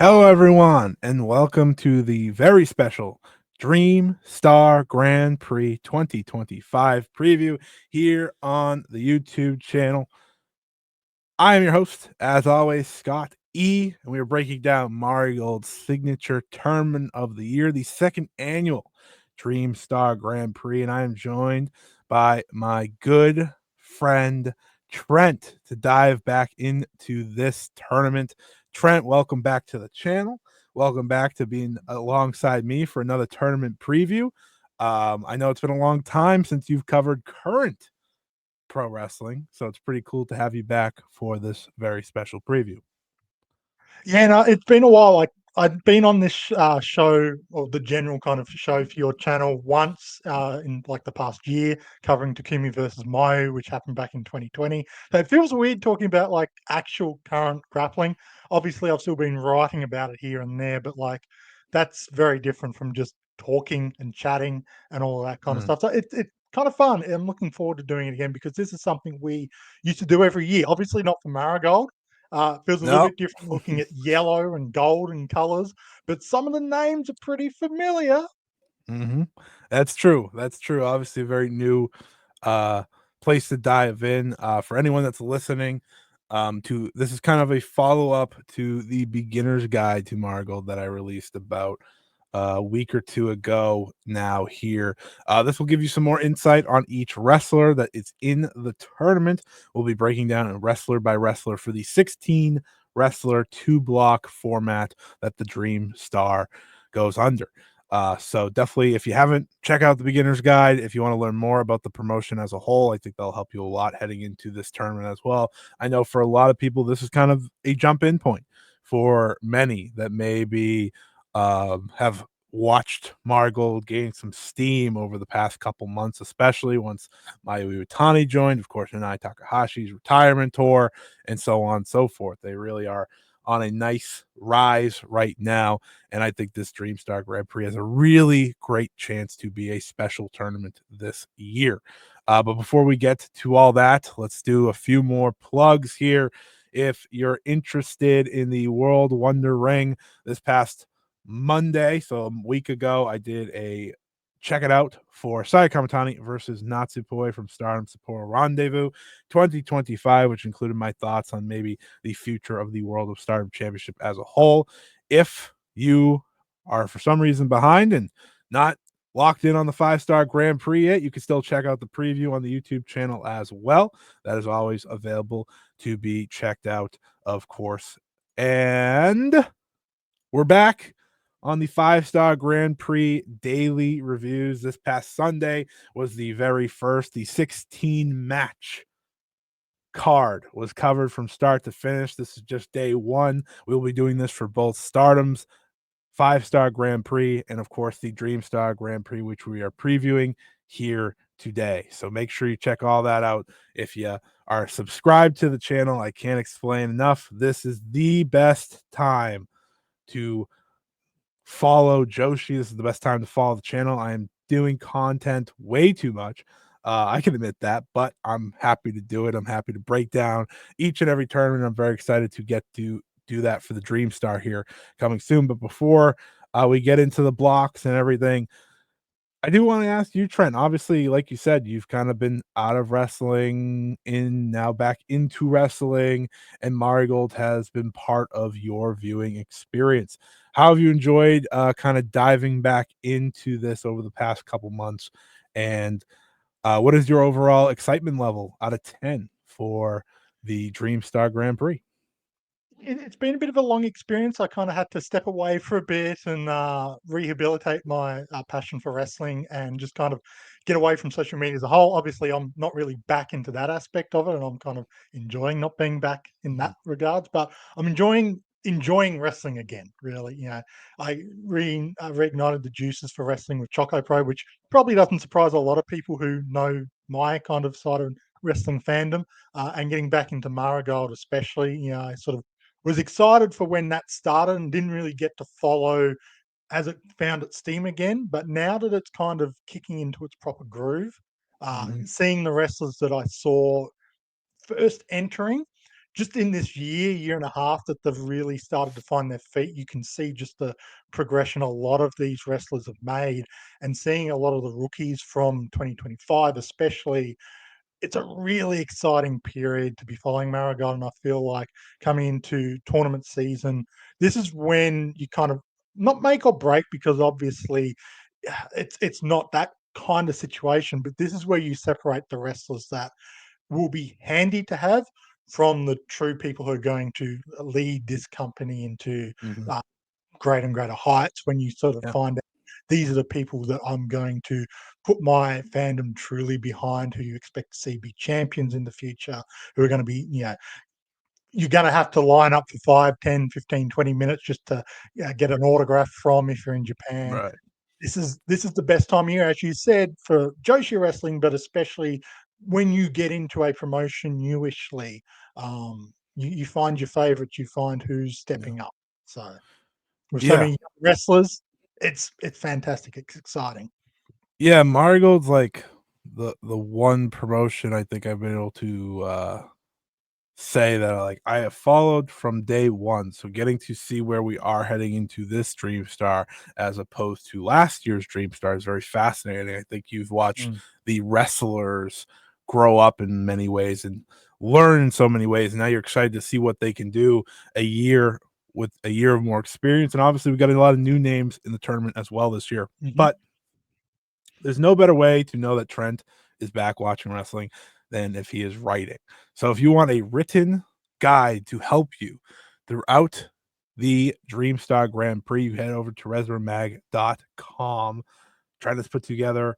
Hello, everyone, and welcome to the very special Dream Star Grand Prix 2025 preview here on the YouTube channel. I am your host, as always, Scott E., and we are breaking down Marigold's signature tournament of the year, the second annual Dream Star Grand Prix, and I am joined by my good friend Trent to dive back into this tournament. Trent, welcome back to the channel. Welcome back to being alongside me for another tournament preview. I know it's been a long time since you've covered current pro wrestling, so it's pretty cool to have you back for this very special preview. Yeah, no, it's been a while. Like I'd been on this show or the general kind of show for your channel once in like the past year, covering Takumi versus Mayu, which happened back in 2020. So it feels weird talking about like actual current grappling. Obviously, I've still been writing about it here and there, but like that's very different from just talking and chatting and all of that kind of Mm. stuff. So it's kind of fun. I'm looking forward to doing it again because this is something we used to do every year. Obviously, not for Marigold. Feels a little No. bit different looking at yellow and gold and colors, but some of the names are pretty familiar. Hmm. That's true. That's true. Obviously, a very new uh place to dive in. For anyone that's listening, to this is kind of a follow-up to the beginner's guide to Marigold that I released about a week or two ago now here. This will give you some more insight on each wrestler that is in the tournament. We'll be breaking down a wrestler by wrestler for the 16 wrestler two block format that the Dream Star goes under. So definitely, if you haven't, check out the beginner's guide. If you want to learn more about the promotion as a whole, I think that'll help you a lot heading into this tournament as well. I know for a lot of people, this is kind of a jump in point for many that maybe have watched Marigold gain some steam over the past couple months, especially once Mayu Iwatani joined, of course, Nanae Takahashi's retirement tour, and so on and so forth. They really are on a nice rise right now. And I think this Dream Star Grand Prix has a really great chance to be a special tournament this year. But before we get to all that, let's do a few more plugs here. If you're interested in the World Wonder Ring, this past Monday, so a week ago, I did a check it out for Saya Kamatani versus Natsupoi from Stardom Sapporo Rendezvous 2025, which included my thoughts on maybe the future of the World of Stardom Championship as a whole. If you are for some reason behind and not locked in on the 5-star Grand Prix yet, you can still check out the preview on the YouTube channel as well. That is always available to be checked out, of course. And we're back on the 5-star Grand Prix daily reviews. This past Sunday was the very first, the 16 match card was covered from start to finish. This is just day one. We'll be doing this for both Stardom's 5-star Grand Prix and, of course, the Dream Star Grand Prix, which we are previewing here today. So make sure you check all that out. If you are subscribed to the channel, I can't explain enough. This is the best time to follow Joshi. This is the best time to follow the channel. I am doing content way too much. I can admit that, but I'm happy to do it. I'm happy to break down each and every tournament. I'm very excited to get to do that for the Dream Star here coming soon. But before we get into the blocks and everything, I do want to ask you, Trent. Obviously, like you said, you've kind of been out of wrestling in now back into wrestling, and Marigold has been part of your viewing experience. How have you enjoyed kind of diving back into this over the past couple months? And what is your overall excitement level out of 10 for the Dream Star Grand Prix? It's been a bit of a long experience. I kind of had to step away for a bit and rehabilitate my passion for wrestling and just kind of get away from social media as a whole. Obviously, I'm not really back into that aspect of it, and I'm kind of enjoying not being back in Mhm. that regards. But I'm enjoying wrestling again. Really, I reignited the juices for wrestling with Choco Pro, which probably doesn't surprise a lot of people who know my kind of side of wrestling fandom. And getting back into Marigold, especially, I sort of was excited for when that started and didn't really get to follow as it found its steam again. But now that it's kind of kicking into its proper groove, Mhm. seeing the wrestlers that I saw first entering just in this year and a half that they've really started to find their feet, you can see just the progression a lot of these wrestlers have made, and seeing a lot of the rookies from 2025, especially. It's a really exciting period to be following Marigold, and I feel like coming into tournament season, this is when you kind of not make or break, because obviously it's not that kind of situation, but this is where you separate the wrestlers that will be handy to have from the true people who are going to lead this company into Mhm. uh, greater and greater heights, when you sort of Yeah. find out these are the people that I'm going to put my fandom truly behind, who you expect to see be champions in the future, who are going to be, you're going to have to line up for 5, 10, 15, 20 minutes just to get an autograph from if you're in Japan. Right. This is the best time of year, as you said, for Joshi wrestling, but especially when you get into a promotion newishly, you find your favorites, you find who's Yeah. stepping up. So with so Yeah. many young wrestlers, it's fantastic. It's exciting. Yeah, Marigold's like the one promotion I think I've been able to say that like I have followed from day one. So getting to see where we are heading into this Dream Star as opposed to last year's Dream Star is very fascinating. I think you've watched Mm. the wrestlers grow up in many ways and learn in so many ways. And now you're excited to see what they can do a year with a year of more experience. And obviously we got a lot of new names in the tournament as well this year. Mhm. But there's no better way to know that Trent is back watching wrestling than if he is writing. So if you want a written guide to help you throughout the Dream Star Grand Prix, you head over to resuramag.com. Trying to put together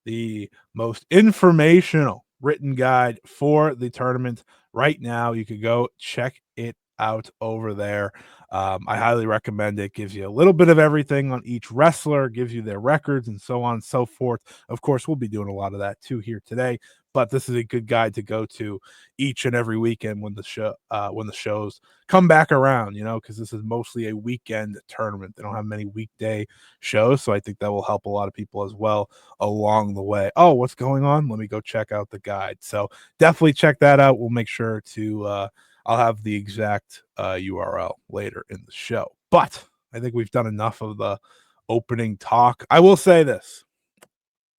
the most informational written guide for the tournament right now. You could go check it out over there. I highly recommend it. Gives you a little bit of everything on each wrestler, gives you their records and so on and so forth. Of course, we'll be doing a lot of that too here today, but this is a good guide to go to each and every weekend when the shows come back around, because this is mostly a weekend tournament. They don't have many weekday shows, so I think that will help a lot of people as well along the way. Oh, what's going on? Let me go check out the guide. So definitely check that out. We'll make sure to I'll have the exact URL later in the show. But I think we've done enough of the opening talk. I will say this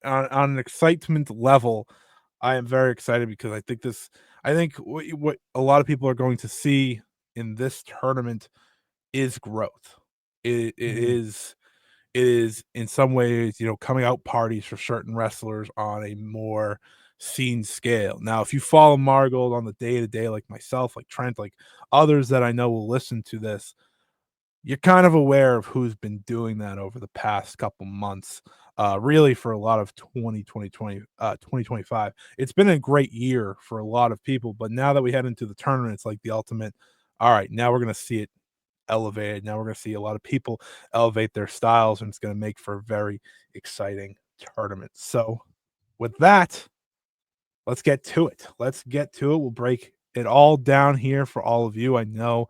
on an excitement level, I am very excited because I think what a lot of people are going to see in this tournament is growth. It Mm. is in some ways, coming out parties for certain wrestlers on a more seen scale. Now, if you follow Marigold on the day to day, like myself, like Trent, like others that I know will listen to this, you're kind of aware of who's been doing that over the past couple months. Really, for a lot of 2025, it's been a great year for a lot of people. But now that we head into the tournament, it's like the ultimate. All right, now we're going to see it elevated. Now we're going to see a lot of people elevate their styles, and it's going to make for a very exciting tournament. So, with that, let's get to it. Let's get to it. We'll break it all down here for all of you. I know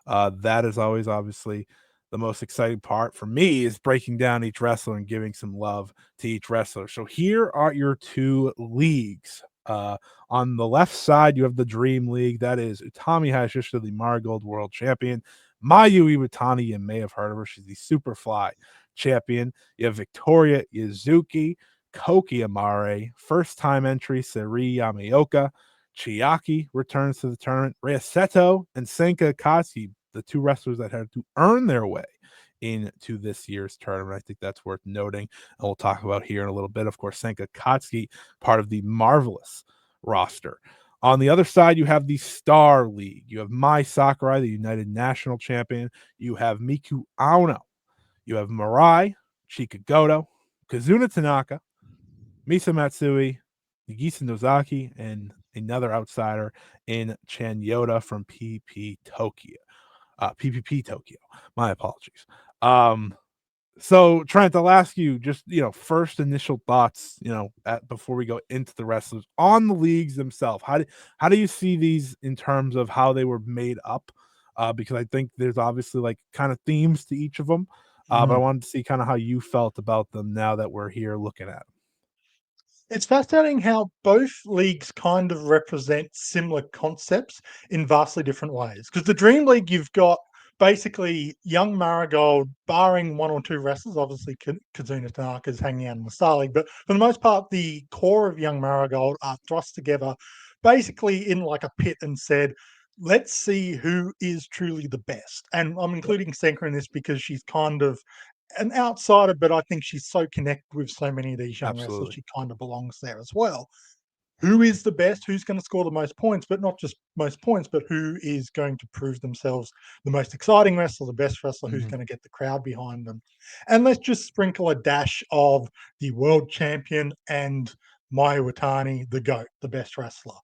that is always obviously the most exciting part for me is breaking down each wrestler and giving some love to each wrestler. So here are your two leagues. On the left side, you have the Dream League. That is Utami Hayashishita, the Marigold World Champion. Mayu Iwatani, you may have heard of her. She's the Superfly Champion. You have Victoria Yuzuki, Koki Amare, first-time entry Seri Yamaoka. Chiaki returns to the tournament. Ryoseto and Senka Katsuki, the two wrestlers that had to earn their way into this year's tournament. I think that's worth noting, and we'll talk about here in a little bit. Of course, Senka Katsuki, part of the Marvelous roster. On the other side, you have the Star League. You have Mai Sakurai, the United National Champion. You have Miku Aono. You have Mirai, Chika Goto, Kazuna Tanaka, Misa Matsui, Nagisa Nozaki, and another outsider in Chan Yoda from PPP Tokyo. My apologies. So Trent, I'll ask you just first initial thoughts, before we go into the wrestlers on the leagues themselves. How do you see these in terms of how they were made up? Because I think there's obviously like kind of themes to each of them. But I Mhm. wanted to see kind of how you felt about them now that we're here looking at them. It's fascinating how both leagues kind of represent similar concepts in vastly different ways. Because the Dream League, you've got basically young Marigold, barring one or two wrestlers. Obviously, Kazuna Tanaka's hanging out in the Star League, but for the most part, the core of young Marigold are thrust together basically in like a pit and said, let's see who is truly the best. And I'm including Senka in this because she's kind of an outsider, but I think she's so connected with so many of these young wrestlers, Absolutely. she kind of belongs there as well. Who is the best? Who's going to score the most points? But not just most points, but who is going to prove themselves the most exciting wrestler, the best wrestler, who's Mhm. going to get the crowd behind them? And let's just sprinkle a dash of the world champion and Mayu Iwatani, the GOAT, the best wrestler.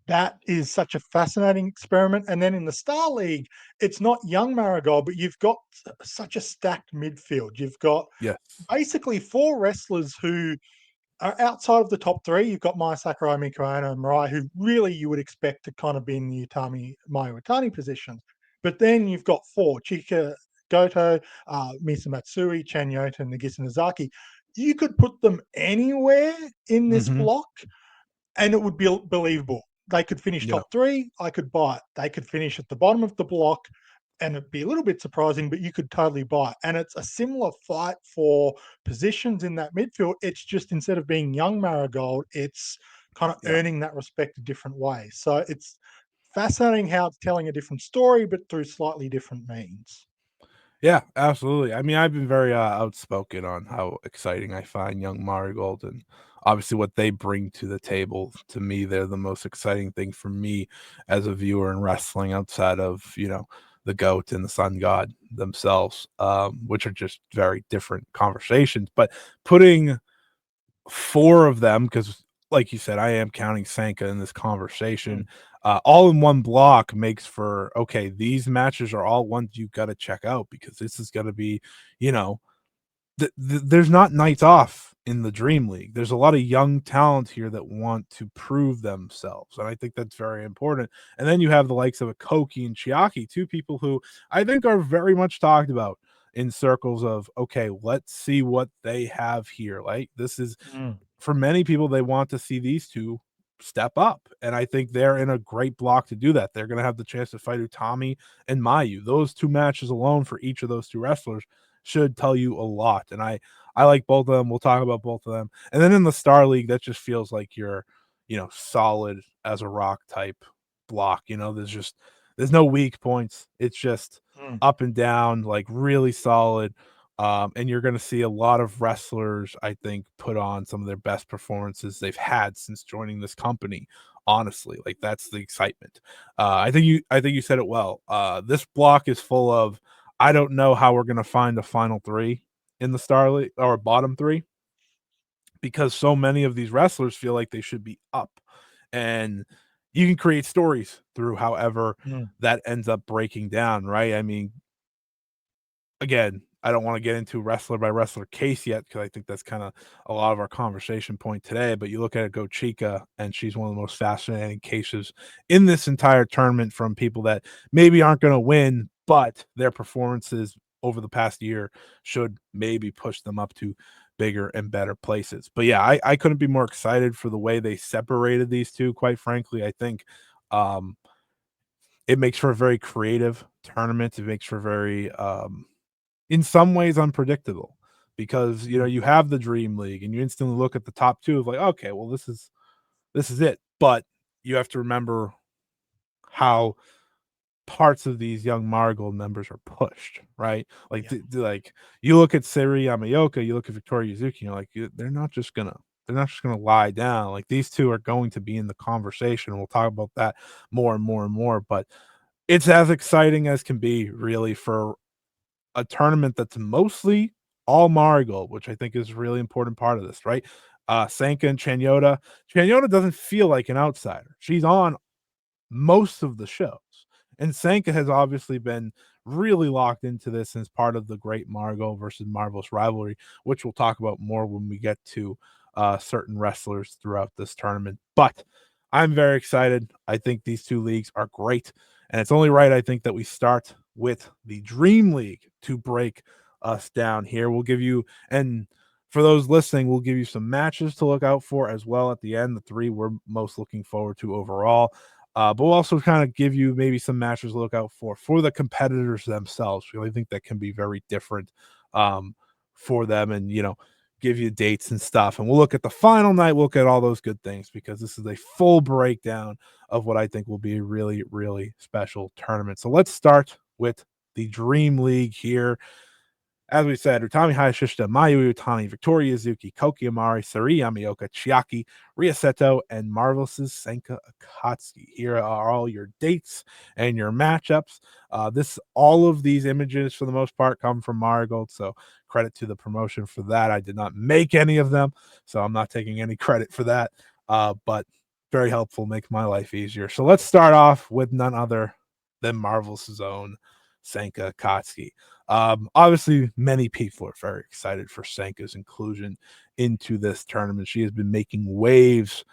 That is such a fascinating experiment. And then in the Star League, it's not young Marigold, but you've got such a stacked midfield. You've got Yes. basically four wrestlers who are outside of the top three. You've got Maya Sakurai, Miku Aono, and Mirai, who really you would expect to kind of be in the Mayu Iwatani positions. But then you've got four: Chika Goto, Misa Matsui, Chan Yota, and Nagisa Nozaki. You could put them anywhere in this Mhm. block and it would be believable. They could finish Yeah. top three. I could buy it. They could finish at the bottom of the block, and it'd be a little bit surprising, but you could totally buy it. And it's a similar fight for positions in that midfield. It's just instead of being young Marigold, it's kind of Yeah. earning that respect a different way. So it's fascinating how it's telling a different story, but through slightly different means. Yeah, absolutely. I mean, I've been very outspoken on how exciting I find young Marigold and obviously what they bring to the table. To me, they're the most exciting thing for me as a viewer in wrestling outside of, the GOAT and the Sun God themselves, which are just very different conversations. But putting four of them, because like you said, I am counting Sanka in this conversation. Mm, All in one block makes for okay. These matches are all ones you got to check out because this is going to be, you know, there's not nights off in the Dream League. There's a lot of young talent here that want to prove themselves, and I think that's very important. And then you have the likes of a Koki and Chiaki, two people who I think are very much talked about in circles of okay, let's see what they have here. Like this is mm, for many people, they want to see these two step up. And I think they're in a great block to do that. They're going to have the chance to fight Utami and Mayu. Those two matches alone for each of those two wrestlers should tell you a lot. And I like both of them. We'll talk about both of them. And then in the Star League, that just feels like you're, solid as a rock type block. There's no weak points. It's just mm. up and down, like really solid. And you're going to see a lot of wrestlers, I think, put on some of their best performances they've had since joining this company. Honestly, like that's the excitement. I think you said it well. This block is full of. I don't know how we're going to find a final three in the Star League or bottom three because so many of these wrestlers feel like they should be up, and you can create stories through however Mm. that ends up breaking down. Right? I mean, again, I don't want to get into wrestler by wrestler case yet because I think that's kind of a lot of our conversation point today. But you look at Go Chica, and she's one of the most fascinating cases in this entire tournament from people that maybe aren't going to win, but their performances over the past year should maybe push them up to bigger and better places. But yeah, I couldn't be more excited for the way they separated these two. Quite frankly, I think um, it makes for a very creative tournament. It makes for very in some ways unpredictable because Mm. you have the Dream League and you instantly look at the top two of like, okay, well this is it. But you have to remember how parts of these young Marigold members are pushed, right? Like Yeah. like you look at Siri Yamaoka, you look at Victoria Yuzuki, you're like, they're not just gonna lie down. Like these two are going to be in the conversation. We'll talk about that more and more and more. But it's as exciting as can be, really, for a tournament that's mostly all Marigold, which I think is a really important part of this, right? Sanka and Chanyota. Chanyota doesn't feel like an outsider. She's on most of the shows. And Sanka has obviously been really locked into this as part of the Great Margot versus Marvelous rivalry, which we'll talk about more when we get to certain wrestlers throughout this tournament. But I'm very excited. I think these two leagues are great. And it's only right, I think, that we start with the Dream League to break us down here. We'll give you, and for those listening, we'll give you some matches to look out for as well at the end. The 3 we're most looking forward to overall. But we'll also kind of give you maybe some matches to look out for the competitors themselves. I think that can be very different for them, and give you dates and stuff. And we'll look at the final night. We'll look at all those good things because this is a full breakdown of what I think will be a really, really special tournament. So let's start with the Dream League here. As we said, Utami Hayashishita, Mayu Iwatani, Victoria Yuzuki, Koki Amari, Sari Yamaoka, Chiaki, Ria Seto, and Marvelous' Senka Akatsuki. Here are all your dates and your matchups. All of these images, for the most part, come from Marigold, so credit to the promotion for that. I did not make any of them, so I'm not taking any credit for that, but very helpful, make my life easier. So let's start off with none other than Marvelous' own Senka Akatsuki. Obviously, many people are very excited for Senka's inclusion into this tournament. She has been making waves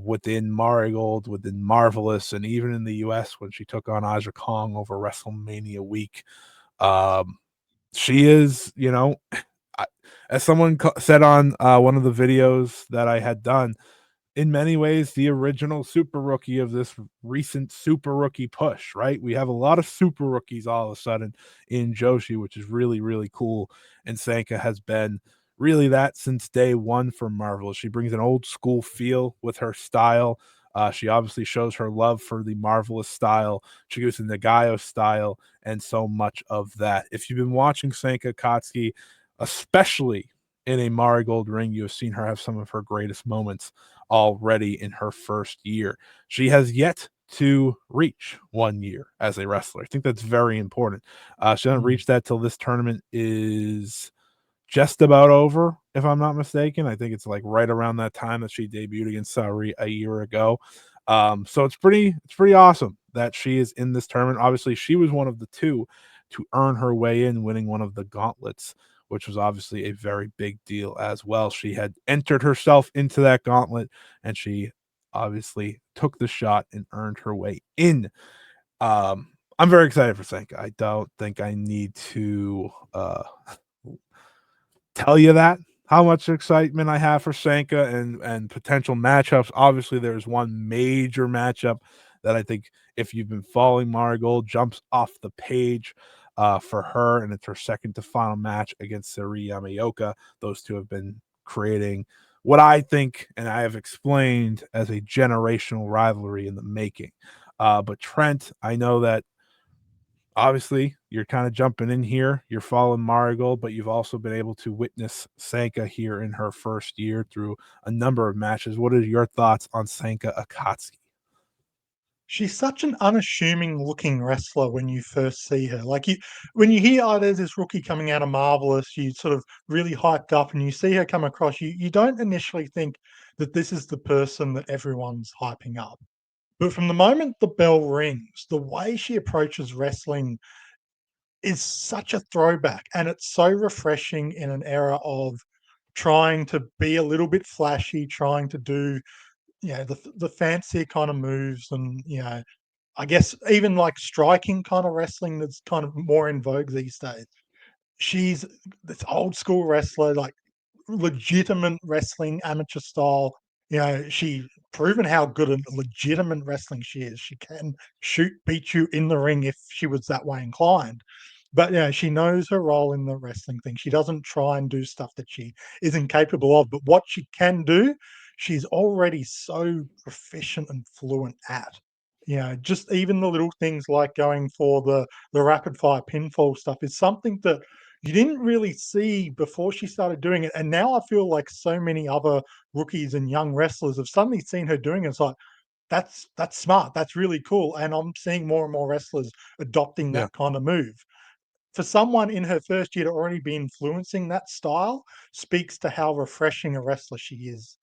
within Marigold, within Marvelous, and even in the US when she took on Aja Kong over WrestleMania week. She is, as someone said on one of the videos that I had done, in many ways the original super rookie of this recent super rookie push, right? We have a lot of super rookies all of a sudden in Joshi, which is really, really cool. And Senka has been really that since day one for Marvel. She brings an old school feel with her style. She obviously shows her love for the Marvelous style. She goes in the Nagayo style and so much of that. If you've been watching Senka Akatsuki, especially in a Marigold ring, you have seen her have some of her greatest moments already in her first year. She has yet to reach 1 year as a wrestler. I think that's very important. She doesn't reach that till this tournament is just about over, if I'm not mistaken. I think it's like right around that time that she debuted against Saori a year ago. So it's pretty awesome that she is in this tournament. Obviously, she was one of the 2 to earn her way in, winning one of the gauntlets, which was obviously a very big deal as well. She had entered herself into that gauntlet, and she obviously took the shot and earned her way in. I'm very excited for Senka. I don't think I need to tell you that how much excitement I have for Senka and potential matchups. Obviously, there's one major matchup that I think, if you've been following Marigold, jumps off the page for her, and it's her second to final match against Sari Yamaoka. Those 2 have been creating what I think, and I have explained, as a generational rivalry in the making. But Trent, I know that obviously you're kind of jumping in here. You're following Marigold, but you've also been able to witness Senka here in her first year through a number of matches. What are your thoughts on Senka Akatsuki? She's such an unassuming looking wrestler when you first see her. When you hear, oh, there's this rookie coming out of Marvelous, you sort of really hyped up, and you see her come across. You don't initially think that this is the person that everyone's hyping up. But from the moment the bell rings, the way she approaches wrestling is such a throwback, and it's so refreshing in an era of trying to be a little bit flashy, trying to do the fancier kind of moves, and I guess even like striking kind of wrestling that's kind of more in vogue these days. She's this old school wrestler, like legitimate wrestling, amateur style. She proven how good at legitimate wrestling she is. She can beat you in the ring if she was that way inclined. But yeah, she knows her role in the wrestling thing. She doesn't try and do stuff that she isn't capable of. But what she can do, she's already so proficient and fluent at. Just even the little things like going for the rapid fire pinfall stuff is something that you didn't really see before she started doing it. And now I feel like so many other rookies and young wrestlers have suddenly seen her doing it. It's like, that's smart. That's really cool. And I'm seeing more and more wrestlers adopting Yeah, that kind of move. For someone in her first year to already be influencing that style speaks to how refreshing a wrestler she is.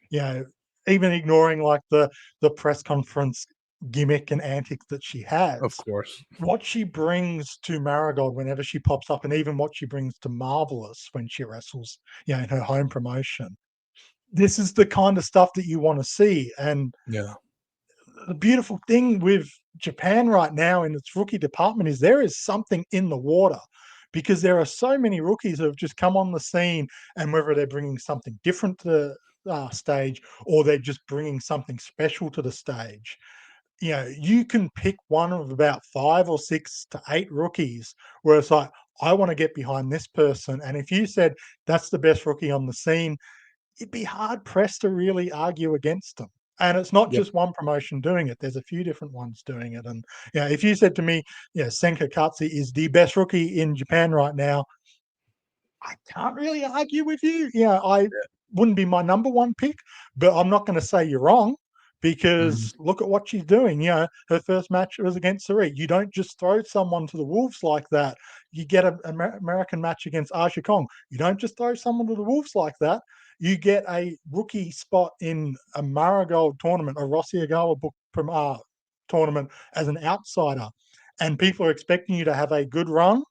You know, Even ignoring like the press conference gimmick and antics that she of has, course. what she brings to Marigold whenever she pops up, and even what she brings to Marvelous when she wrestles, in her home promotion. This is the kind of stuff that you want to see. And Yeah. the beautiful thing with Japan right now in its rookie department is there is something in the water. because there are so many rookies who have just come on the scene, and whether they're bringing something different to the stage or they're just bringing something special to the stage. You can pick one of about 5 or 6 to 8 rookies where it's like, I want to get behind this person. And if you said that's the best rookie on the scene, it'd be hard pressed to really argue against them. And it's not Yep. just one promotion doing it. There's a few different ones doing it. And if you said to me, Senka Katsu is the best rookie in Japan right now, I can't really argue with you. I wouldn't be my number one pick, but I'm not going to say you're wrong Mhm. because look at what she's doing. Her first match was against Sari. You don't just throw someone to the wolves like that. You get an American match against Aja Kong. You don't just throw someone to the wolves like that. You get a rookie spot in a Marigold tournament, a Rossi Ogawa book from tournament as an outsider, and people are expecting you to have a good run.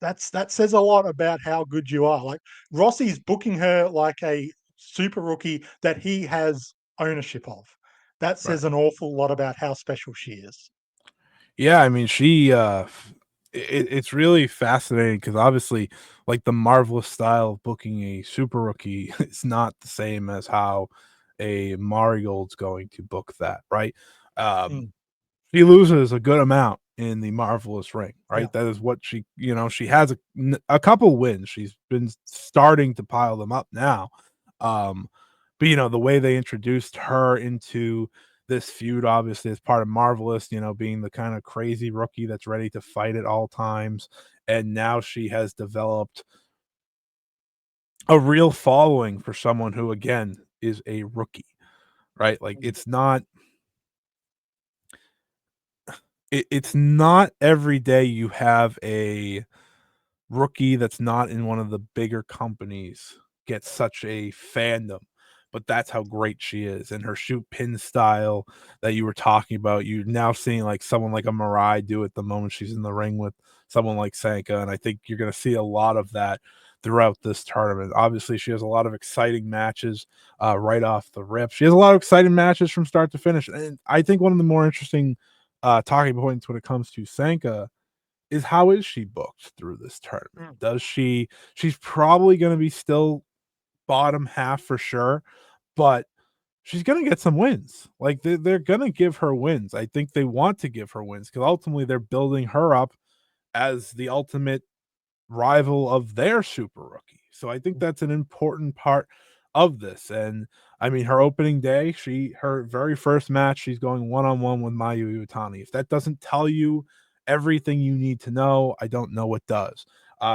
That says a lot about how good you are. Like, Rossi's booking her like a super rookie that he has ownership of. That Right. says an awful lot about how special she is. Yeah, I mean, it's really fascinating because obviously, like the marvelous style of booking a super rookie is not the same as how a Marigold's going to book that, right? Um, Mm, She loses a good amount in the Marvelous ring, yeah. right? That is what she has a couple wins. She's been starting to pile them up now. Um, but the way they introduced her into this feud, obviously, as part of Marvelous, being the kind of crazy rookie that's ready to fight at all times. And now she has developed a real following for someone who, again, is a rookie, right? Like Mm, it's not every day you have a rookie that's not in one of the bigger companies get such a fandom, but that's how great she is. And her shoot pin style that you were talking about, you're now seeing like someone like a Mirai do it the moment she's in the ring with someone like Sanka. And I think you're going to see a lot of that throughout this tournament. Obviously, she has a lot of exciting matches right off the rip. She has a lot of exciting matches from start to finish. And I think one of the more interesting talking points when it comes to Sanka is how is she booked through this tournament? mm, Does she's probably gonna be still bottom half for sure, but she's gonna get some wins. Like they're gonna give her wins. I think they want to give her wins because ultimately they're building her up as the ultimate rival of their super rookie. So I think mm, that's an important part of this. And I mean, her opening day, her very first match, she's going one on one with Mayu Iwatani. If that doesn't tell you everything you need to know, I don't know what does.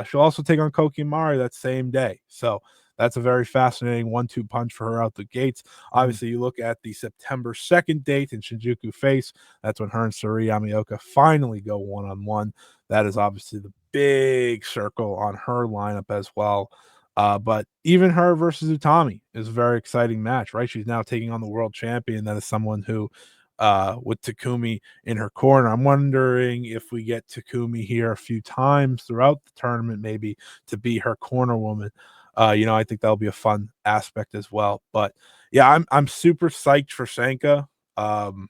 She'll also take on Koki Mari that same day. So that's a very fascinating 1-2 punch for her out the gates. mm, Obviously, you look at the September 2nd date in Shinjuku Face. That's when her and Sari Yamaoka finally go one on one. That is obviously the big circle on her lineup as well. But even her versus Utami is a very exciting match, right? She's now taking on the world champion. That is someone who, with Takumi in her corner, I'm wondering if we get Takumi here a few times throughout the tournament, maybe to be her corner woman. I think that'll be a fun aspect as well. But yeah, I'm super psyched for Sanka. Um,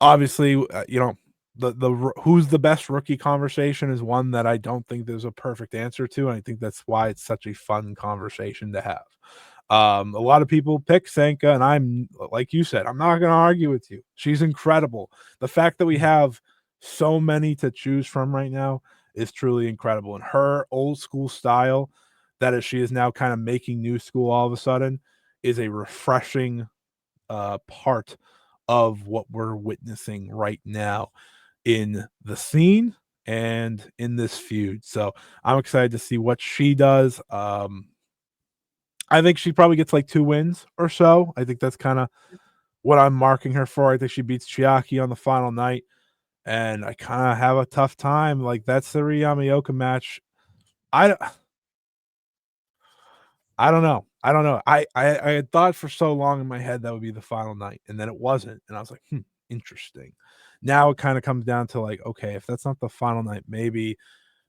Obviously, the who's the best rookie conversation is one that I don't think there's a perfect answer to, and I think that's why it's such a fun conversation to have. A lot of people pick Sanka, and I'm like you said, I'm not going to argue with you. She's incredible. The fact that we mm. have so many to choose from right now is truly incredible. And her old school style, that is, she is now kind of making new school all of a sudden, is a refreshing part of what we're witnessing right now in the scene and in this feud. So I'm excited to see what she does. I think she probably gets like 2 wins or so. I think that's kind of what I'm marking her for. I think she beats Chiaki on the final night, and I kind of have a tough time. Like that's the Yamaoka match. I don't- I don't know. I don't know. I had thought for so long in my head that would be the final night, and then it wasn't, and I was like, interesting. Now it kind of comes down to like, okay, if that's not the final night, maybe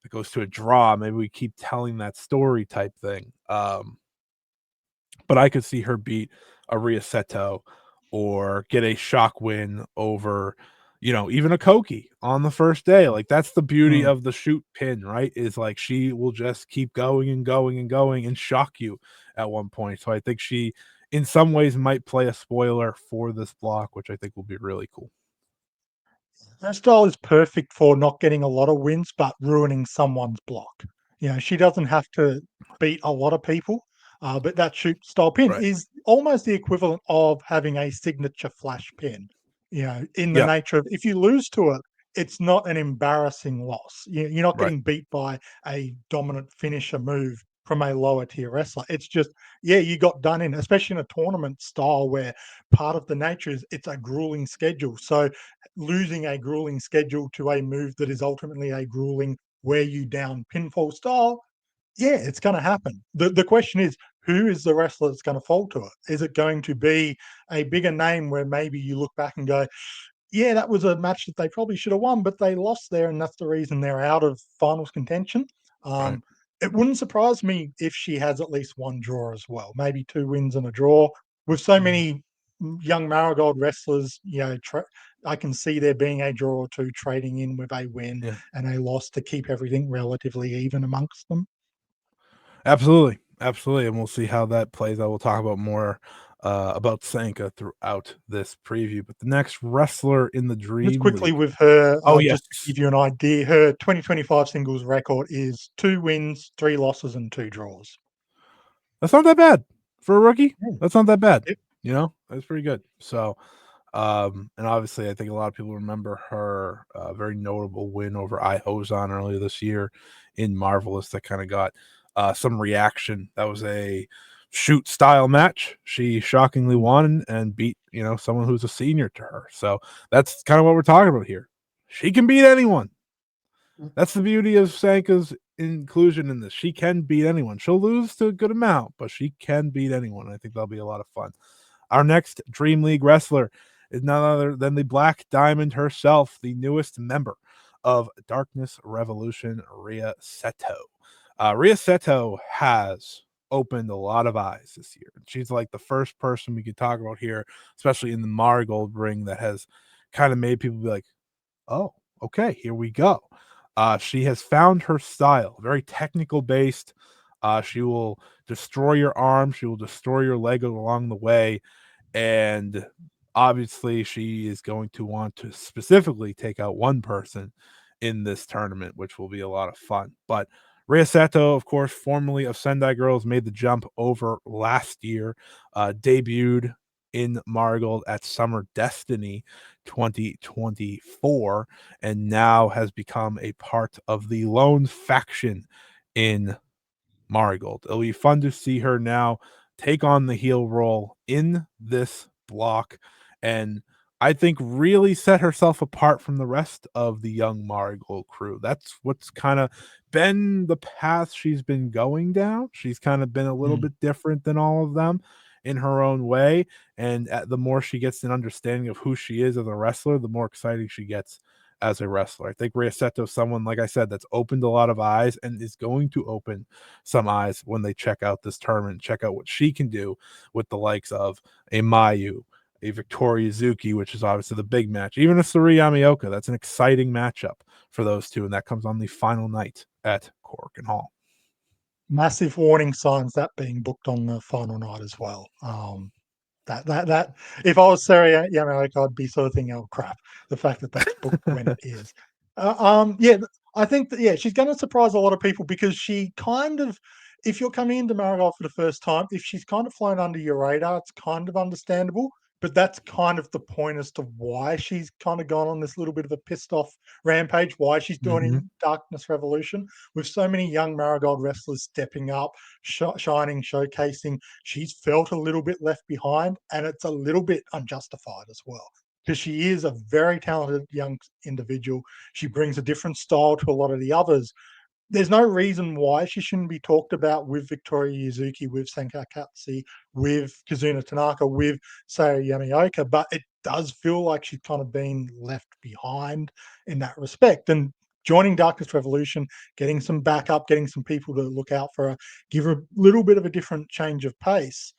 it goes to a draw. Maybe we keep telling that story type thing. But I could see her beat a Seto or get a shock win over, even a Koki on the first day. Like, that's the beauty Mm. of the shoot pin, right? Is like she will just keep going and going and going and shock you at one point. So I think she, in some ways, might play a spoiler for this block, which I think will be really cool. Her style is perfect for not getting a lot of wins, but ruining someone's block. She doesn't have to beat a lot of people, but that shoot style pin Right. is almost the equivalent of having a signature flash pin. In the Yeah. nature of if you lose to it, it's not an embarrassing loss. You're not Right. getting beat by a dominant finisher move from a lower tier wrestler. It's just, yeah, you got done in, especially in a tournament style where part of the nature is it's a grueling schedule. So losing a grueling schedule to a move that is ultimately a grueling wear you down pinfall style, yeah, it's going to happen. The question is, who is the wrestler that's going to fall to it? Is it going to be a bigger name where maybe you look back and go, yeah, that was a match that they probably should have won, but they lost there, and that's the reason they're out of finals contention. Right. It wouldn't surprise me if she has at least one draw as well, maybe two wins and a draw. With so Mhm. many young Marigold wrestlers, I can see there being a draw or two trading in with a win Yeah. and a loss to keep everything relatively even amongst them. Absolutely. Absolutely. And we'll see how that plays out. We'll talk about more about Sanka throughout this preview. But the next wrestler in the Just Dream quickly League. with her, Oh, just to yes. give you an idea, her 2025 singles record is 2 wins, 3 losses, and 2 draws. That's not that bad for a rookie. Yeah. That's not that bad. Yep. That's pretty good. So, and obviously, I think a lot of people remember her very notable win over Ihozan earlier this year in Marvelous that kind of got some reaction. That was a shoot style match. She shockingly won and beat, someone who's a senior to her. So that's kind of what we're talking about here. She can beat anyone. That's the beauty of Sanka's inclusion in this. She can beat anyone. She'll lose to a good amount, but she can beat anyone. I think that'll be a lot of fun. Our next Dream League wrestler is none other than the Black Diamond herself, the newest member of Darkness Revolution, Rhea Seto. Rhea Seto has opened a lot of eyes this year. She's like the first person we could talk about here, especially in the Marigold ring, that has kind of made people be like, oh, okay, here we go. She has found her style, very technical based. She will destroy your arm, she will destroy your leg along the way, and obviously she is going to want to specifically take out one person in this tournament, which will be a lot of fun. But Rhea Seto, of course, formerly of Sendai Girls, made the jump over last year, debuted in Marigold at Summer Destiny 2024, and now has become a part of the lone faction in Marigold. It'll be fun to see her now take on the heel role in this block, and I think really set herself apart from the rest of the young Marigold crew. That's what's kind of been the path she's been going down. She's kind of been a little Mm. bit different than all of them in her own way, and the more she gets an understanding of who she is as a wrestler, the more exciting she gets as a wrestler. I think Rhea Seto is someone, like I said, that's opened a lot of eyes and is going to open some eyes when they check out this tournament, check out what she can do with the likes of a Mayu, a Victoria Yuzuki, which is obviously the big match, even a Suri Yamioka. That's an exciting matchup for those two, and that comes on the final night at Cork Hall. Massive warning signs that being booked on the final night as well. That if I was Sarah Yamaoka, I'd be sort of thinking, oh crap, the fact that that's booked when it is. Yeah, I think that she's going to surprise a lot of people because she kind of, if you're coming into Marigold for the first time, if she's kind of flown under your radar, it's kind of understandable. But that's kind of the point as to why she's kind of gone on this little bit of a pissed off rampage, why she's doing Mm-hmm. in Darkness Revolution with so many young Marigold wrestlers stepping up, shining, showcasing. She's felt a little bit left behind, and it's a little bit unjustified as well because she is a very talented young individual. She brings a different style to a lot of the others. There's no reason why she shouldn't be talked about with Victoria Yuzuki, with Senka Katsi, with Kazuna Tanaka, with Saya Yamaoka, but it does feel like she's kind of been left behind in that respect. And joining Darkest Revolution, getting some backup, getting some people to look out for her, give her a little bit of a different change of pace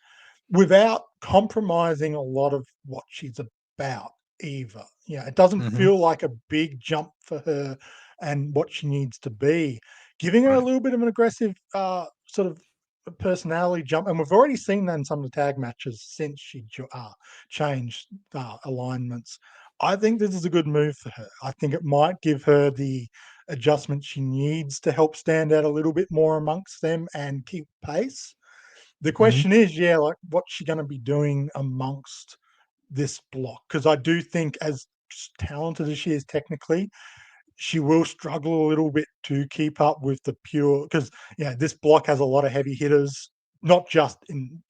without compromising a lot of what she's about either. It doesn't Mhm. feel like a big jump for her and what she needs to be. Giving her a Right. little bit of an aggressive sort of personality jump, and we've already seen that in some of the tag matches since she changed alignments. I think this is a good move for her. I think it might give her the adjustment she needs to help stand out a little bit more amongst them and keep pace. The Mhm. question is, like, what's she going to be doing amongst this block? Because I do think, as talented as she is technically, she will struggle a little bit to keep up with the pure. Because this block has a lot of heavy hitters, not just in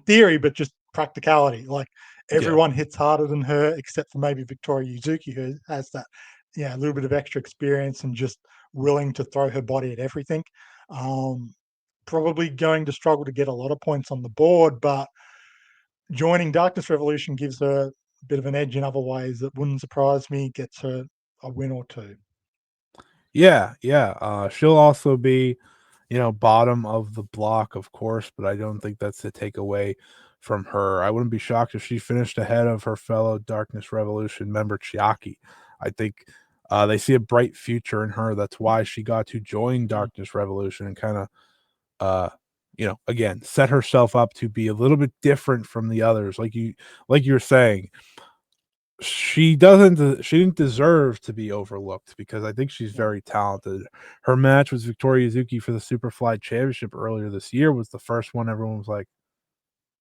theory, but just practicality. Like, Yeah. everyone hits harder than her, except for maybe Victoria Yuzuki, who has that a little bit of extra experience and just willing to throw her body at everything. Um, Probably going to struggle to get a lot of points on the board, but joining Darkness Revolution gives her a bit of an edge in other ways that wouldn't surprise me, gets her a win or two. Yeah, yeah. She'll also be, bottom of the block, of course, but I don't think that's to take away from her. I wouldn't be shocked if she finished ahead of her fellow Darkness Revolution member Chiaki. I think they see a bright future in her. That's why she got to join Darkness Revolution and kind of, uh, again, set herself up to be a little bit different from the others. Like you're saying, she didn't deserve to be overlooked because I think she's Yeah. very talented. Her match with Victoria Yuzuki for the Superfly Championship earlier this year was the first one everyone was like,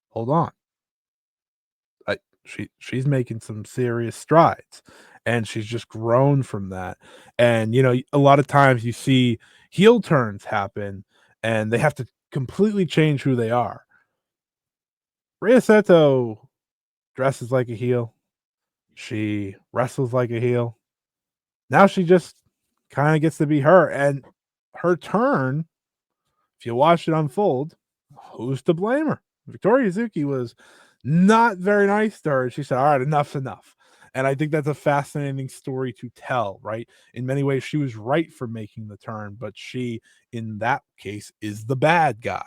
"Hold on. She's making some serious strides." And she's just grown from that. And a lot of times you see heel turns happen and they have to completely change who they are. Rhea Seto dresses like a heel. She wrestles like a heel. Now she just kind of gets to be her. And her turn, if you watch it unfold, who's to blame her? Victoria Yuzuki was not very nice to her. She said, "All right, enough's enough." And I think that's a fascinating story to tell, right? In many ways, she was right for making the turn, but she, in that case, is the bad guy.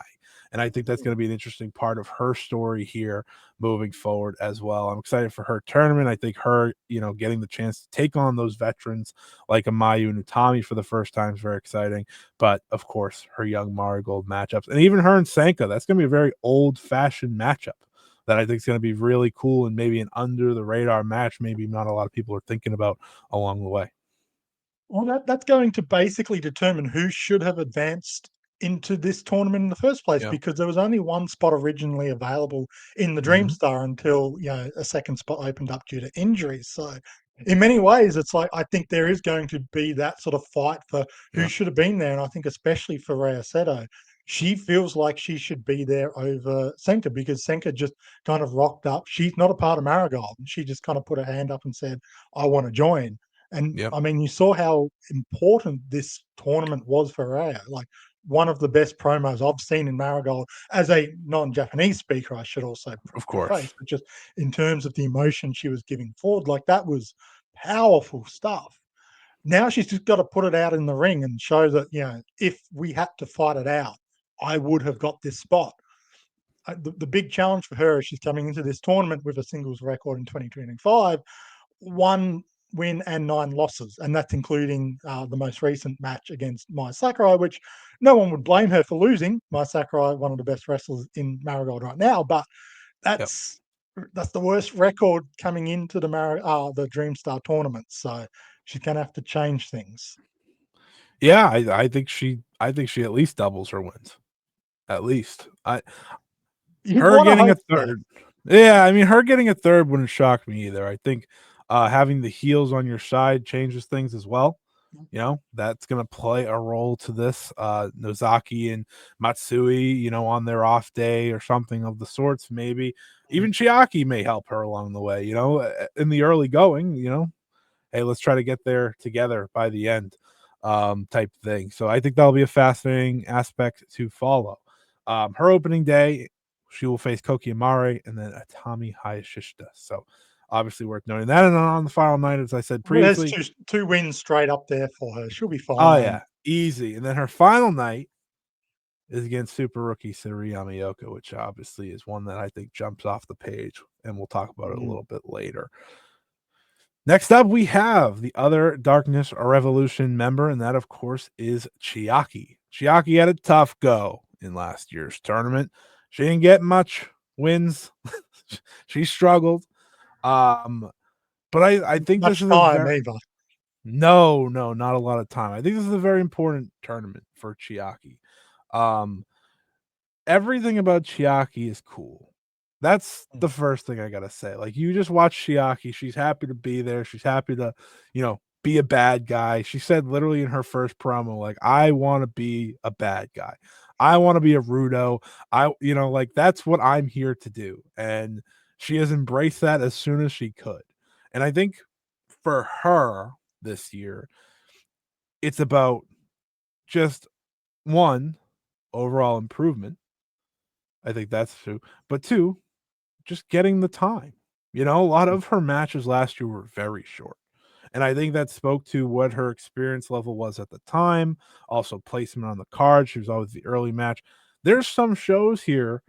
And I think that's going to be an interesting part of her story here moving forward as well. I'm excited for her tournament. I think her, getting the chance to take on those veterans like a Mayu Iwatani for the first time is very exciting. But of course, her young Marigold matchups, and even her and Sanka, that's going to be a very old fashioned matchup that I think is going to be really cool and maybe an under the radar match. Maybe not a lot of people are thinking about along the way. Well, that's going to basically determine who should have advanced into this tournament in the first place, Yeah. because there was only one spot originally available in the Dream Hmm. Star until a second spot opened up due to injuries. So, in many ways, it's like, I think there is going to be that sort of fight for who Yeah. should have been there, and I think especially for Rhea Seto, she feels like she should be there over Senka, because Senka just kind of rocked up. She's not a part of Marigold. She just kind of put her hand up and said, "I want to join." And Yep. I mean, you saw how important this tournament was for Raya. Like, one of the best promos I've seen in Marigold as a non-Japanese speaker, I should also Of preface, course. but just in terms of the emotion she was giving forward, like, that was powerful stuff. Now she's just got to put it out in the ring and show that, if we had to fight it out, I would have got this spot. The big challenge for her is she's coming into this tournament with a singles record in 2025, one win and 9 losses, and that's including the most recent match against Mai Sakurai, which no one would blame her for losing. Mai Sakurai, one of the best wrestlers in Marigold right now, but Yep. that's the worst record coming into the Dream Star tournament. So she's gonna have to change things. Yeah. I think she at least doubles her wins. At least. You'd Her want to getting a hope so. third. Yeah, I mean, her getting a third wouldn't shock me either. I think, having the heels on your side changes things as well. That's gonna play a role to this. Nozaki and Matsui, on their off day or something of the sorts, maybe. Even Chiaki may help her along the way, in the early going, hey, let's try to get there together by the end, type thing. So I think that'll be a fascinating aspect to follow. Her opening day, she will face Koki Amare and then Atami Hayashishita. So obviously worth noting that. And then on the final night, as I said Well, there's previously, two wins straight up there for her. She'll be oh fine. yeah, easy. And then her final night is against super rookie Siri Yamaoka, which obviously is one that I think jumps off the page, and we'll talk about it a Mm. little bit later. Next up, we have the other Darkness Revolution member, and that, of course, is Chiaki. Chiaki had a tough go in last year's tournament. She didn't get much wins. She struggled. But I think this Much is a time very either. no, not a lot of time. I think this is a very important tournament for Chiaki. Um, Everything about Chiaki is cool. That's the first thing I gotta say. Like, you just watch Chiaki, she's happy to be there. She's happy to, be a bad guy. She said literally in her first promo, like, I want to be a bad guy. I want to be a Rudo. Like, that's what I'm here to do. And she has embraced that as soon as she could. And I think for her this year, it's about just one, overall improvement. I think that's true. But two, just getting the time. A lot of her matches last year were very short. And I think that spoke to what her experience level was at the time, also placement on the card. She was always the early match. There's some shows here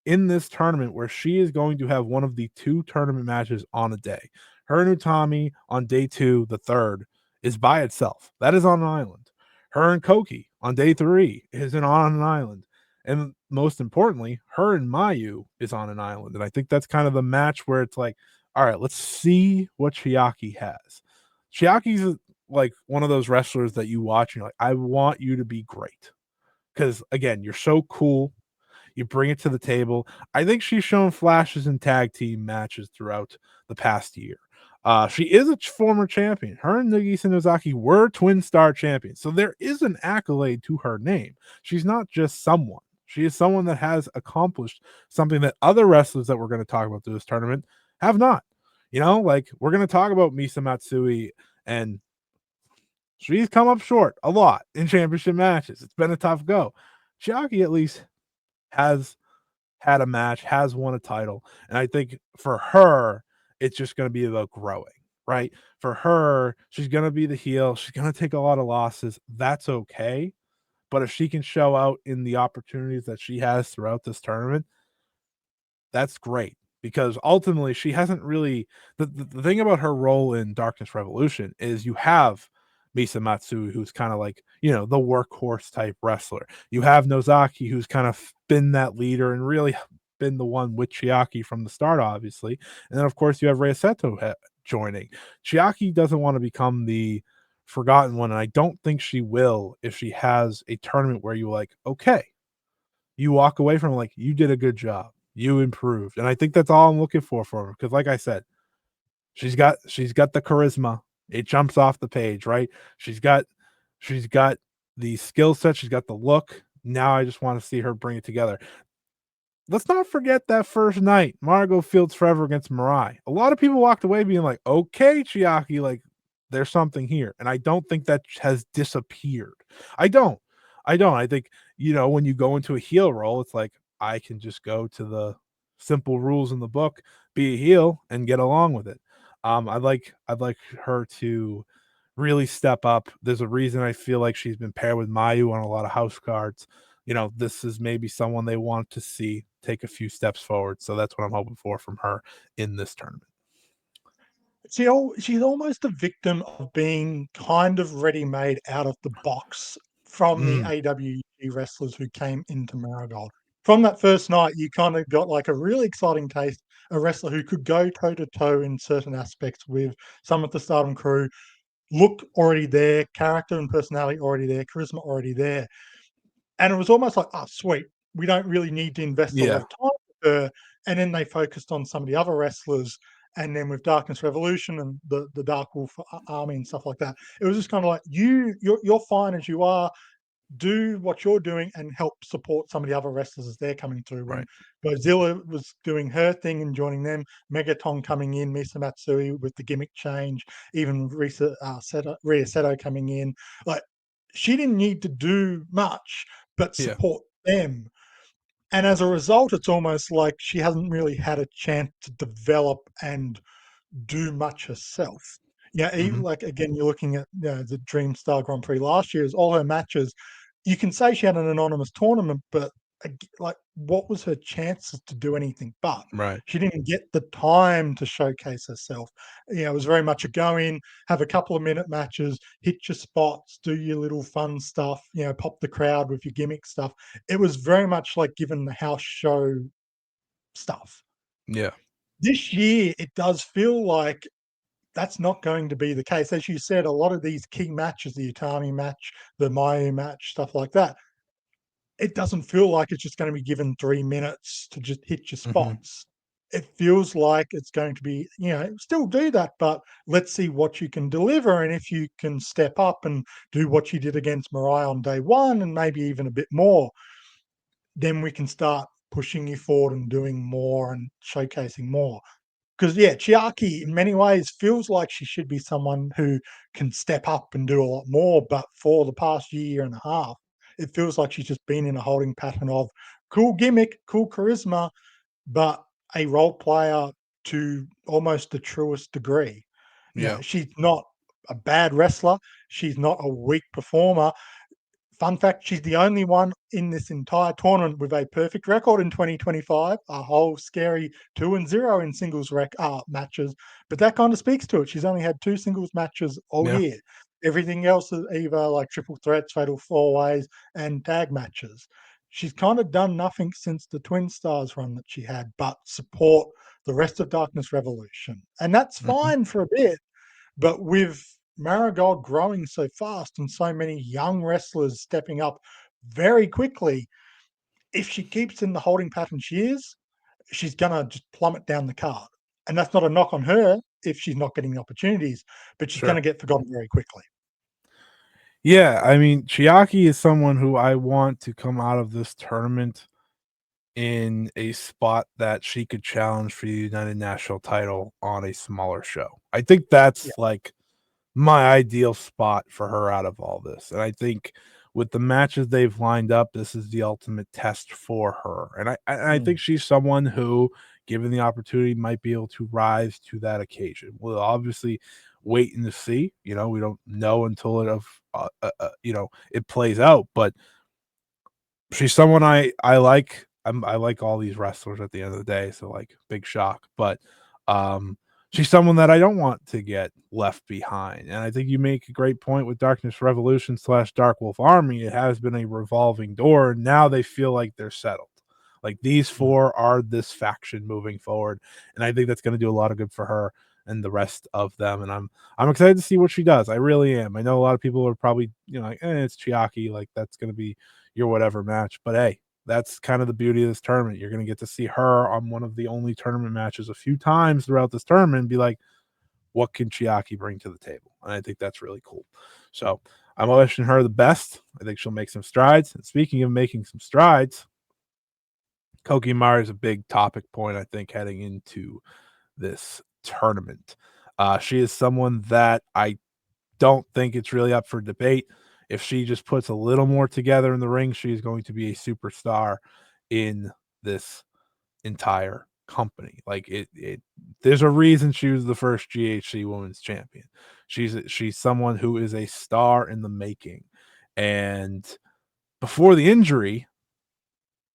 in this tournament where she is going to have one of the two tournament matches on a day. Her and Utami on day 2, the third, is by itself. That is on an island. Her and Koki on day 3 is on an island. And most importantly, her and Mayu is on an island. And I think that's kind of the match where it's like, all right, let's see what Chiaki has. Chiaki's like one of those wrestlers that you watch and you're like, I want you to be great. Because again, you're so cool. You bring it to the table. I think she's shown flashes in tag team matches throughout the past year. She is a former champion. Her and Nagisa Nozaki were twin star champions. So there is an accolade to her name. She's not just someone. She is someone that has accomplished something that other wrestlers that we're going to talk about through this tournament have not. Like, we're going to talk about Misa Matsui, and she's come up short a lot in championship matches. It's been a tough go. Chiaki at least has had a match, has won a title. And I think for her, it's just going to be about growing, right? For her, she's going to be the heel. She's going to take a lot of losses. That's okay. But if she can show out in the opportunities that she has throughout this tournament, that's great, because ultimately she hasn't really the thing about her role in Darkness Revolution is you have Misa Matsui, who's kind of like, the workhorse type wrestler. You have Nozaki, who's kind of been that leader and really been the one with Chiaki from the start, obviously. And then, of course, you have Ryoseto joining. Chiaki doesn't want to become the forgotten one, and I don't think she will if she has a tournament where you're like, okay, you walk away from it like, you did a good job. You improved. And I think that's all I'm looking for her. Because like I said, she's got the charisma. It jumps off the page, right? She's got the skill set, she's got the look. Now I just want to see her bring it together. Let's not forget that first night, Marigold Fields Forever against Mirai. A lot of people walked away being like, okay, Chiaki, like, there's something here. And I don't think that has disappeared. I don't. I think, when you go into a heel role, it's like, I can just go to the simple rules in the book, be a heel, and get along with it. I'd like her to really step up. There's a reason I feel like she's been paired with Mayu on a lot of house cards. This is maybe someone they want to see take a few steps forward. So that's what I'm hoping for from her in this tournament. She's almost a victim of being kind of ready-made out of the box from the Mm, AWG wrestlers who came into Marigold. From that first night, you kind of got like a really exciting taste, a wrestler who could go toe-to-toe in certain aspects with some of the Stardom crew, look already there, character and personality already there, charisma already there. And it was almost like, oh, sweet, we don't really need to invest a lot yeah, of time with her. And then they focused on some of the other wrestlers. And then with Darkness Revolution and the Dark Wolf Army and stuff like that, it was just kind of like, you're fine as you are. Do what you're doing and help support some of the other wrestlers as they're coming through. When right. Godzilla was doing her thing and joining them, Megaton coming in, Misa Matsui with the gimmick change, even Rhea Seto coming in. Like, she didn't need to do much but Yeah, support them. And as a result, it's almost like she hasn't really had a chance to develop and do much herself. Yeah, hmm, like again, you're looking at the Dream Star Grand Prix last year's all her matches. You can say she had an anonymous tournament, but like, what was her chances to do anything? But Right. she didn't get the time to showcase herself. It was very much a go in, have a couple of minute matches, hit your spots, do your little fun stuff, pop the crowd with your gimmick stuff. It was very much like given the house show stuff. Yeah. This year, it does feel like that's not going to be the case. As you said, a lot of these key matches, the Utami match, the Mayu match, stuff like that, it doesn't feel like it's just going to be given 3 minutes to just hit your Mhm. spots. It feels like it's going to be, still do that, but let's see what you can deliver. And if you can step up and do what you did against Mariah on day one and maybe even a bit more, then we can start pushing you forward and doing more and showcasing more. Because yeah, Chiaki in many ways feels like she should be someone who can step up and do a lot more. But for the past year and a half, it feels like she's just been in a holding pattern of cool gimmick, cool charisma, but a role player to almost the truest degree. Yeah. She's not a bad wrestler. She's not a weak performer. Fun fact, she's the only one in this entire tournament with a perfect record in 2025, a whole scary 2-0 in singles matches. But that kind of speaks to it. She's only had 2 singles matches all Yeah. year. Everything else is either like triple threats, fatal four ways, and tag matches. She's kind of done nothing since the Twin Stars run that she had, but support the rest of Darkness Revolution. And that's Mhm. fine for a bit. But with Marigold growing so fast and so many young wrestlers stepping up very quickly, if she keeps in the holding pattern she is, she's gonna just plummet down the card. And that's not a knock on her if she's not getting the opportunities, but she's Sure. gonna get forgotten very quickly. Yeah, I mean, Chiaki is someone who I want to come out of this tournament in a spot that she could challenge for the United National title on a smaller show. I think Yeah. that's like my ideal spot for her out of all this. And I think with the matches they've lined up, this is the ultimate test for her. And I Mm. think she's someone who, given the opportunity, might be able to rise to that occasion. We'll obviously wait and see. We don't know until it plays out. But she's someone I like. I like all these wrestlers at the end of the day, so like big shock. But um she's someone that I don't want to get left behind. And I think you make a great point with Darkness Revolution / Dark Wolf Army. It has been a revolving door, and now they feel like they're settled. Like these Mm. four are this faction moving forward, and I think that's going to do a lot of good for her and the rest of them. And I'm excited to see what she does. I really am. I know a lot of people are probably like, it's Chiaki, like that's going to be your whatever match. But hey, that's kind of the beauty of this tournament. You're going to get to see her on one of the only tournament matches a few times throughout this tournament and be like, what can Chiaki bring to the table? And I think that's really cool. So I'm wishing her the best. I think she'll make some strides. And speaking of making some strides, Koki Mara is a big topic point, I think, heading into this tournament. She is someone that I don't think it's really up for debate. If she just puts a little more together in the ring, she's going to be a superstar in this entire company. Like it there's a reason she was the first GHC women's champion. She's someone who is a star in the making. And before the injury,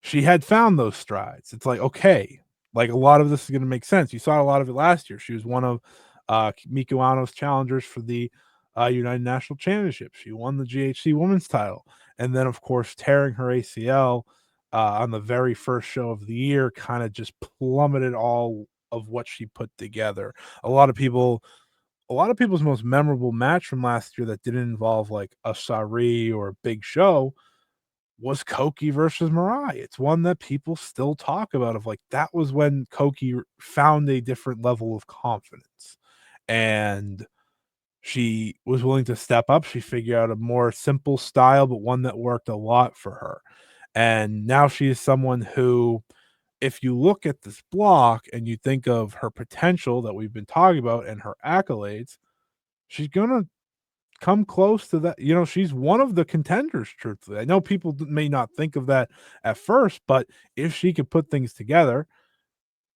she had found those strides. It's like, okay, like a lot of this is going to make sense. You saw a lot of it last year. She was one of Miku Aono's challengers for the United National Championship. She won the GHC Women's title. And then, of course, tearing her ACL on the very first show of the year kind of just plummeted all of what she put together. A lot of people's most memorable match from last year that didn't involve like a Sari or a big show was Koki versus Mirai. It's one that people still talk about of like that was when Koki found a different level of confidence. And she was willing to step up. She figured out a more simple style, but one that worked a lot for her. And now she is someone who, if you look at this block and you think of her potential that we've been talking about and her accolades, she's gonna come close to that. She's one of the contenders, truthfully. I know people may not think of that at first, but if she could put things together,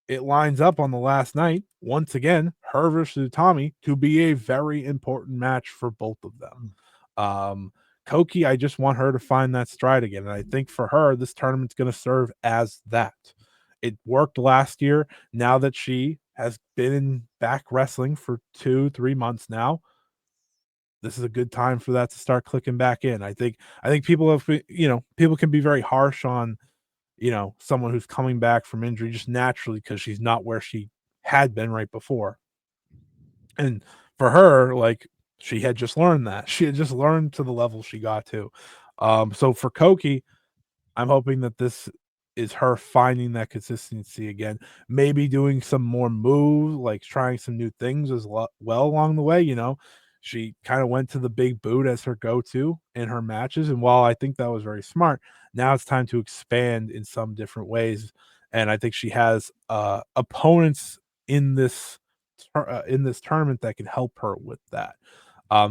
it lines up on the last night, once again, her versus Tommy, to be a very important match for both of them. Um, Koki, I just want her to find that stride again. And I think for her, this tournament's going to serve as that. It worked last year. Now that she has been back wrestling for 2-3 months now, this is a good time for that to start clicking back in. I think people have, people can be very harsh on, someone who's coming back from injury just naturally because she's not where she had been right before. And for her, like, she had just learned that. She had just learned to the level she got to. So for Koki, I'm hoping that this is her finding that consistency again. Maybe doing some more moves, like trying some new things as well along the way. She kind of went to the big boot as her go-to in her matches, and while I think that was very smart, now it's time to expand in some different ways. And I think she has opponents in this tournament that can help her with that.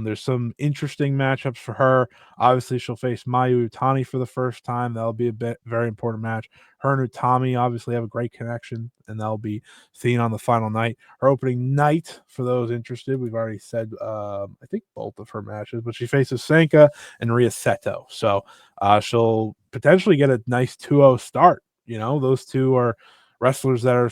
There's some interesting matchups for her. Obviously, she'll face Mayu Iwatani for the first time. That'll be very important match. Her and Utami obviously have a great connection, and that'll be seen on the final night. Her opening night, for those interested, we've already said, I think both of her matches, but she faces Senka and Ria Seto. So she'll potentially get a nice 2-0 start. Those two are wrestlers that are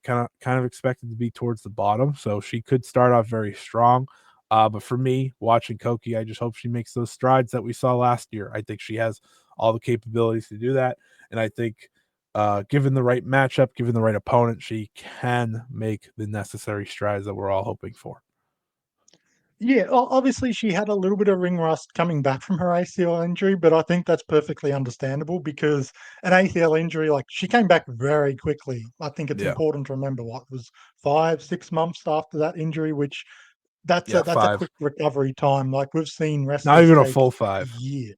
kind of expected to be towards the bottom. So she could start off very strong. But for me, watching Koki, I just hope she makes those strides that we saw last year. I think she has all the capabilities to do that. And I think given the right matchup, given the right opponent, she can make the necessary strides that we're all hoping for. Yeah, obviously she had a little bit of ring rust coming back from her ACL injury, but I think that's perfectly understandable because an ACL injury, like she came back very quickly. I think it's Yeah. important to remember what was 5-6 months after that injury, which Yeah, that's a 5. quick recovery time. Like we've seen Not wrestlers even a take full a 5. year.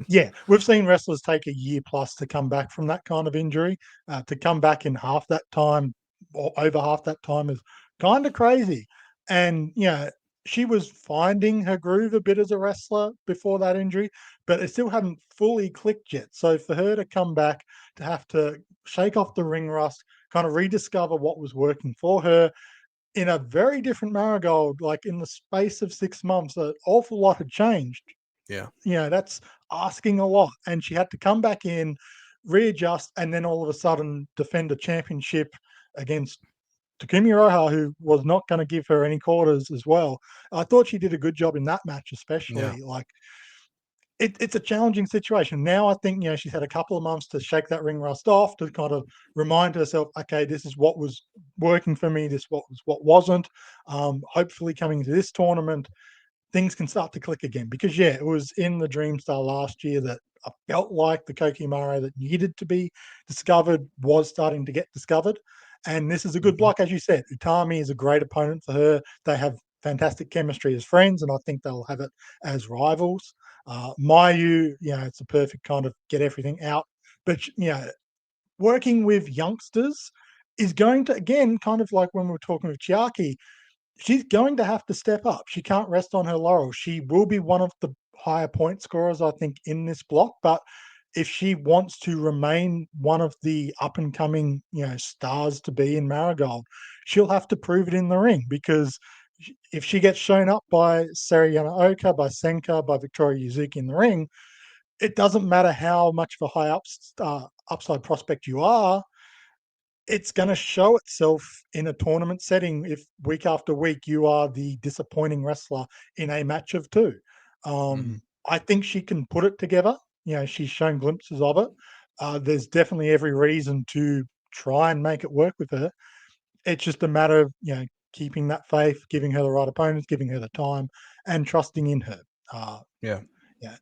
Yeah, we've seen wrestlers take a year plus to come back from that kind of injury. To come back in half that time or over half that time is kind of crazy. And she was finding her groove a bit as a wrestler before that injury, but it still hadn't fully clicked yet. So for her to come back, to have to shake off the ring rust, kind of rediscover what was working for her in a very different Marigold, like in the space of 6 months, an awful lot had changed. Yeah. That's asking a lot. And she had to come back in, readjust, and then all of a sudden defend a championship against Takumi Roha, who was not going to give her any quarters as well. I thought she did a good job in that match, Yeah. especially. Like it's a challenging situation. Now I think she's had a couple of months to shake that ring rust off, to kind of remind herself, okay, this is what was working for me, this what wasn't. Hopefully, coming to this tournament, things can start to click again. Because it was in the Dream Star last year that I felt like the Kokimaro that needed to be discovered was starting to get discovered. And this is a good Mhm. block, as you said. Utami is a great opponent for her. They have fantastic chemistry as friends, and I think they'll have it as rivals. Mayu, it's a perfect kind of get everything out. But working with youngsters is going to, again, kind of like when we were talking with Chiaki, she's going to have to step up. She can't rest on her laurels. She will be one of the higher point scorers, I think, in this block. But if she wants to remain one of the up and coming, stars to be in Marigold, she'll have to prove it in the ring because if she gets shown up by Sarayana Oka, by Senka, by Victoria Yuzuki in the ring, it doesn't matter how much of a upside prospect you are, it's going to show itself in a tournament setting if week after week you are the disappointing wrestler in a match of two. Mhm. I think she can put it together. She's shown glimpses of it. There's definitely every reason to try and make it work with her. It's just a matter of keeping that faith, giving her the right opponents, giving her the time, and trusting in her. Uh, Yeah. yeah,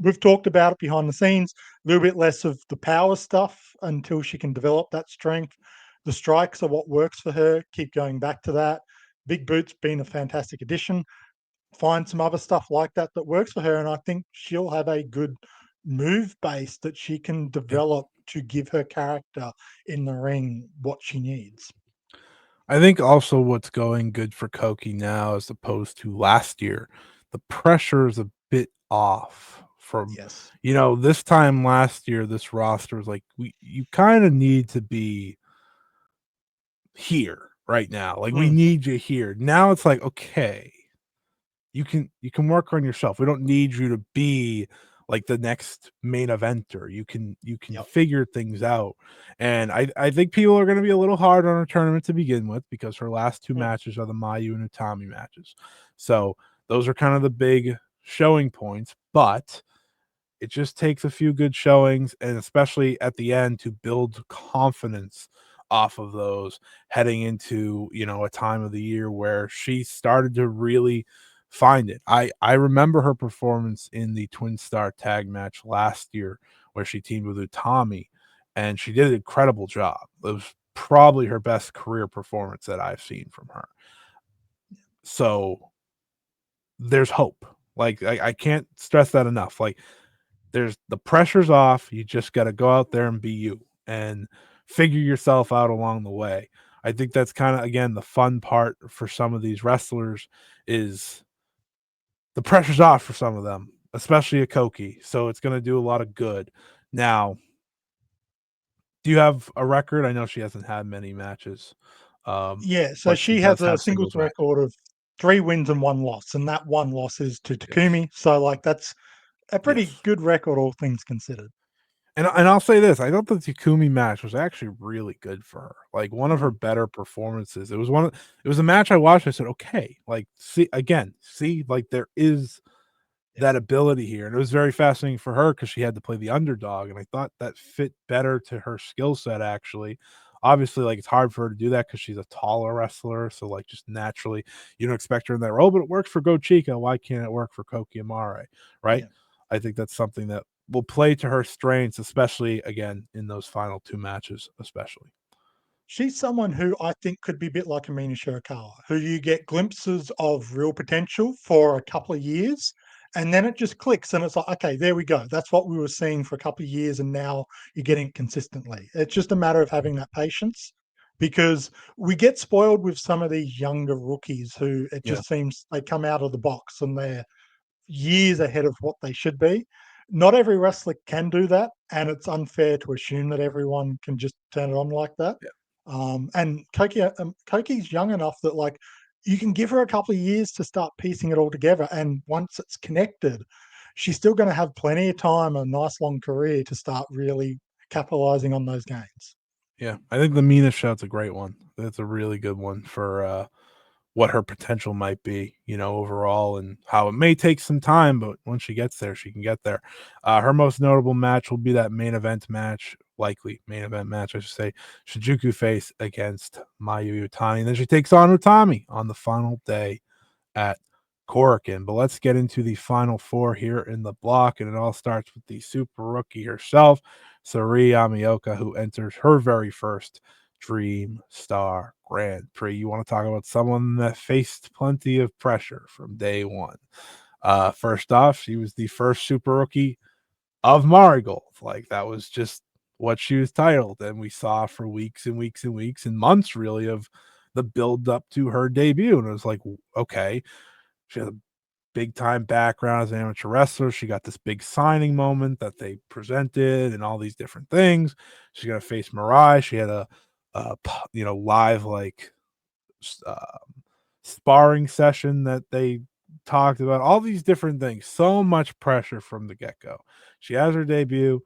we've talked about it behind the scenes, a little bit less of the power stuff until she can develop that strength. The strikes are what works for her. Keep going back to that. Big Boot's been a fantastic addition. Find some other stuff like that that works for her, and I think she'll have a good move base that she can Yeah. develop to give her character in the ring what she needs. I think also what's going good for Koki now as opposed to last year, the pressure is a bit off from, Yes. this time last year, this roster was like, you kind of need to be here right now. Like, we Mm, need you here. Now it's like, okay, you can work on yourself. We don't need you to be like the next main eventer. You can Yep. figure things out. And I think people are going to be a little hard on her tournament to begin with because her last two Mm. matches are the Mayu and Utami matches. So those are kind of the big showing points, but it just takes a few good showings, and especially at the end, to build confidence off of those heading into, a time of the year where she started to really find it. I remember her performance in the Twin Star tag match last year where she teamed with Utami, and she did an incredible job. It was probably her best career performance that I've seen from her. So there's hope. Like I can't stress that enough. Like there's the pressure's off. You just got to go out there and be you and figure yourself out along the way. I think that's kind of again the fun part for some of these wrestlers is the pressure's off for some of them, especially a Koki. So it's going to do a lot of good. Now, do you have a record? I know she hasn't had many matches, Yeah, so but she she has does a have singles singles matches. record of 3 wins and 1 loss, and that 1 loss is to Yes, Takumi, so, like, that's a pretty yes. good record, all things considered. And I'll say this, I thought the Takumi match was actually really good for her, like, one of her Mm, better performances. It was a match I watched, I said, "Okay," like, see, like, there is yeah, that ability here, and it was very fascinating for her because she had to play the underdog, and I thought that fit better to her skill set, actually. Obviously, like, it's hard for her to do that because she's a taller wrestler, so, like, just naturally, you don't expect her in that role, but it works for Go Chica, why can't it work for Koki Amare, right? yeah. I think that's something that will play to her strengths, especially, again, in those final 2 matches, especially. She's someone who I think could be a bit like Amina Shirakawa, who you get glimpses of real potential for a couple of years, and then it just clicks, and it's like, okay, there we go. That's what we were seeing for a couple of years, and now you're getting it consistently. It's just a matter of having that patience because we get spoiled with some of these younger rookies who it Yeah, just seems they come out of the box and they're years ahead of what they should be. Not every wrestler can do that, and it's unfair to assume that everyone can just turn it on like that. yeah, And Koki's young enough that like you can give her a couple of years to start piecing it all together, and once it's connected, she's still going to have plenty of time, a nice long career to start really capitalizing on those gains. yeah. I think the Mina shot's a great one. That's a really good one for, what her potential might be, overall, and how it may take some time, but once she gets there, she can get there. Her most notable match will be that main event match, likely main event match, I should say, Shinjuku face against Mayu Iwatani. And then she takes on Utami on the final day at Korakuen. But let's get into the final four here in the block, and it all starts with the super rookie herself, Sari Amioka, who enters her very first Dream Star Grand Prix. You want to talk about someone that faced plenty of pressure from day one. First off, she was the first super rookie of Marigold. Like that was just what she was titled, and we saw for weeks and weeks and weeks and months really of the build up to her debut. And it was like, okay, she has a big time background as an amateur wrestler. She got this big signing moment that they presented and all these different things. She's gonna face Mirai. She had a live like sparring session that they talked about. All these different things. So much pressure from the get go. She has her debut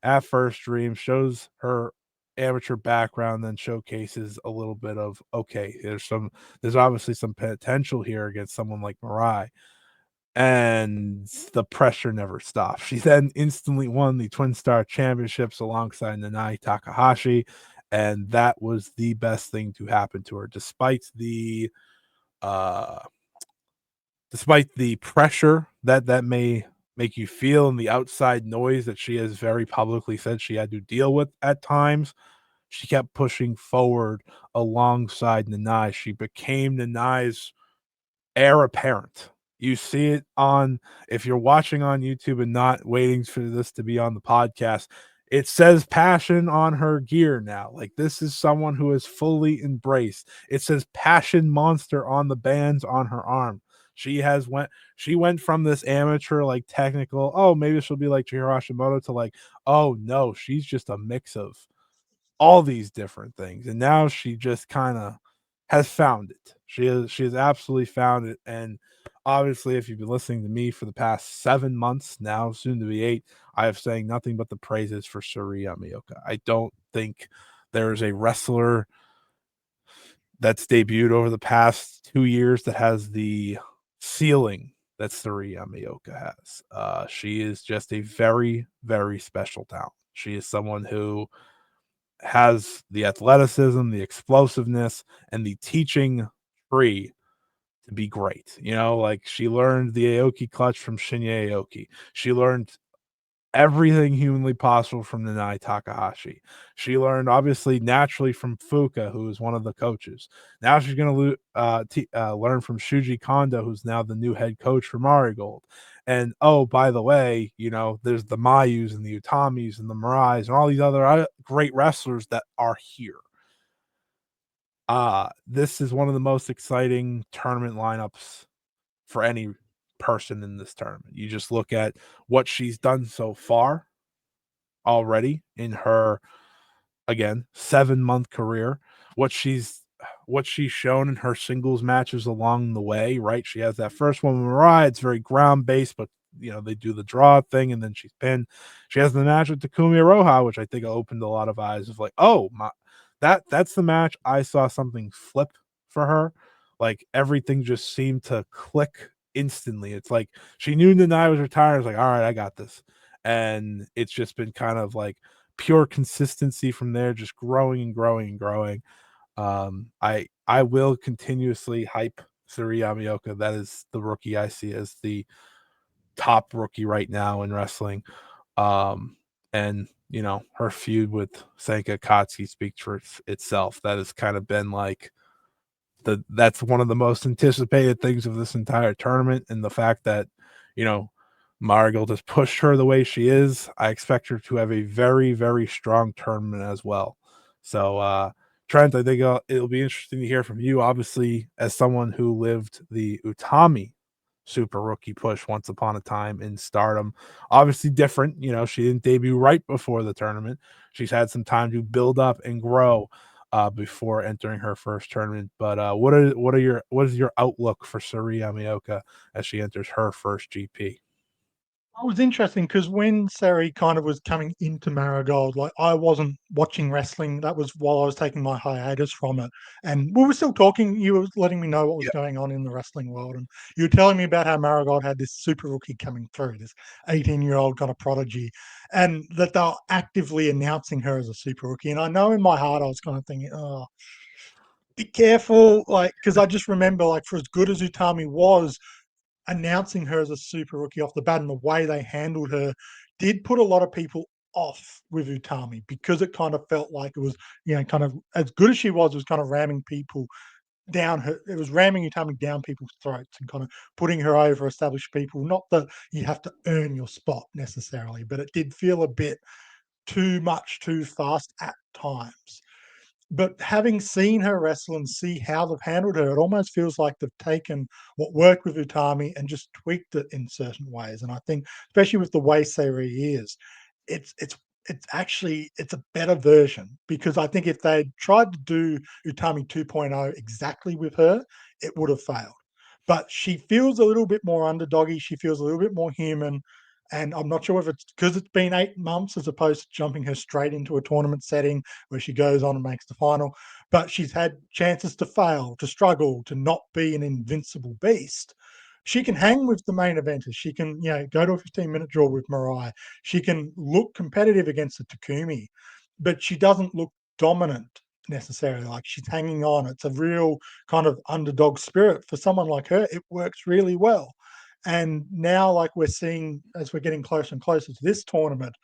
at First Dream, shows her amateur background, then showcases a little bit of okay. There's obviously some potential here against someone like Mirai, and the pressure never stopped. She then instantly won the Twin Star Championships alongside Nanai Takahashi, and that was the best thing to happen to her, uh, despite the pressure that may make you feel and the outside noise that she has very publicly said she had to deal with at times. She kept pushing forward alongside Nanai. She became Nanai's heir apparent. You see it on, if you're watching on YouTube and not waiting for this to be on the podcast, it says passion on her gear now. Like this is someone who is fully embraced. It says passion monster on the bands on her arm. She went from this amateur like technical, oh maybe she'll be like Chihiro Hashimoto, to like, oh no, she's just a mix of all these different things. And now she just kind of has found it. She has absolutely found it. And obviously, if you've been listening to me for the past 7 months now, soon to be 8, I have saying nothing but the praises for Suriya Mioka. I don't think there is a wrestler that's debuted over the past 2 years that has the ceiling that Suriya Mioka has. She is just a very, very special talent. She is someone who has the athleticism, the explosiveness, and the teaching tree to be great. Like she learned the Aoki clutch from Shinya Aoki. She learned everything humanly possible from Nanai Takahashi. She learned obviously naturally from Fuka, who is one of the coaches. Now she's going to learn from Shuji Kondo, who's now the new head coach for Marigold. And oh, by the way, there's the Mayus and the Utamis and the Mirais and all these other great wrestlers that are here. This is one of the most exciting tournament lineups for any person in this tournament. You just look at what she's done so far already in her, again, 7-month career, what she's shown in her singles matches along the way, right? She has that first one with Mariah. It's very ground based, but they do the draw thing and then she's pinned. She has the match with Takumi Iroha, which I think opened a lot of eyes of like, oh my, that's the match I saw something flip for her. Like everything just seemed to click instantly. It's like she knew Nanai was retired. It's like, all right, I got this. And it's just been kind of like pure consistency from there, just growing and growing and growing. I will continuously hype Suriya Mioka. That is the rookie I see as the top rookie right now in wrestling. And her feud with Sanka Katsuki speaks for itself. That has kind of been like that's one of the most anticipated things of this entire tournament, and the fact that you know Marigold has pushed her the way she is, I expect her to have a very, very strong tournament as well. So, Trent, I think it'll be interesting to hear from you, obviously, as someone who lived the Utami super rookie push once upon a time in Stardom. Obviously different, she didn't debut right before the tournament. She's had some time to build up and grow before entering her first tournament. But what is your outlook for Suriya Mioka as she enters her first GP? It was interesting because when Sari kind of was coming into Marigold, like I wasn't watching wrestling. That was while I was taking my hiatus from it. And we were still talking. You were letting me know what was Yeah, going on in the wrestling world. And you were telling me about how Marigold had this super rookie coming through, this 18-year-old kind of prodigy, and that they were actively announcing her as a super rookie. And I know in my heart I was kind of thinking, oh, be careful. Like, because I just remember, like, for as good as Utami was, announcing her as a super rookie off the bat and the way they handled her did put a lot of people off with Utami because it kind of felt like it was, kind of as good as she was, it was kind of ramming people down her. It was ramming Utami down people's throats and kind of putting her over established people. Not that you have to earn your spot necessarily, but it did feel a bit too much too fast at times. But having seen her wrestle and see how they've handled her, it almost feels like they've taken what worked with Utami and just tweaked it in certain ways. And I think, especially with the way Seri is, it's it's it's a better version because I think if they tried to do Utami 2.0 exactly with her, it would have failed. But she feels a little bit more underdoggy. She feels a little bit more human. And I'm not sure if it's because it's been 8 months as opposed to jumping her straight into a tournament setting where she goes on and makes the final. But she's had chances to fail, to struggle, to not be an invincible beast. She can hang with the main eventers. She can, go to a 15-minute draw with Mariah. She can look competitive against the Takumi, but she doesn't look dominant necessarily. Like she's hanging on. It's a real kind of underdog spirit. For someone like her, it works really well. And now, like we're seeing as we're getting closer and closer to this tournament,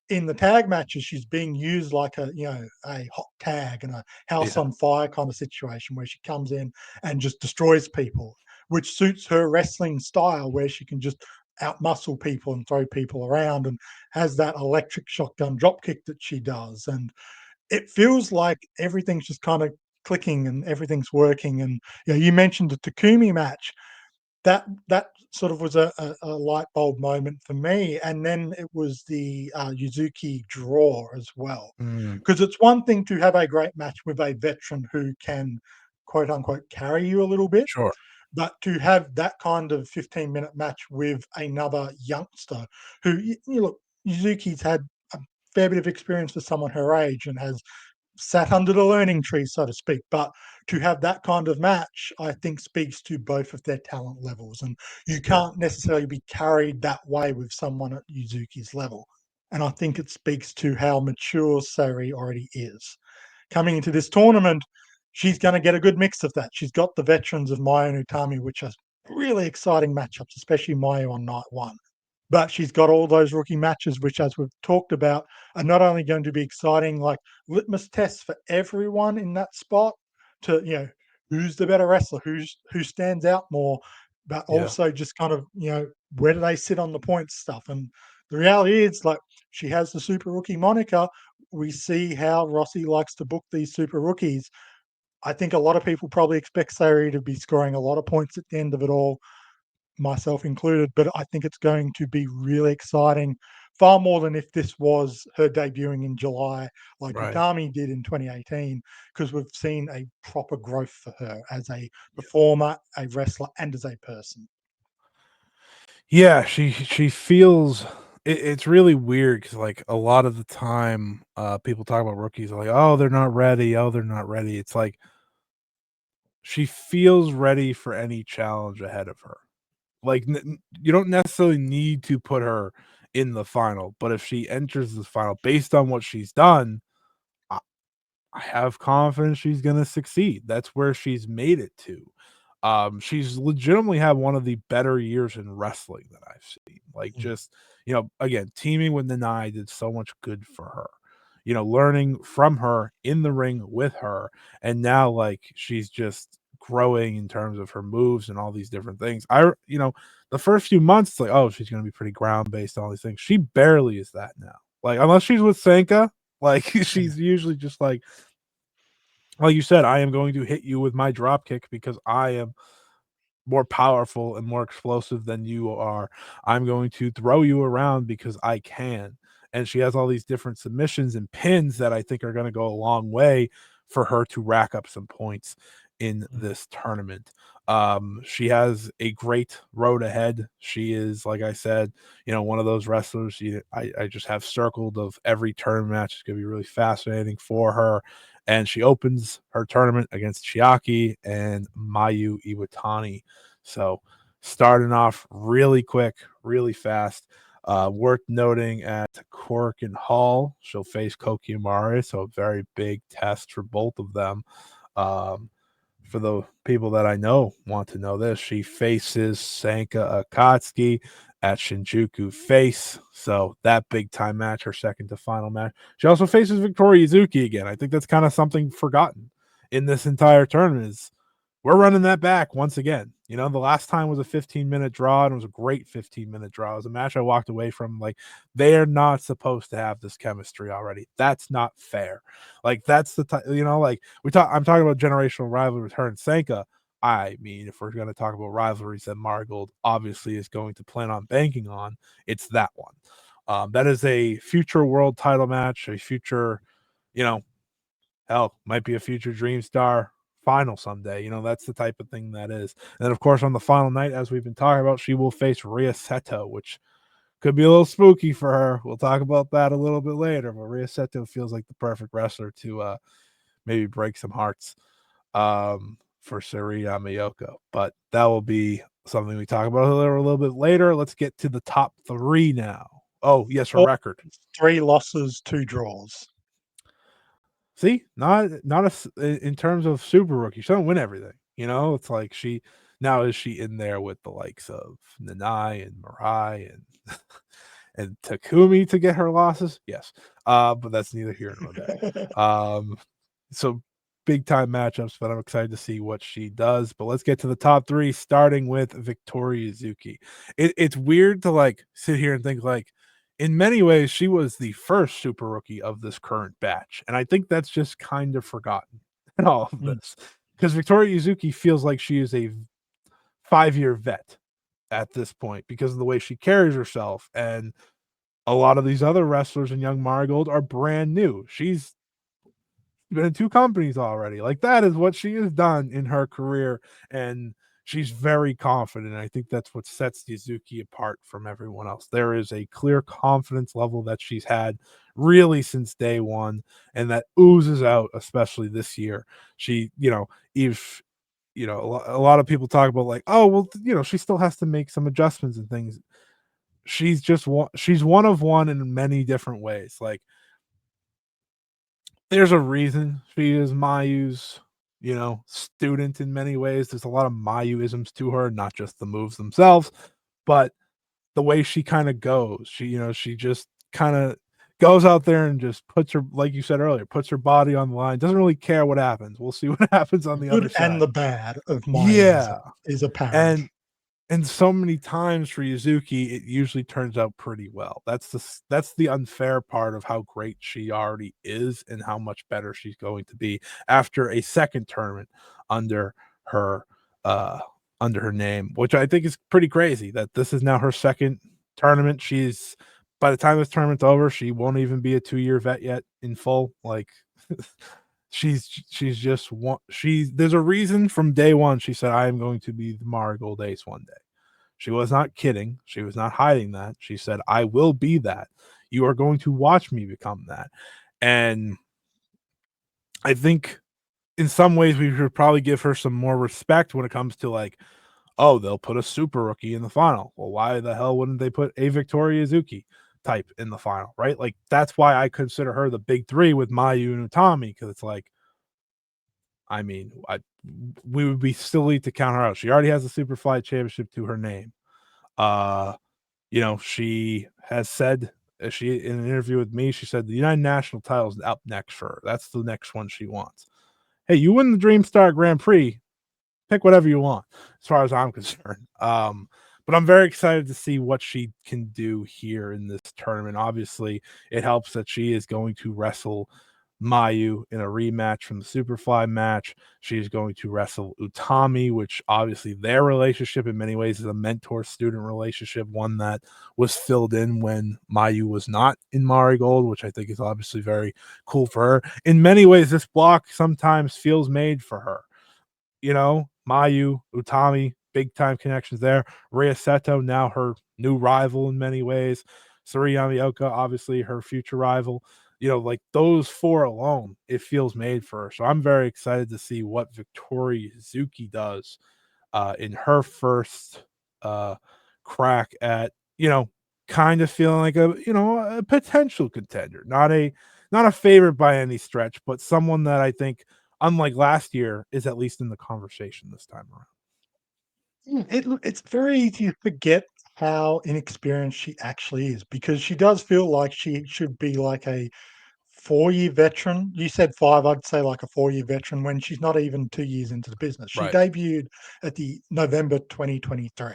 in the tag matches, she's being used like a hot tag and a house yeah, on fire kind of situation where she comes in and just destroys people, which suits her wrestling style where she can just outmuscle people and throw people around and has that electric shotgun drop kick that she does. And it feels like everything's just kind of clicking and everything's working. And you mentioned the Takumi match that sort of was a light bulb moment for me. And then it was the Yuzuki draw as well. mm, Because it's one thing to have a great match with a veteran who can quote unquote carry you a little bit. Sure. But to have that kind of 15-minute match with another youngster who, look, Yuzuki's had a fair bit of experience for someone her age and has sat under the learning tree, so to speak. But to have that kind of match, I think speaks to both of their talent levels. And you Yeah. can't necessarily be carried that way with someone at Yuzuki's level. And I think it speaks to how mature Sari already is. Coming into this tournament, she's going to get a good mix of that. She's got the veterans of Mayu and Utami, which are really exciting matchups, especially Mayu on night one. But she's got all those rookie matches, which, as we've talked about, are not only going to be exciting, like litmus tests for everyone in that spot to, who's the better wrestler, who stands out more, but Yeah. also just kind of, where do they sit on the points stuff. And the reality is, like, she has the super rookie moniker. We see how Rossi likes to book these super rookies. I think a lot of people probably expect Sari to be scoring a lot of points at the end of it all, myself included, but I think it's going to be really exciting, far more than if this was her debuting in July like Right. Utami did in 2018, because we've seen a proper growth for her as a performer, a wrestler, and as a person. Yeah, she feels it's really weird because like a lot of the time, people talk about rookies like, oh, they're not ready. Oh, they're not ready. It's like she feels ready for any challenge ahead of her. Like you don't necessarily need to put her in the final, but if she enters the final based on what she's done, I have confidence she's gonna succeed. That's where she's made it to. She's legitimately had one of the better years in wrestling that I've seen. Like, Mm, just, again, teaming with Nanai did so much good for her. Learning from her in the ring with her, and now like she's just growing in terms of her moves and all these different things. The first few months, it's like, oh, she's gonna be pretty ground based on all these things. She barely is that now. Like, unless she's with Sanka, like yeah. she's usually just like you said, I am going to hit you with my drop kick because I am more powerful and more explosive than you are. I'm going to throw you around because I can. And she has all these different submissions and pins that I think are going to go a long way for her to rack up some points in Mm, this tournament. She has a great road ahead. She is, like I said, one of those wrestlers I just have circled of every tournament match. It's going to be really fascinating for her. And she opens her tournament against Chiaki and Mayu Iwatani. So starting off really quick, really fast. Worth noting at Cork and Hall, she'll face Koki Amare, so a very big test for both of them. Um, for the people that I know want to know this, she faces Sanka Akatsuki at Shinjuku Face. So that big time match, her second to final match. She also faces Victoria Yuzuki again. I think that's kind of something forgotten in this entire tournament is we're running that back once again. The last time was a 15-minute draw, and it was a great 15-minute draw. It was a match I walked away from like they are not supposed to have this chemistry already. That's not fair. Like that's the time, like I'm talking about generational rivalry with her and Sanka. I mean, if we're going to talk about rivalries that Marigold obviously is going to plan on banking on, it's that one. That is a future world title match, a future, you know, hell, might be a future Dream Star final someday. That's the type of thing that is. And then, of course, on the final night, as we've been talking about, she will face Rhea Seto, which could be a little spooky for her. We'll talk about that a little bit later. But Rhea Seto feels like the perfect wrestler to maybe break some hearts for Saraya Miyoko. But that will be something we talk about a little bit later. Let's get to the top three now. Oh, yes, her Four, record. 3 losses, 2 draws. See, not in terms of super rookie. She don't win everything. It's like now is she in there with the likes of Nanai and Mirai and and Takumi to get her losses? Yes. But that's neither here nor there. So big time matchups, but I'm excited to see what she does. But let's get to the top three, starting with Victoria Yuzuki. It's weird to like sit here and think like in many ways, she was the first super rookie of this current batch. And I think that's just kind of forgotten in all of Mm, this. Because Victoria Yuzuki feels like she is a 5-year vet at this point because of the way she carries herself. And a lot of these other wrestlers in Young Marigold are brand new. She's been in 2 companies already. Like, that is what she has done in her career, and she's very confident. I think that's what sets Yuzuki apart from everyone else. There is a clear confidence level that she's had really since day one, and that oozes out, especially this year. She, if a lot of people talk about like, oh, well, she still has to make some adjustments and things. She's one of one in many different ways. Like, there's a reason she is Mayu's, student in many ways. There's a lot of Mayuisms to her, not just the moves themselves, but the way she kind of goes. She just kind of goes out there and just puts her, like you said earlier, puts her body on the line. Doesn't really care what happens. We'll see what happens on The the other good and side. the bad of Mayuism Yeah, is apparent. and so many times for Yuzuki, it usually turns out pretty well. That's the unfair part of how great she already is and how much better she's going to be after a second tournament under her uh under her name, which I think is pretty crazy that this is now her second tournament. She's By the time this tournament's over, she won't even be a 2-year vet yet in full. Like, she's just one. There's a reason from day one she said, I am going to be the Marigold Ace one day. She was not kidding. She was not hiding that. She said, I will be that. You are going to watch me become that. And I think in some ways we should probably give her some more respect when it comes to like, oh, they'll put a super rookie in the final. Well, why the hell wouldn't they put a Victoria Yuzuki type in the final, right? Like, that's why I consider her the big three with Mayu and Utami, because it's like, I mean, we would be silly to count her out. She already has a Superfly championship to her name. Uh, she has said, she in an interview with me, she said the United National title is up next for her. That's the next one she wants. Hey, you win the Dream Star Grand Prix, pick whatever you want, as far as I'm concerned. But I'm very excited to see what she can do here in this tournament. Obviously, it helps that she is going to wrestle Mayu in a rematch from the Superfly match. She's going to wrestle Utami, which obviously their relationship in many ways is a mentor student relationship, one that was filled in when Mayu was not in Marigold, which I think is obviously very cool for her. In many ways, this block sometimes feels made for her. Mayu, Utami, big time connections there. Rhea Seto, now her new rival in many ways. Suri Yamaoka, obviously her future rival. Like those four alone, it feels made for her. So I'm very excited to see what Victoria Yuzuki does in her first crack at, kind of feeling like a potential contender, not a favorite by any stretch, but someone that I think, unlike last year, is at least in the conversation this time around. It's very easy to forget how inexperienced she actually is because she does feel like she should be like a 4-year veteran. You said 5, I'd say like a 4-year veteran when she's not even 2 years into the business. She Right. debuted at the November 2023,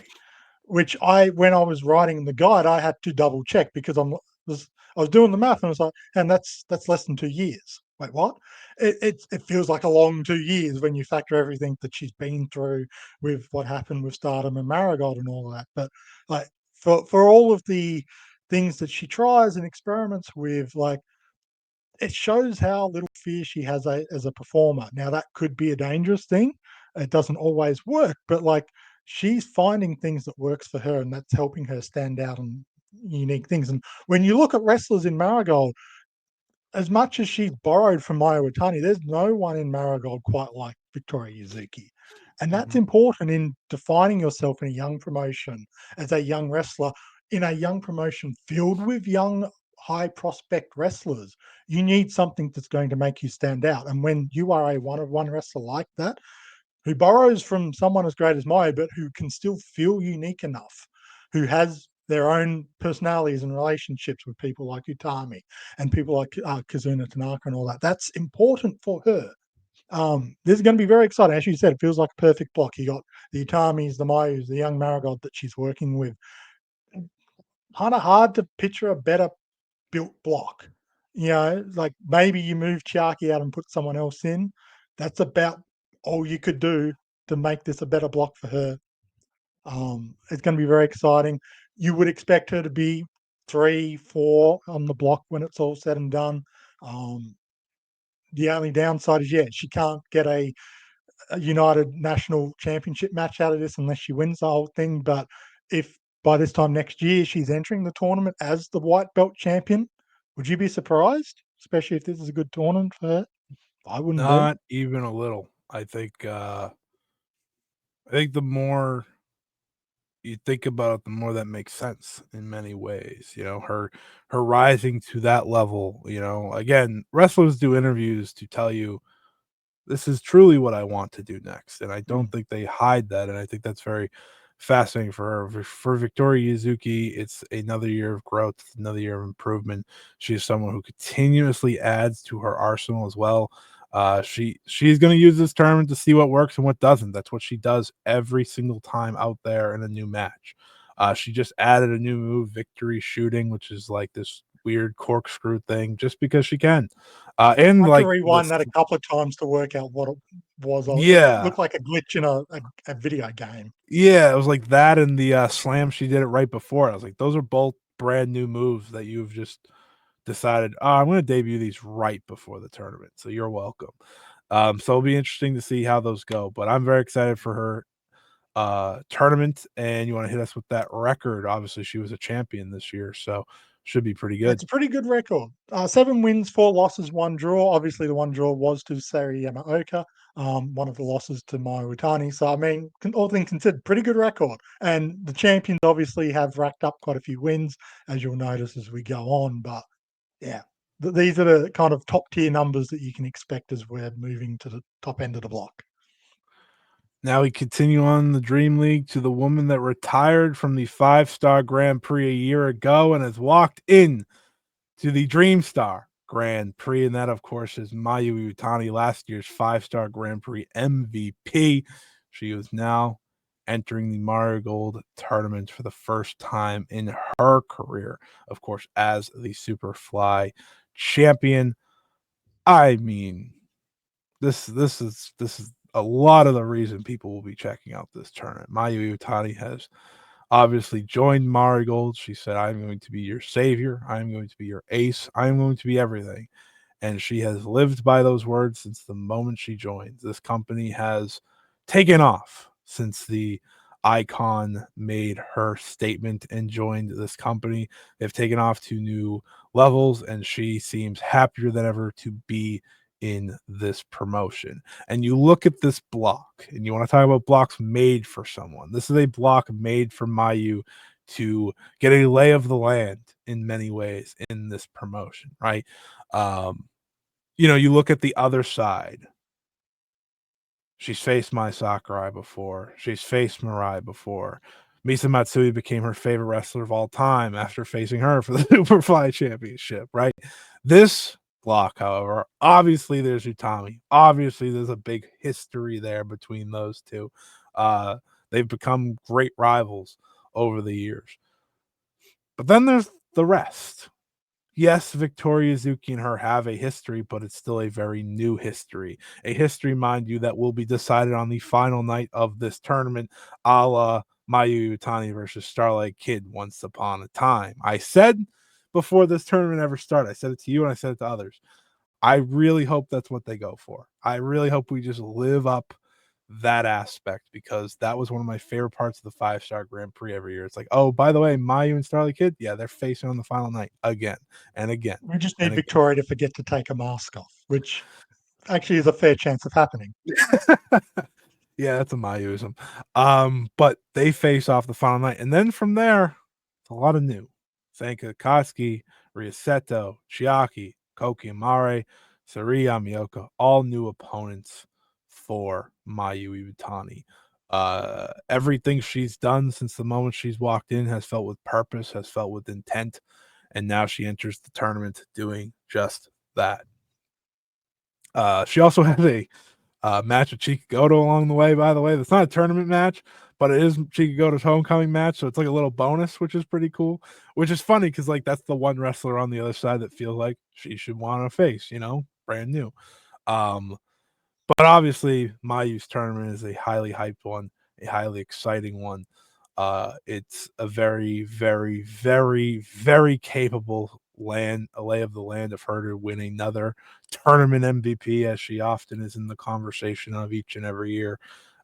which when I was writing the guide, I had to double check because I was doing the math and I was like, and that's less than 2 years. Wait, what? It feels like a long 2 years when you factor everything that she's been through with what happened with Stardom and Marigold and all of that. But like for all of the things that she tries and experiments with, like it shows how little fear she has as a performer. Now that could be a dangerous thing. It doesn't always work, but like she's finding things that works for her, and that's helping her stand out on unique things. And when you look at wrestlers in Marigold, as much as she's borrowed from Mayu Iwatani, there's no one in Marigold quite like Victoria Yuzuki. And that's Mhm. important in defining yourself in a young promotion as a young wrestler in a young promotion filled with young, high prospect wrestlers. You need something that's going to make you stand out. And when you are a one of one wrestler like that, who borrows from someone as great as Maya, but who can still feel unique enough, who has their own personalities and relationships with people like Utami and people like Kazuna Tanaka and all that. That's important for her. This is going to be very exciting. As you said, it feels like a perfect block. You got the Utamis, the Mayus, the young Marigold that she's working with. Kind of hard to picture a better built block. Like maybe you move Chiaki out and put someone else in. That's about all you could do to make this a better block for her. It's going to be very exciting. You would expect her to be 3, 4 on the block when it's all said and done. Um, the only downside is, yeah, she can't get a United National Championship match out of this unless she wins the whole thing. But if by this time next year she's entering the tournament as the white belt champion, would you be surprised? Especially if this is a good tournament for her? I wouldn't be. Not even a little. I think the more you think about it, the more that makes sense in many ways. You know, her rising to that level. You know, again, wrestlers do interviews to tell you this is truly what I want to do next, and I don't think they hide that. And I think that's very fascinating for her. For Victoria Yuzuki, it's another year of growth, another year of improvement. She is someone who continuously adds to her arsenal as well. She's going to use this tournament to see what works and what doesn't. That's what she does every single time out there in a new match. She just added a new move, victory shooting, which is like this weird corkscrew thing, just because she can. And I had to like rewind this, that a couple of times to work out what it was. It yeah, looked like a glitch in a video game. yeah, it was like that and the slam she did it right before. I was like, those are both brand new moves that you've just decided, oh, I'm going to debut these right before the tournament. So you're welcome. So it'll be interesting to see how those go. But I'm very excited for her tournament. And you want to hit us with that record? Obviously, she was a champion this year, so should be pretty Yeah, good. it's a pretty good record. 7 wins, 4 losses, 1 draw. Obviously, the 1 draw was to Sari Yamaoka, one of the losses to Mayu Iwatani. So, I mean, all things considered, pretty good record. And the champions obviously have racked up quite a few wins, as you'll notice as we go on. But yeah, these are the kind of top tier numbers that you can expect as we're moving to the top end of the block. Now we continue on the Dream League to the woman that retired from the 5-star Grand Prix a year ago and has walked in to the Dream Star Grand Prix. And that, of course, is Mayu Iwatani, last year's 5-star Grand Prix MVP. She is now entering the Marigold tournament for the first time in her career, of course, as the Superfly champion. I mean, this is a lot of the reason people will be checking out this tournament. Mayu Iwatani has obviously joined Marigold. She said, I'm going to be your savior. I'm going to be your ace. I'm going to be everything. And she has lived by those words since the moment she joined. This company has taken off since the icon made her statement and joined this company. They've taken off to new levels, and she seems happier than ever to be in this promotion. And you look at this block, and you want to talk about blocks made for someone. This is a block made for Mayu to get a lay of the land in many ways in this promotion, right? You look at the other side. She's faced Mai Sakurai before. She's faced Mirai before. Misa Matsui became her favorite wrestler of all time after facing her for the Superfly Championship, right? This block, however, obviously there's Utami. Obviously, there's a big history there between those two. They've become great rivals over the years. But then there's the rest. Yes, Victoria Zuki and her have a history, but it's still a very new history. A history, mind you, that will be decided on the final night of this tournament, a la Mayu Iwatani versus Starlight Kid once upon a time. I said before this tournament ever started, I said it to you and I said it to others. I really hope that's what they go for. I really hope we just live up that aspect, because that was one of my favorite parts of the 5-star Grand Prix every year. It's like, oh, by the way, Mayu and Starlight Kid, yeah, they're facing on the final night again and again We just and need again. Victoria to forget to take a mask off, which actually is a fair chance of happening. Yeah, that's a Mayuism. But they face off the final night, and then from there, it's a lot of new. Sanka Koski, Ryoseto, Chiaki, Koki Amare, Sari Yamioka, all new opponents for Mayu Iwatani. Everything she's done since the moment she's walked in has felt with purpose, has felt with intent, and now she enters the tournament doing just that. She also had a match with Chikagoto along the way, by the way. That's not a tournament match, but it is Chikagoto's homecoming match, so it's like a little bonus, which is pretty cool. Which is funny because like that's the one wrestler on the other side that feels like she should want to face, brand new. Um, but obviously Mayu's tournament is a highly hyped one, a highly exciting one. It's a very, very, very, very capable a lay of the land of her to win another tournament MVP, as she often is in the conversation of each and every year.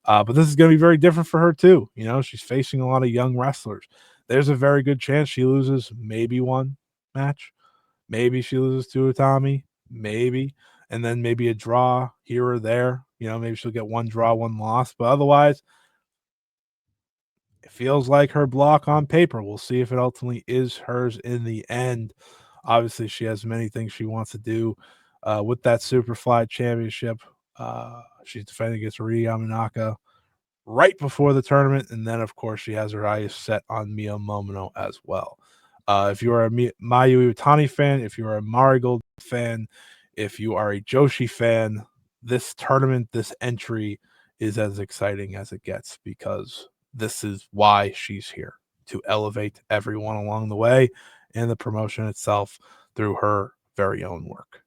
But this is going to be very different for her too. You know, she's facing a lot of young wrestlers. There's a very good chance she loses maybe one match. Maybe she loses to Utami, maybe, and then maybe a draw here or there. You know, maybe she'll get one draw, one loss, but otherwise, it feels like her block on paper. We'll see if it ultimately is hers in the end. Obviously, she has many things she wants to do with that Superfly Championship. She's defending against Rie Yamanaka right before the tournament, and then of course she has her eyes set on Mio Momono as well. If you are a Mayu Iwatani fan, if you are a Marigold fan, if you are a Joshi fan, this tournament, this entry is as exciting as it gets, because this is why she's here, to elevate everyone along the way and the promotion itself through her very own work.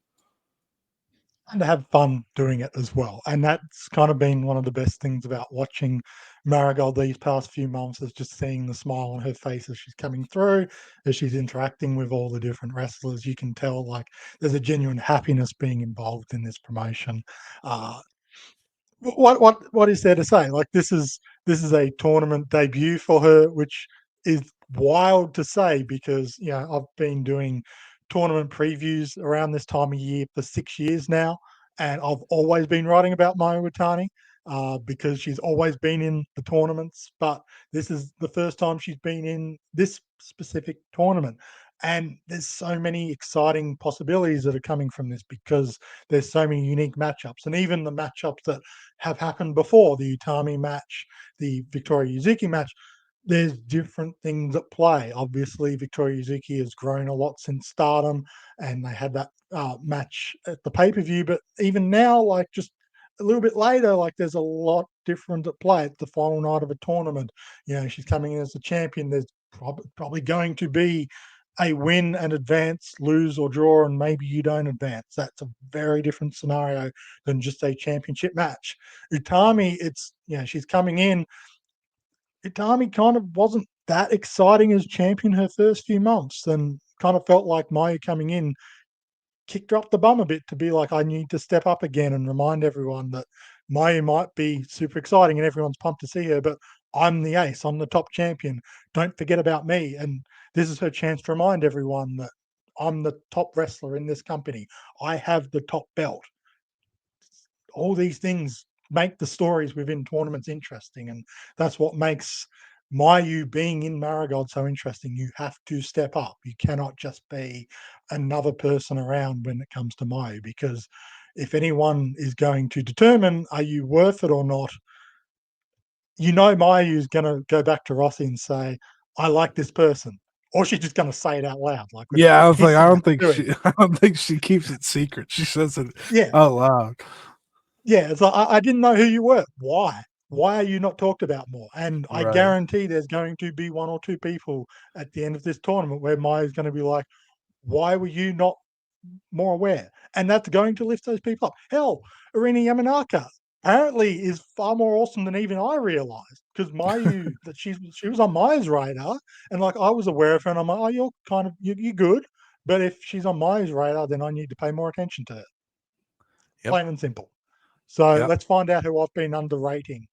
And to have fun doing it as well. And that's kind of been one of the best things about watching Marigold these past few months, is just seeing the smile on her face as she's coming through, as she's interacting with all the different wrestlers. You can tell like there's a genuine happiness being involved in this promotion. Uh, what is there to say? Like this is a tournament debut for her, which is wild to say, because I've been doing tournament previews around this time of year for 6 years now, and I've always been writing about Mayu Iwatani because she's always been in the tournaments, but this is the first time she's been in this specific tournament. And there's so many exciting possibilities that are coming from this, because there's so many unique matchups, and even the matchups that have happened before, the Utami match, the Victoria Yuzuki match, there's different things at play. Obviously, Victoria Yuzuki has grown a lot since Stardom, and they had that match at the pay per view. But even now, like just a little bit later, like there's a lot different at play. It's the final night of a tournament. She's coming in as the champion. There's probably going to be a win and advance, lose or draw, and maybe you don't advance. That's a very different scenario than just a championship match. Utami, she's coming in. Utami kind of wasn't that exciting as champion her first few months, and kind of felt like Mayu coming in kicked her up the bum a bit, to be like, I need to step up again and remind everyone that Mayu might be super exciting and everyone's pumped to see her, but I'm the ace, I'm the top champion. Don't forget about me. And this is her chance to remind everyone that I'm the top wrestler in this company. I have the top belt. All these things make the stories within tournaments interesting, and that's what makes Mayu being in Marigold so interesting. You have to step up. You cannot just be another person around when it comes to Mayu, because if anyone is going to determine are you worth it or not, Mayu's going to go back to Rossi and say, I like this person. Or she's just going to say it out loud, like we're Yeah, I was like, hissing at doing. I don't think she keeps it secret. She says it Yeah. out loud. Yeah, it's like, I didn't know who you were. Why? Why are you not talked about more? And I Right. guarantee there's going to be one or two people at the end of this tournament where Maya's going to be like, why were you not more aware? And that's going to lift those people up. Hell, Arena Yamanaka apparently is far more awesome than even I realized, because Mayu, that she was on Mayu's radar, and like I was aware of her, and I'm like, oh, you're kind of you're good, but if she's on Mayu's radar, then I need to pay more attention to her. Yep. Plain and simple. So Yep. let's find out who I've been underrating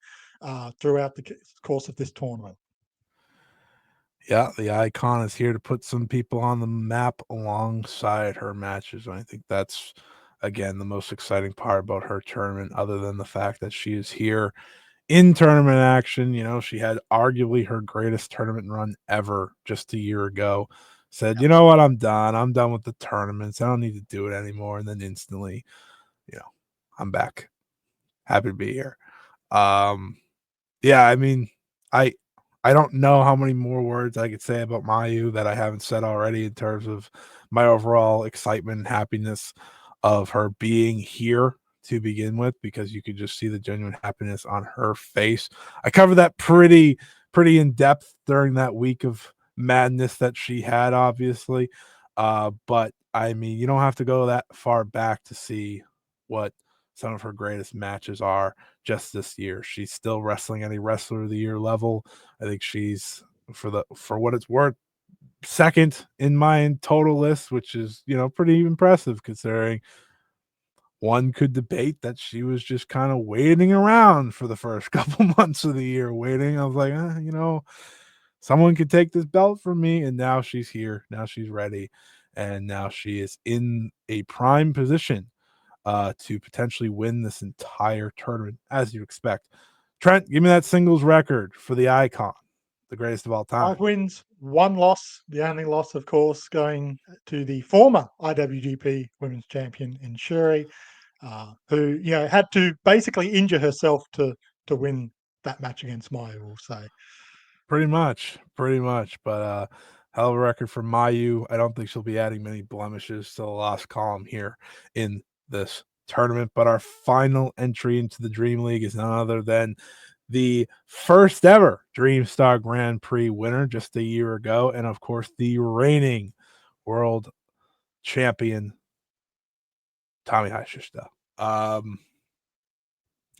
throughout the course of this tournament. Yeah, the icon is here to put some people on the map alongside her matches. And I think that's, again, the most exciting part about her tournament, other than the fact that she is here in tournament action. You know, she had arguably her greatest tournament run ever just a year ago. Said, Yep. you know what, I'm done. I'm done with the tournaments. I don't need to do it anymore. And then instantly, you know, I'm back. Happy to be here. Um, yeah, I mean, I I don't know how many more words I could say about Mayu that I haven't said already, in terms of my overall excitement and happiness of her being here to begin with, because you could just see the genuine happiness on her face. I covered that pretty in depth during that week of madness that she had, obviously. But I mean, you don't have to go that far back to see what some of her greatest matches are just this year. She's still wrestling at a wrestler of the year level. I think she's, for what it's worth, second in my total list, which is, pretty impressive considering one could debate that she was just kind of waiting around for the first couple months of the year, waiting. I was like, someone could take this belt from me, and now she's here. Now she's ready, and now she is in a prime position to potentially win this entire tournament, as you expect. Trent, give me that singles record for the icon, the greatest of all time. 5 wins, 1 loss. The only loss, of course, going to the former IWGP Women's Champion in Shuri, who had to basically injure herself to win that match against Mayu. We'll say. Pretty much. But hell of a record for Mayu. I don't think she'll be adding many blemishes to the lost column here in this tournament. But our final entry into the Dream League is none other than the first ever Dream Star Grand Prix winner just a year ago, and of course the reigning world champion Tommy Hayashishita.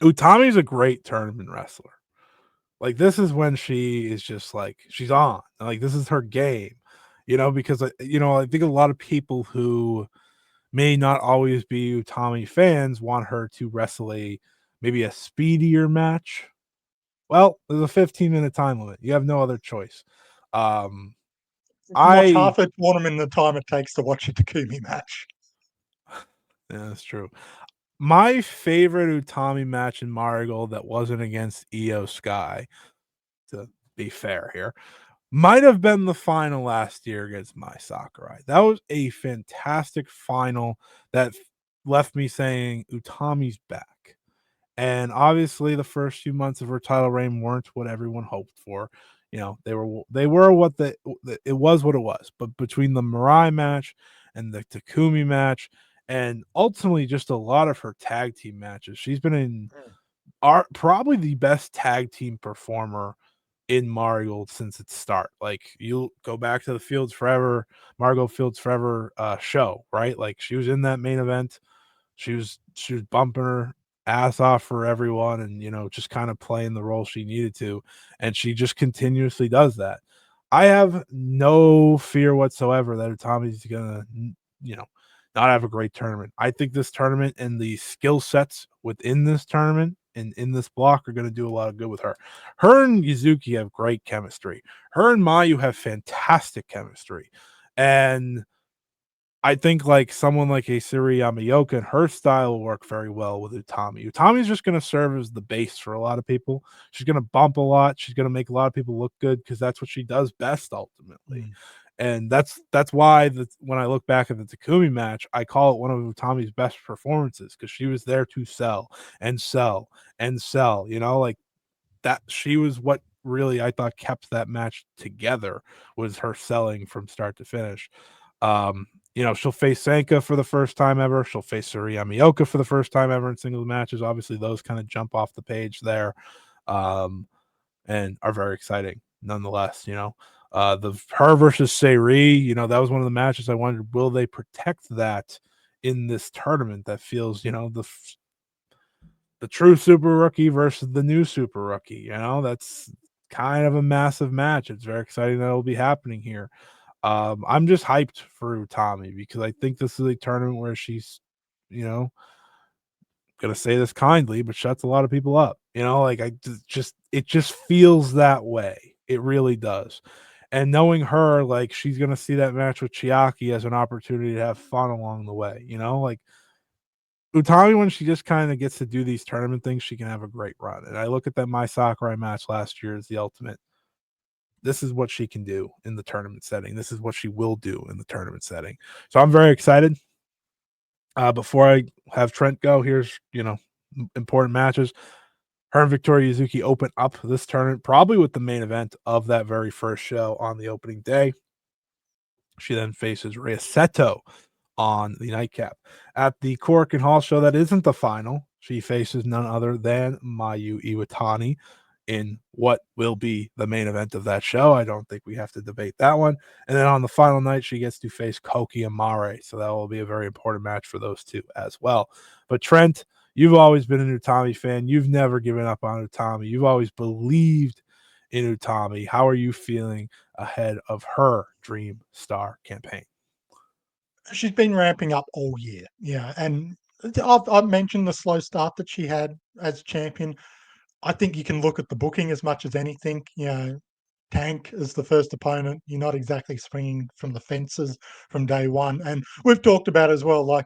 Utami's a great tournament wrestler. Like, this is when she is just like, she's on. Like, this is her game, because, I think a lot of people who may not always be Utami fans want her to wrestle maybe a speedier match. Well, there's a 15-minute time limit. You have no other choice. Watch half a tournament in the time it takes to watch a Takumi match. Yeah, that's true. My favorite Utami match in Marigold that wasn't against Io Sky, to be fair here, might have been the final last year against Mai Sakurai. That was a fantastic final that left me saying Utami's back. And obviously the first few months of her title reign weren't what everyone hoped for. They were what it was what it was. But between the Mirai match and the Takumi match, and ultimately just a lot of her tag team matches, she's been in probably the best tag team performer in Marigold since its start. Like, you go back to the Fields Forever, Marigold Fields Forever show, right? Like, she was in that main event. She was bumping her ass off for everyone, and just kind of playing the role she needed to, and she just continuously does that. I have no fear whatsoever that Utami's gonna not have a great tournament. I think this tournament and the skill sets within this tournament and in this block are going to do a lot of good with her. Her and Yuzuki have great chemistry. Her and Mayu have fantastic chemistry. And I think like someone like a Siri Yamaoka and her style will work very well with Utami. Utami's just going to serve as the base for a lot of people. She's going to bump a lot. She's going to make a lot of people look good because that's what she does best ultimately. And that's why when I look back at the Takumi match, I call it one of Utami's best performances, because she was there to sell and sell and sell. Like that, she was what really I thought kept that match together, was her selling from start to finish. She'll face Sanka for the first time ever. She'll face Suri Yamaoka for the first time ever in singles matches. Obviously, those kind of jump off the page there, and are very exciting nonetheless. Her versus Seiri, that was one of the matches I wondered, will they protect that in this tournament that feels, the true super rookie versus the new super rookie. That's kind of a massive match. It's very exciting that it'll be happening here. I'm just hyped for Utami because I think this is a tournament where she's, gonna say this kindly, but shuts a lot of people up. Like it just feels that way. It really does. And knowing her, like, she's gonna see that match with Chiaki as an opportunity to have fun along the way. Like Utami, when she just kind of gets to do these tournament things, she can have a great run. And I look at that Mai Sakurai match last year as the ultimate. This is what she can do in the tournament setting. This is what she will do in the tournament setting. So I'm very excited. Before I have Trent go, here's, important matches. Her and Victoria Yuzuki open up this tournament, probably with the main event of that very first show on the opening day. She then faces Rhea Seto on the nightcap. At the Cork and Hall show that isn't the final, she faces none other than Mayu Iwatani in what will be the main event of that show. I don't think we have to debate that one. And then on the final night, she gets to face Koki Amare. So that will be a very important match for those two as well. But Trent, you've always been an Utami fan. You've never given up on Utami. You've always believed in Utami. How are you feeling ahead of her Dream Star campaign? She's been ramping up all year, yeah, and I've mentioned the slow start that she had as champion. I think you can look at the booking as much as anything. Tank as the first opponent, you're not exactly swinging from the fences from day one. And we've talked about as well, like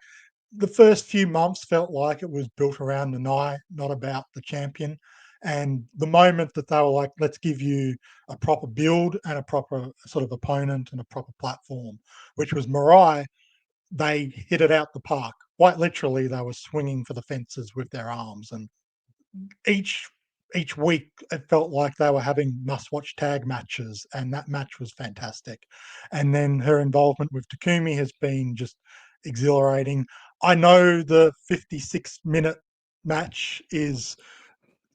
the first few months felt like it was built around the Nai, not about the champion. And the moment that they were like, let's give you a proper build and a proper sort of opponent and a proper platform, which was Mirai, they hit it out the park. Quite literally, they were swinging for the fences with their arms, and each each week it felt like they were having must-watch tag matches, and that match was fantastic. And then her involvement with Takumi has been just exhilarating. I know the 56-minute match is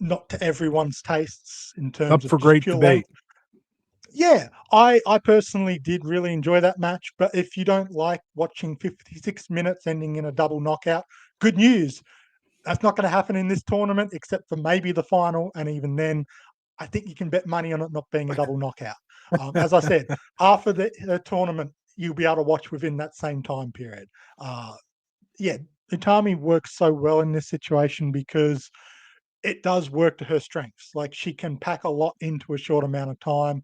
not to everyone's tastes in terms Up of for just great pure length. debate. Yeah, I personally did really enjoy that match, but if you don't like watching 56 minutes ending in a double knockout, good news. That's not going to happen in this tournament, except for maybe the final. And even then, I think you can bet money on it not being a double knockout. As I said, half of the tournament you'll be able to watch within that same time period. Uh, yeah, Utami works so well in this situation because it does work to her strengths. Like she can pack a lot into a short amount of time,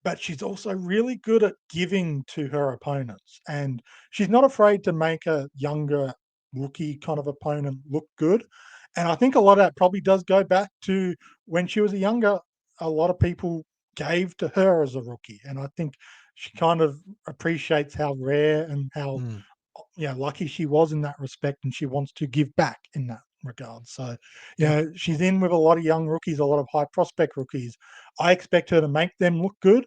but she's also really good at giving to her opponents. And she's not afraid to make a younger rookie kind of opponent look good. And I think a lot of that probably does go back to when she was a younger, a lot of people gave to her as a rookie. And I think she kind of appreciates how rare and how Mm, lucky she was in that respect, and she wants to give back in that regard. So, yeah. she's in with a lot of young rookies, a lot of high prospect rookies. I expect her to make them look good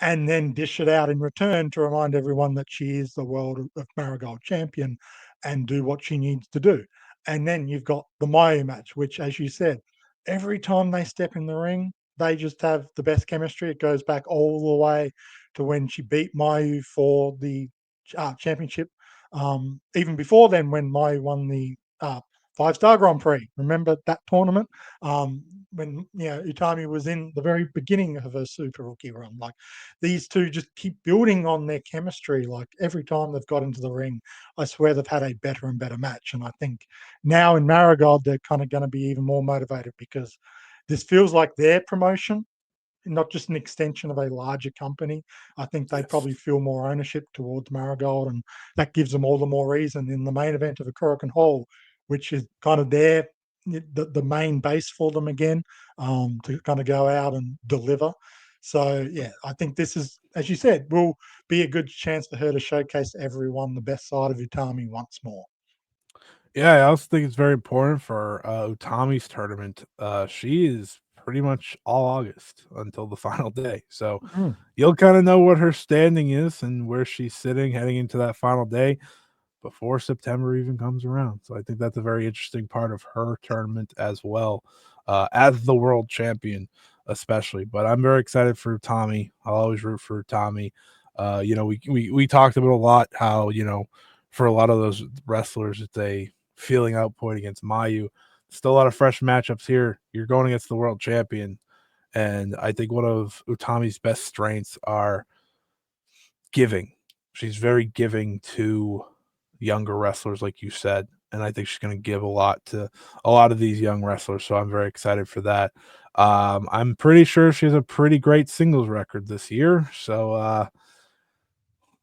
and then dish it out in return to remind everyone that she is the world of Marigold champion and do what she needs to do. And then you've got the Mayu match, which, as you said, every time they step in the ring, they just have the best chemistry. It goes back all the way to when she beat Mayu for the championship. Even before then, when Mayu won the 5-star Grand Prix. Remember that tournament? When Utami was in the very beginning of her super rookie run. Like these two just keep building on their chemistry. Like every time they've got into the ring, I swear they've had a better and better match. And I think now in Marigold, they're kind of going to be even more motivated because this feels like their promotion, not just an extension of a larger company. I think they Yes. probably feel more ownership towards Marigold, and that gives them all the more reason in the main event of the Korakuen Hall, which is kind of the main base for them again, to kind of go out and deliver. So yeah, I think this is, as you said, will be a good chance for her to showcase to everyone the best side of Utami once more. Yeah, I also think it's very important for Utami's tournament. She is pretty much all August until the final day. So Mm. you'll kind of know what her standing is and where she's sitting heading into that final day before September even comes around. So I think that's a very interesting part of her tournament as well, as the world champion, especially. But I'm very excited for Tommy. I'll always root for Tommy. We talked about a lot how for a lot of those wrestlers, it's a feeling out point against Mayu. Still a lot of fresh matchups here. You're going against the world champion, and I think one of Utami's best strengths are giving. She's very giving to younger wrestlers, like you said, and I think she's going to give a lot to a lot of these young wrestlers. So I'm very excited for that. I'm pretty sure she has a pretty great singles record this year. So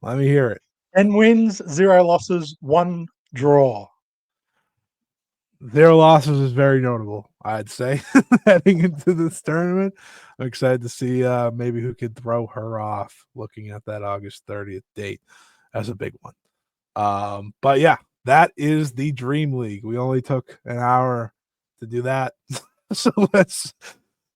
let me hear it. 10 wins, 0 losses, 1 draw. Their losses is very notable, I'd say, heading into this tournament. I'm excited to see maybe who could throw her off looking at that August 30th date as a big one. But yeah, that is the Dream League. We only took an hour to do that. So let's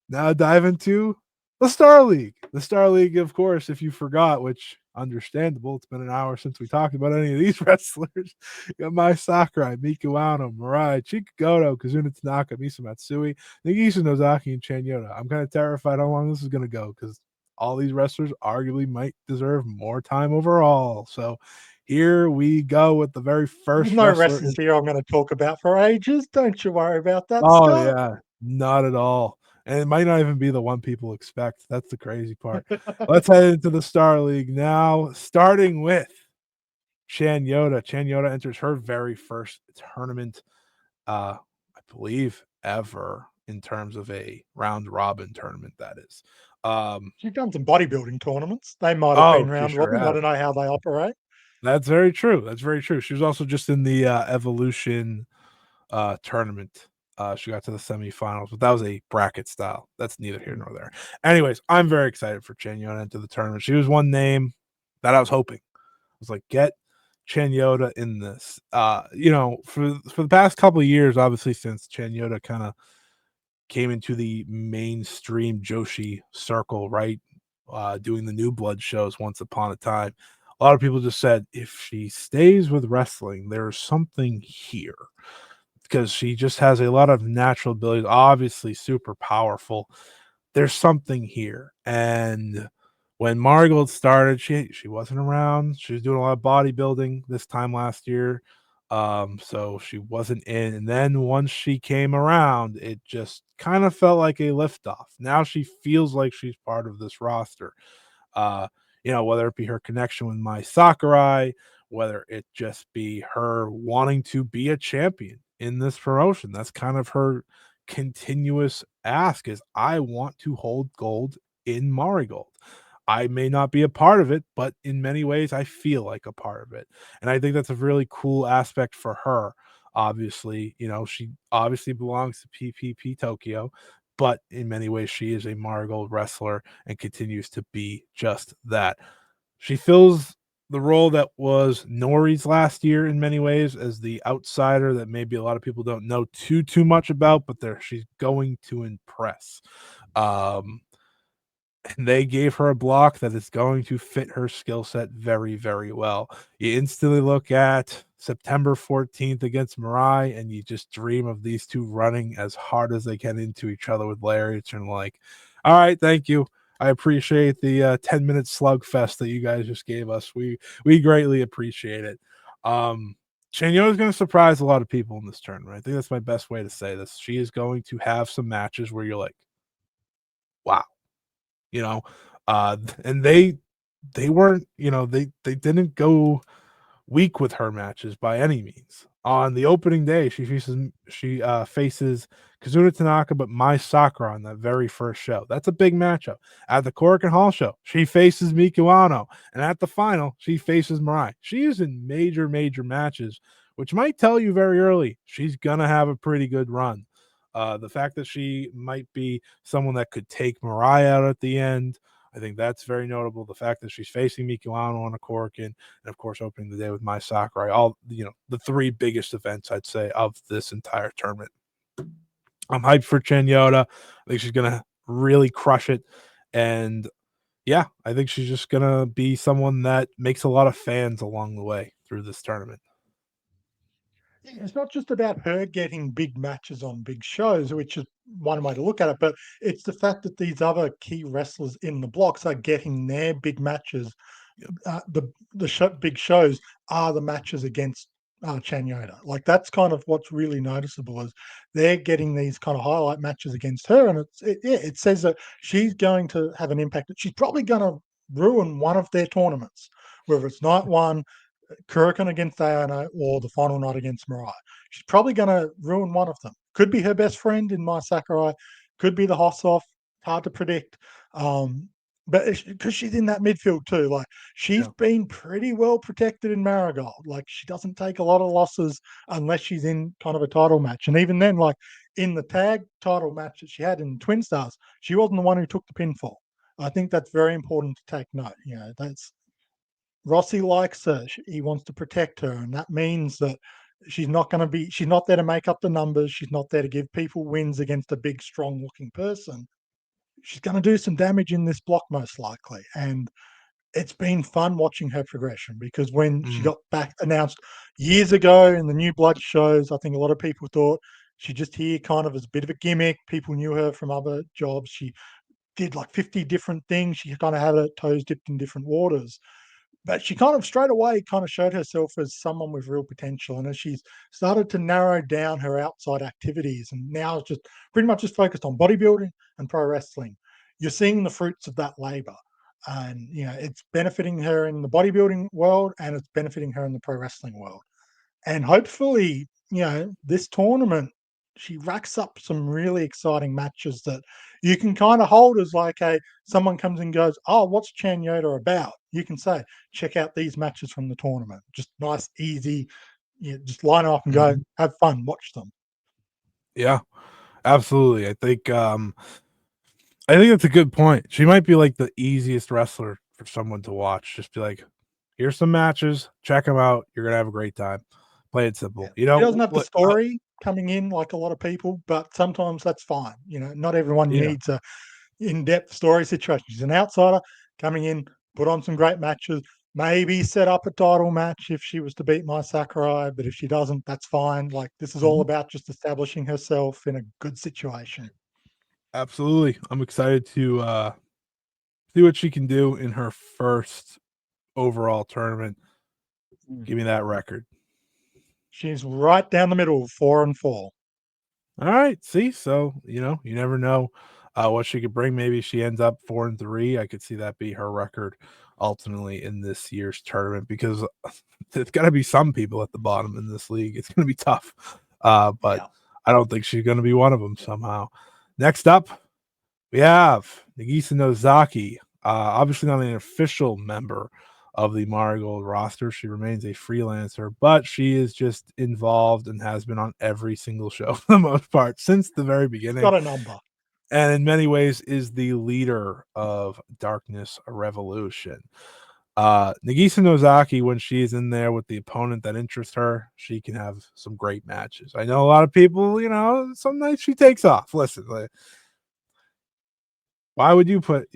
now dive into the Star League. The Star League, of course, if you forgot, which understandable, it's been an hour since we talked about any of these wrestlers. You got Mai Sakurai, Miku Aono, Mirai, Chikagoto, Kazuna Tanaka, Misa Matsui, Nagisa Nozaki, and Chan Yoda. I'm kind of terrified how long this is going to go because all these wrestlers arguably might deserve more time overall. So here we go with the very There's first no wrestler. wrestlers here I'm going to talk about for ages. Don't you worry about that, Oh Scott. yeah, not at all. and it might not even be the one people expect. That's the crazy part. Let's head into the Star League now, starting with Chan Yoda. Chan Yoda enters her very first tournament, I believe, ever in terms of a round robin tournament. That is. She's done some bodybuilding tournaments. They might have been Oh, she round sure robin. I has. don't know how they operate. That's very true. That's very true. She was also just in the Evolution tournament. She got to the semifinals, but that was a bracket style. That's neither here nor there. Anyways, I'm very excited for Chen Yoda into the tournament. She was one name that I was hoping. I was like, get Chen Yoda in this. For the past couple of years, obviously since Chen Yoda kind of came into the mainstream Joshi circle, right? Doing the New Blood shows once upon a time. A lot of people just said if she stays with wrestling, there's something here because she just has a lot of natural abilities, obviously super powerful. There's something here. And when Marigold started, she wasn't around. She was doing a lot of bodybuilding this time last year. So she wasn't in. And then once she came around, it just kind of felt like a liftoff. Now she feels like she's part of this roster. Uh, whether it be her connection with Mai Sakurai, whether it just be her wanting to be a champion in this promotion. That's kind of her continuous ask is I want to hold gold in Marigold. I may not be a part of it, but in many ways I feel like a part of it. And I think that's a really cool aspect for her. Obviously, she obviously belongs to PPP Tokyo, but in many ways she is a Marigold wrestler and continues to be just that. She fills the role that was Nori's last year in many ways as the outsider that maybe a lot of people don't know too much about, but she's going to impress. Um, and they gave her a block that is going to fit her skill set very, very well. You instantly look at September 14th against Mirai, and you just dream of these two running as hard as they can into each other with lariats and like, all right, thank you. I appreciate the 10-minute slugfest that you guys just gave us. We greatly appreciate it. Chanyo is going to surprise a lot of people in this tournament. I think that's my best way to say this. She is going to have some matches where you're like, wow, you know and they weren't, they didn't go weak with her matches by any means. On the opening day, she faces Kazuna Tanaka, but Mai Sakura on that very first show. That's a big matchup. At the Korakuen Hall show, she faces Miku Aono, and at the final, she faces Mirai. She is in major matches, which might tell you very early she's gonna have a pretty good run. The fact that she might be someone that could take Mirai out at the end, I think that's very notable. The fact that she's facing Miku Aono on a Korakuen, and of course opening the day with Mai Sakurai, all the three biggest events I'd say of this entire tournament. I'm hyped for Chen Yoda. I think she's gonna really crush it, and yeah, I think she's just gonna be someone that makes a lot of fans along the way through this tournament. It's not just about her getting big matches on big shows, which is one way to look at it, but it's the fact that these other key wrestlers in the blocks are getting their big matches. Yep. The big shows are the matches against Chan Yoda. Like that's kind of what's really noticeable is they're getting these kind of highlight matches against her, and it says that she's going to have an impact. She's probably going to ruin one of their tournaments, whether it's night one, Kurikan against Ayano or the final night against Mirai. She's probably going to ruin one of them. Could be her best friend in Mai Sakurai, could be the Hosoff. Hard to predict. But because she's in that midfield too, like she's Yeah. been pretty well protected in Marigold. Like she doesn't take a lot of losses unless she's in kind of a title match. And even then, like in the tag title match that she had in Twin Stars, she wasn't the one who took the pinfall. I think that's very important to take note. That's Rossi likes her. He wants to protect her, and that means that she's not there to make up the numbers. She's not there to give people wins against a big, strong-looking person. She's going to do some damage in this block, most likely. And it's been fun watching her progression because when she Mm. got back announced years ago in the New Blood shows, I think a lot of people thought she just here kind of as a bit of a gimmick. People knew her from other jobs. She did like 50 different things. She kind of had her toes dipped in different waters. but she kind of straight away kind of showed herself as someone with real potential. And as she's started to narrow down her outside activities and now it's just pretty much just focused on bodybuilding and pro wrestling, you're seeing the fruits of that labor. And it's benefiting her in the bodybuilding world and it's benefiting her in the pro wrestling world. And hopefully, this tournament, she racks up some really exciting matches that you can kind of hold as like someone comes and goes, oh, what's Chan Yoda about? You can say, check out these matches from the tournament. Just nice, easy, just line up and go, Mhm. have fun, watch them. Yeah, absolutely. I think that's a good point. She might be like the easiest wrestler for someone to watch. Just be like, here's some matches, check them out. You're gonna have a great time. Play it Yeah. simple. She doesn't have the What? story coming in like a lot of people, but sometimes that's fine. Not everyone Yeah. needs a in-depth story situation. She's an outsider coming in, put on some great matches, maybe set up a title match if she was to beat Mai Sakurai, but if she doesn't, that's fine. Like this is all Mhm. about just establishing herself in a good situation. Absolutely. I'm excited to see what she can do in her first overall tournament. Mm. Give me that record. She's right down the middle, 4-4. All right. See, so you never know what she could bring. Maybe she ends up 4-3. I could see that be her record ultimately in this year's tournament because there's got to be some people at the bottom in this league. It's going to be tough, but Yeah. I don't think she's going to be one of them somehow. Next up, we have Nagisa Nozaki, obviously not an official member of the Marigold roster. She remains a freelancer, but she is just involved and has been on every single show for the most part since the very She's beginning. got a number. And in many ways is the leader of Darkness Revolution. Nagisa Nozaki, when she's in there with the opponent that interests her, she can have some great matches. I know a lot of people, some nights she takes off. Listen, why would you put,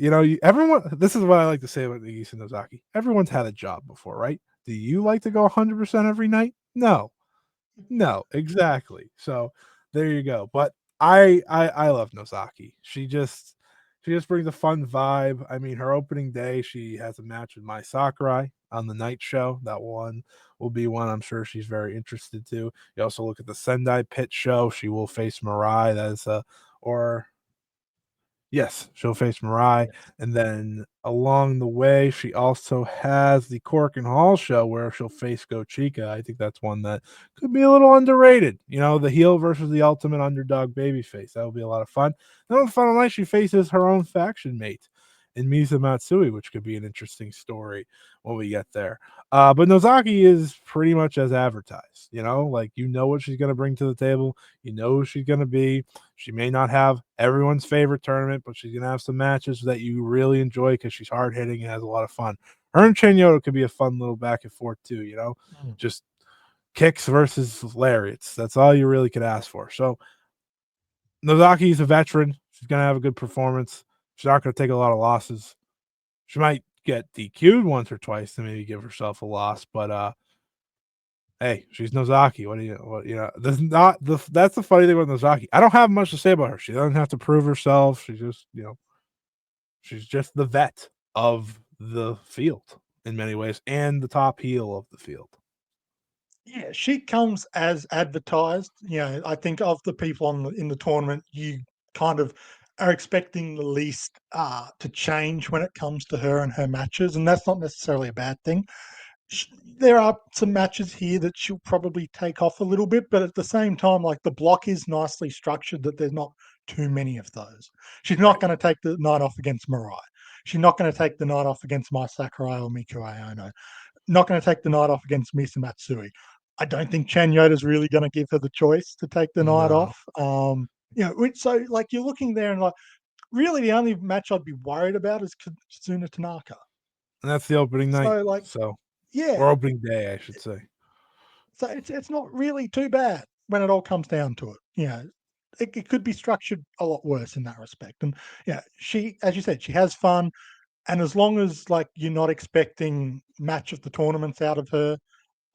everyone, this is what I like to say about Nagisa Nozaki. Everyone's had a job before, right? Do you like to go 100% every night? No, no, exactly. So there you go. But I love Nozaki. She just brings a fun vibe. I mean, her opening day, she has a match with Mai Sakurai on the night show. That one will be one I'm sure she's very interested to. You also look at the Sendai Pit show. She will face Mirai. That is or Yes, she'll face Mirai, Yes. and then along the way, she also has the Cork and Hall show where she'll face Go Chica. I think that's one that could be a little underrated. The heel versus the ultimate underdog babyface. That will be a lot of fun. Then on the final night, she faces her own faction mate in Misa Matsui, which could be an interesting story when we get there. But Nozaki is pretty much as advertised. Like what she's going to bring to the table. You know who she's going to be. She may not have everyone's favorite tournament, but she's going to have some matches that you really enjoy because she's hard hitting and has a lot of fun. Her and Chen Yoda could be a fun little back and forth too. Mm. Just kicks versus lariats. That's all you really could ask for. So Nozaki's a veteran. She's going to have a good performance. She's not going to take a lot of losses. She might get DQ'd once or twice to maybe give herself a loss, but hey, she's Nozaki. There's not that's the funny thing with Nozaki. I don't have much to say about her. She doesn't have to prove herself. She's just the vet of the field in many ways and the top heel of the field. Yeah, she comes as advertised. I think of the people in the tournament, you kind of are expecting the least to change when it comes to her and her matches, and that's not necessarily a bad thing. sh- there are some matches here that she'll probably take off a little bit, but at the same time, like the block is nicely structured that there's not too many of those. She's not Right. going to take the night off against Mirai. She's not going to take the night off against Mai Sakurai or Miku Aono. Not going to take the night off against Misa Matsui. I don't think Chan Yoda's really going to give her the choice to take the night No. off. So like you're looking there and like really the only match I'd be worried about is Kazuna Tanaka. And that's the opening night. So like So yeah, or opening day, I should say. so it's not really too bad when it all comes down to it. It could be structured a lot worse in that respect. And she, as you said, she has fun. And as long as like you're not expecting match of the tournaments out of her,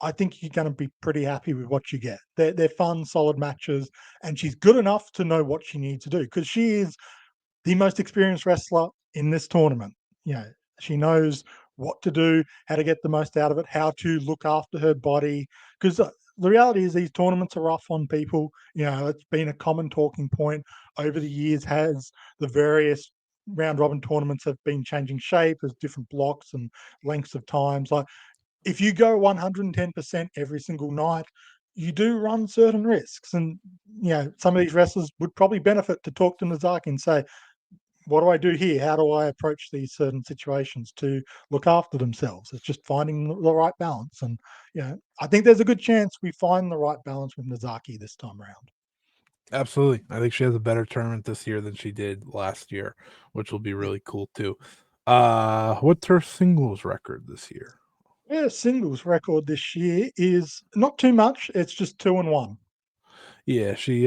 I think you're going to be pretty happy with what you get. They're fun, solid matches, and she's good enough to know what she needs to do because she is the most experienced wrestler in this tournament. You know, she knows what to do, how to get the most out of it, how to look after her body. Because the reality is these tournaments are rough on people. It's been a common talking point over the years. Has the various round robin tournaments have been changing shape as different blocks and lengths of times. Like if you go 110% every single night, you do run certain risks. And some of these wrestlers would probably benefit to talk to Nozaki and say, what do I do here? How do I approach these certain situations to look after themselves? It's just finding the right balance. And I think there's a good chance we find the right balance with Nozaki this time around. Absolutely. I think she has a better tournament this year than she did last year, which will be Yeah. really cool too. What's her singles record this year? Her singles record this year is not too much. It's just 2-1. Yeah, she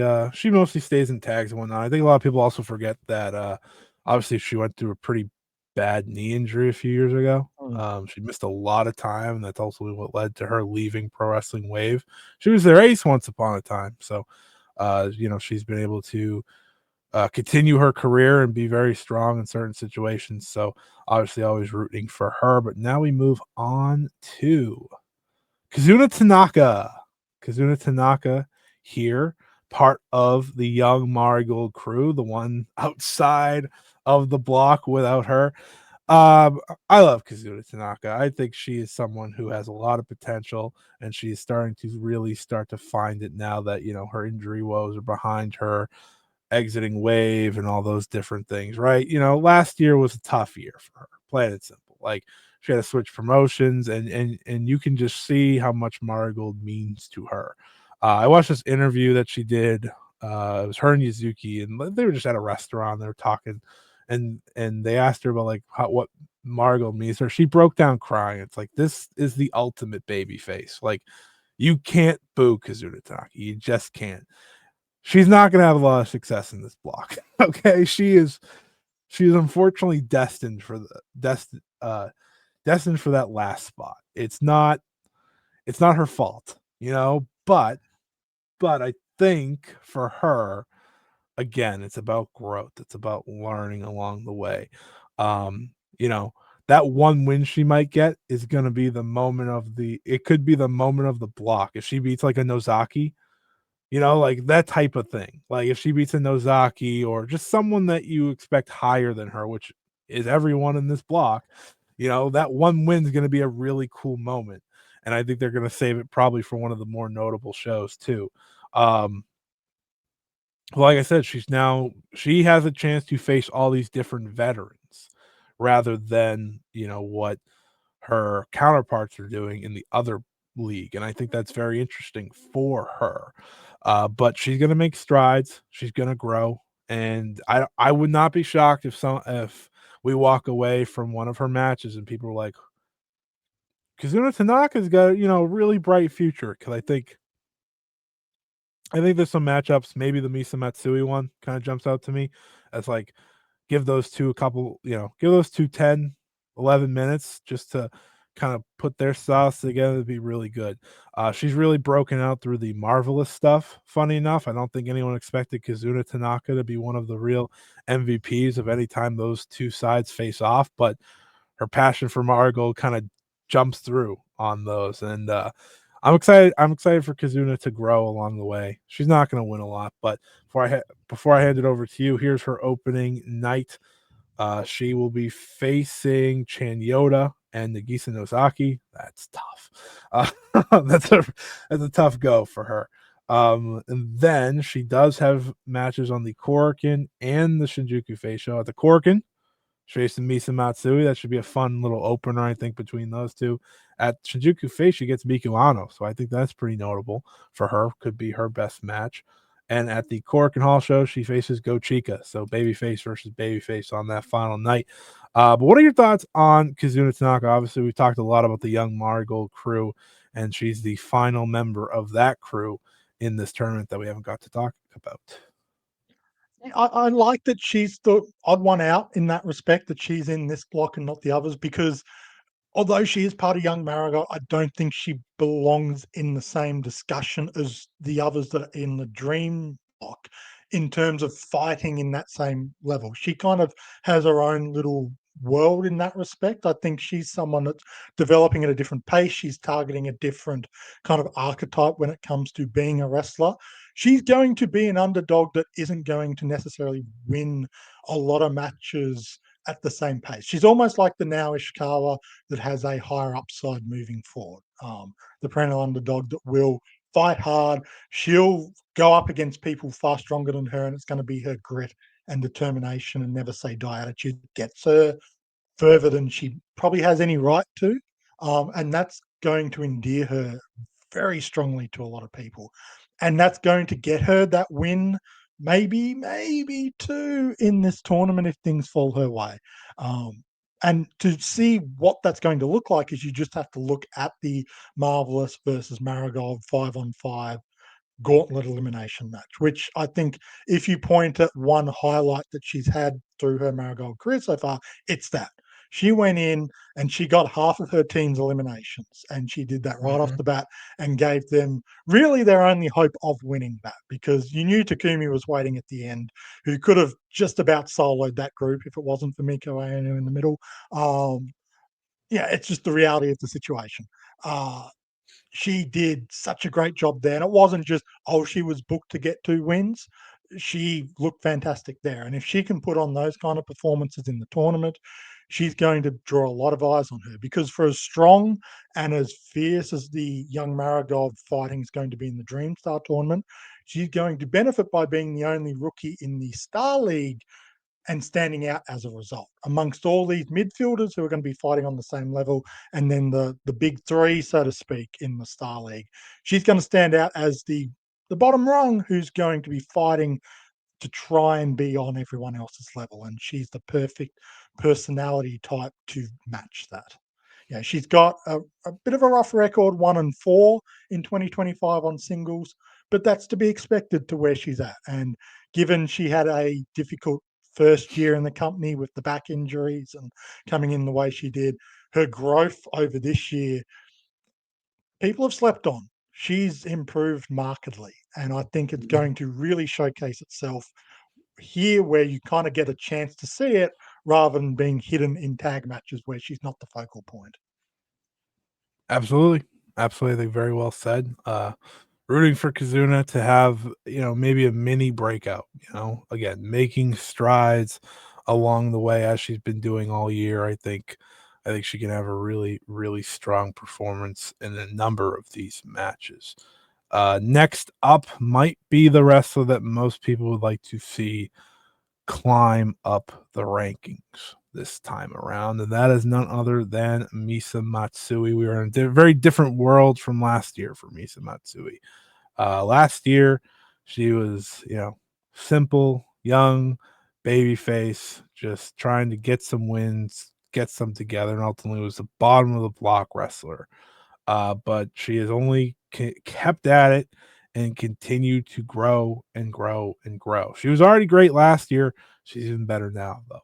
mostly stays in tags and whatnot. I think a lot of people also forget that obviously she went through a pretty bad knee injury a few years ago. Mm. She missed a lot of time, and that's also what led to her leaving Pro Wrestling Wave. She was their ace once upon a time, so she's been able to continue her career and be very strong in certain situations. So obviously, always rooting for her. But now we move on to Kazuna Tanaka. Kazuna Tanaka here, part of the young Marigold crew, the one outside of the block without her. I love Kazuna Tanaka. I think she is someone who has a lot of potential, and she's starting to really start to find it now that her injury woes are behind her, exiting Wave and all those different things, right? Last year was a tough year for her, plain and simple. Like she had to switch promotions, and you can just see how much Marigold means to her. I watched this interview that she did. It was her and Yuzuki, and they were just at a restaurant. They were talking, and they asked her about like what Marigold means to her. She broke down crying. It's like this is the ultimate baby face. Like you can't boo Kazuna Tanaka. You just can't. She's not going to have a lot of success in this block. Okay, she is unfortunately destined for that last spot. It's not her fault, but I think for her, again, it's about growth. It's about learning along the way. Um, you know, that one win she might get is going to be it could be the moment of the block. If she beats like a Nozaki, like that type of thing. Like if she beats a Nozaki or just someone that you expect higher than her, which is everyone in this block, that one win's going to be a really cool moment. And I think they're going to save it probably for one of the more notable shows too. Um, like I said, she has a chance to face all these different veterans rather than, what her counterparts are doing in the other league. And I think that's very interesting for her. But she's going to make strides. She's going to grow. And I would not be shocked if we walk away from one of her matches and people are like, Kazuna Tanaka's got, a really bright future. Because I think there's some matchups. Maybe the Misa Matsui one kind of jumps out to me as like give those two a couple, give those two 10, 11 minutes just to kind of put their sauce together to be really good. She's really broken out through the Marvelous stuff. Funny enough, I don't think anyone expected Kazuna Tanaka to be one of the real MVPs of any time those two sides face off, but her passion for Marigold kind of jumps through on those. And I'm excited. I'm excited for Kazuna to grow along the way. She's not going to win a lot, but before I hand it over to you, here's her opening night. She will be facing Chanyota and Nagisa Nozaki. That's tough. That's a tough go for her. And then she does have matches on the Korakuen and the Shinjuku Face show. At the Korakuen, she's facing Misa Matsui. That should be a fun little opener, I think, between those two. At Shinjuku Face, she gets Miku Aono, so I think that's pretty notable for her. Could be her best match. And at the Cork and Hall show, she faces Go Chica. So babyface versus babyface on that final night. But what are your thoughts on Kazuna Tanaka? Obviously, we talked a lot about the young Marigold crew, and she's the final member of that crew in this tournament that we haven't got to talk about. I like that she's the odd one out in that respect, that she's in this block and not the others, because although she is part of Young Marigold, I don't think she belongs in the same discussion as the others that are in the Dream block in terms of fighting in that same level. She kind of has her own little world in that respect. I think she's someone that's developing at a different pace. She's targeting a different kind of archetype when it comes to being a wrestler. She's going to be an underdog that isn't going to necessarily win a lot of matches at the same pace. She's almost like the now Ishikawa that has a higher upside moving forward. The perennial underdog that will fight hard. She'll go up against people far stronger than her, and it's going to be her grit and determination and never say die attitude that gets her further than she probably has any right to. And that's going to endear her very strongly to a lot of people. And that's going to get her that win, maybe two in this tournament if things fall her way. And to see what that's going to look like is you just have to look at the Marvelous versus Marigold 5-on-5 gauntlet elimination match, which I think if you point at one highlight that she's had through her Marigold career so far, it's that. She went in and she got half of her team's eliminations, and she did that right off Mhm. the bat and gave them really their only hope of winning that, because you knew Takumi was waiting at the end, who could have just about soloed that group if it wasn't for Miku Aono in the middle. Yeah, it's just the reality of the situation. She did such a great job there. And it wasn't just, oh, she was booked to get 2 wins. She looked fantastic there. And if she can put on those kind of performances in the tournament, she's going to draw a lot of eyes on her, because for as strong and as fierce as the young Marigold fighting is going to be in the Dream Star tournament, she's going to benefit by being the only rookie in the Star League and standing out as a result amongst all these midfielders who are going to be fighting on the same level, and then the big three, so to speak, in the Star League. She's going to stand out as the bottom rung who's going to be fighting to try and be on everyone else's level, and she's the perfect personality type to match that. Yeah, she's got a bit of a rough record, 1-4 in 2025 on singles, but that's to be expected to where she's at. And given she had a difficult first year in the company with the back injuries and coming in the way she did, her growth over this year, people have slept on. She's improved markedly. And I think it's Mhm. going to really showcase itself here, where you kind of get a chance to see it rather than being hidden in tag matches where she's not the focal point. Absolutely. Absolutely. I think very well said. Rooting for Kazuna to have, maybe a mini breakout, again, making strides along the way as she's been doing all year. I think she can have a really, really strong performance in a number of these matches. Next up might be the wrestler that most people would like to see climb up the rankings this time around, and that is none other than Misa Matsui. We were in a very different world from last year for Misa Matsui. Last year, she was, simple, young, baby face, just trying to get some wins, get some together, and ultimately was the bottom of the block wrestler. But she has only kept at it and continued to grow and grow and grow. She was already great last year. She's even better now, though.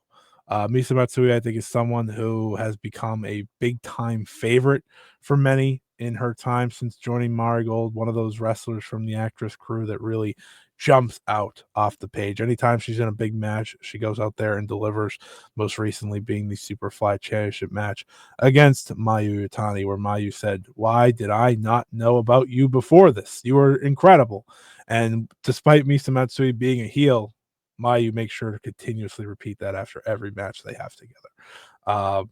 Misa Matsui, I think, is someone who has become a big time favorite for many in her time since joining Marigold. One of those wrestlers from the actress crew that really jumps out off the page. Anytime she's in a big match, she goes out there and delivers. Most recently being the Superfly Championship match against Mayu Iwatani, where Mayu said, "Why did I not know about you before this? You were incredible." And despite Misa Matsui being a heel, Mayu makes sure to continuously repeat that after every match they have together. Um,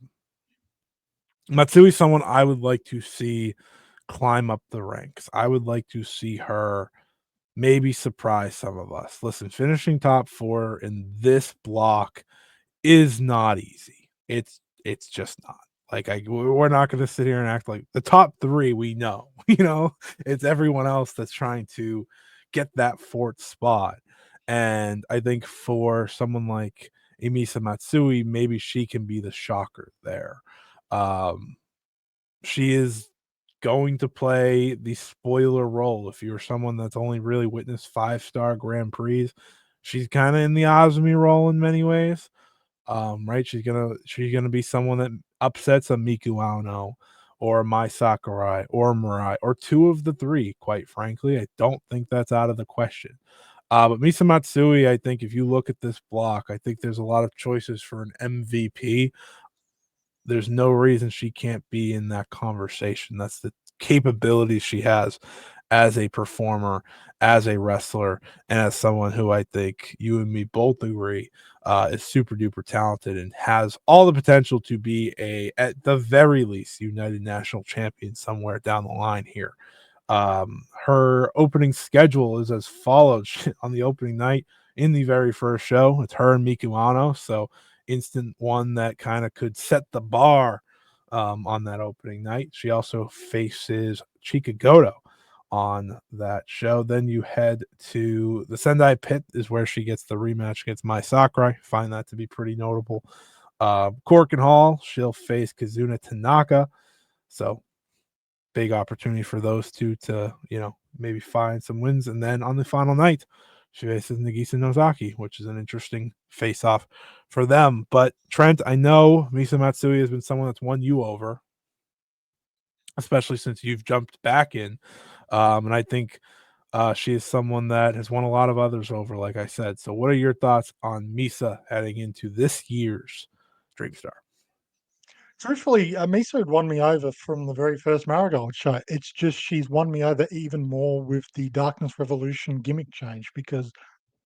Matsui, someone I would like to see climb up the ranks. I would like to see her maybe surprise some of us. Listen, finishing top 4 in this block is not easy. It's just not. Like we're not going to sit here and act like the top 3 we know. It's everyone else that's trying to get that 4th spot. And I think for someone like Emisa Matsui, maybe she can be the shocker there. Um, she is going to play the spoiler role. If you're someone that's only really witnessed 5-star Grand Prix, she's kind of in the Azumi role in many ways. Right? She's gonna be someone that upsets a Miku Aono or a Mai Sakurai or Mirai or 2 of the 3, quite frankly. I don't think that's out of the question. But Misa Matsui, I think if you look at this block, I think there's a lot of choices for an MVP. There's no reason she can't be in that conversation. That's the capabilities she has as a performer, as a wrestler, and as someone who I think you and me both agree is super duper talented and has all the potential to be at the very least, United National Champion somewhere down the line here. Her opening schedule is as follows on the opening night in the very first show. It's her and Miku Aono, so instant one that kind of could set the bar on that opening night. She also faces Chika Goto on that show. Then you head to the Sendai Pit, is where she gets the rematch against Mai Sakurai. Find that to be pretty notable. Corkin Hall, she'll face Kazuna Tanaka. So big opportunity for those two to, maybe find some wins. And then on the final night, she faces Nagisa Nozaki, which is an interesting face off for them. But Trent, I know Misa Matsui has been someone that's won you over, especially since you've jumped back in. And I think she is someone that has won a lot of others over, like I said. So, what are your thoughts on Misa heading into this year's Dream Star? Truthfully, Misa had won me over from the very first Marigold show. It's just she's won me over even more with the Darkness Revolution gimmick change, because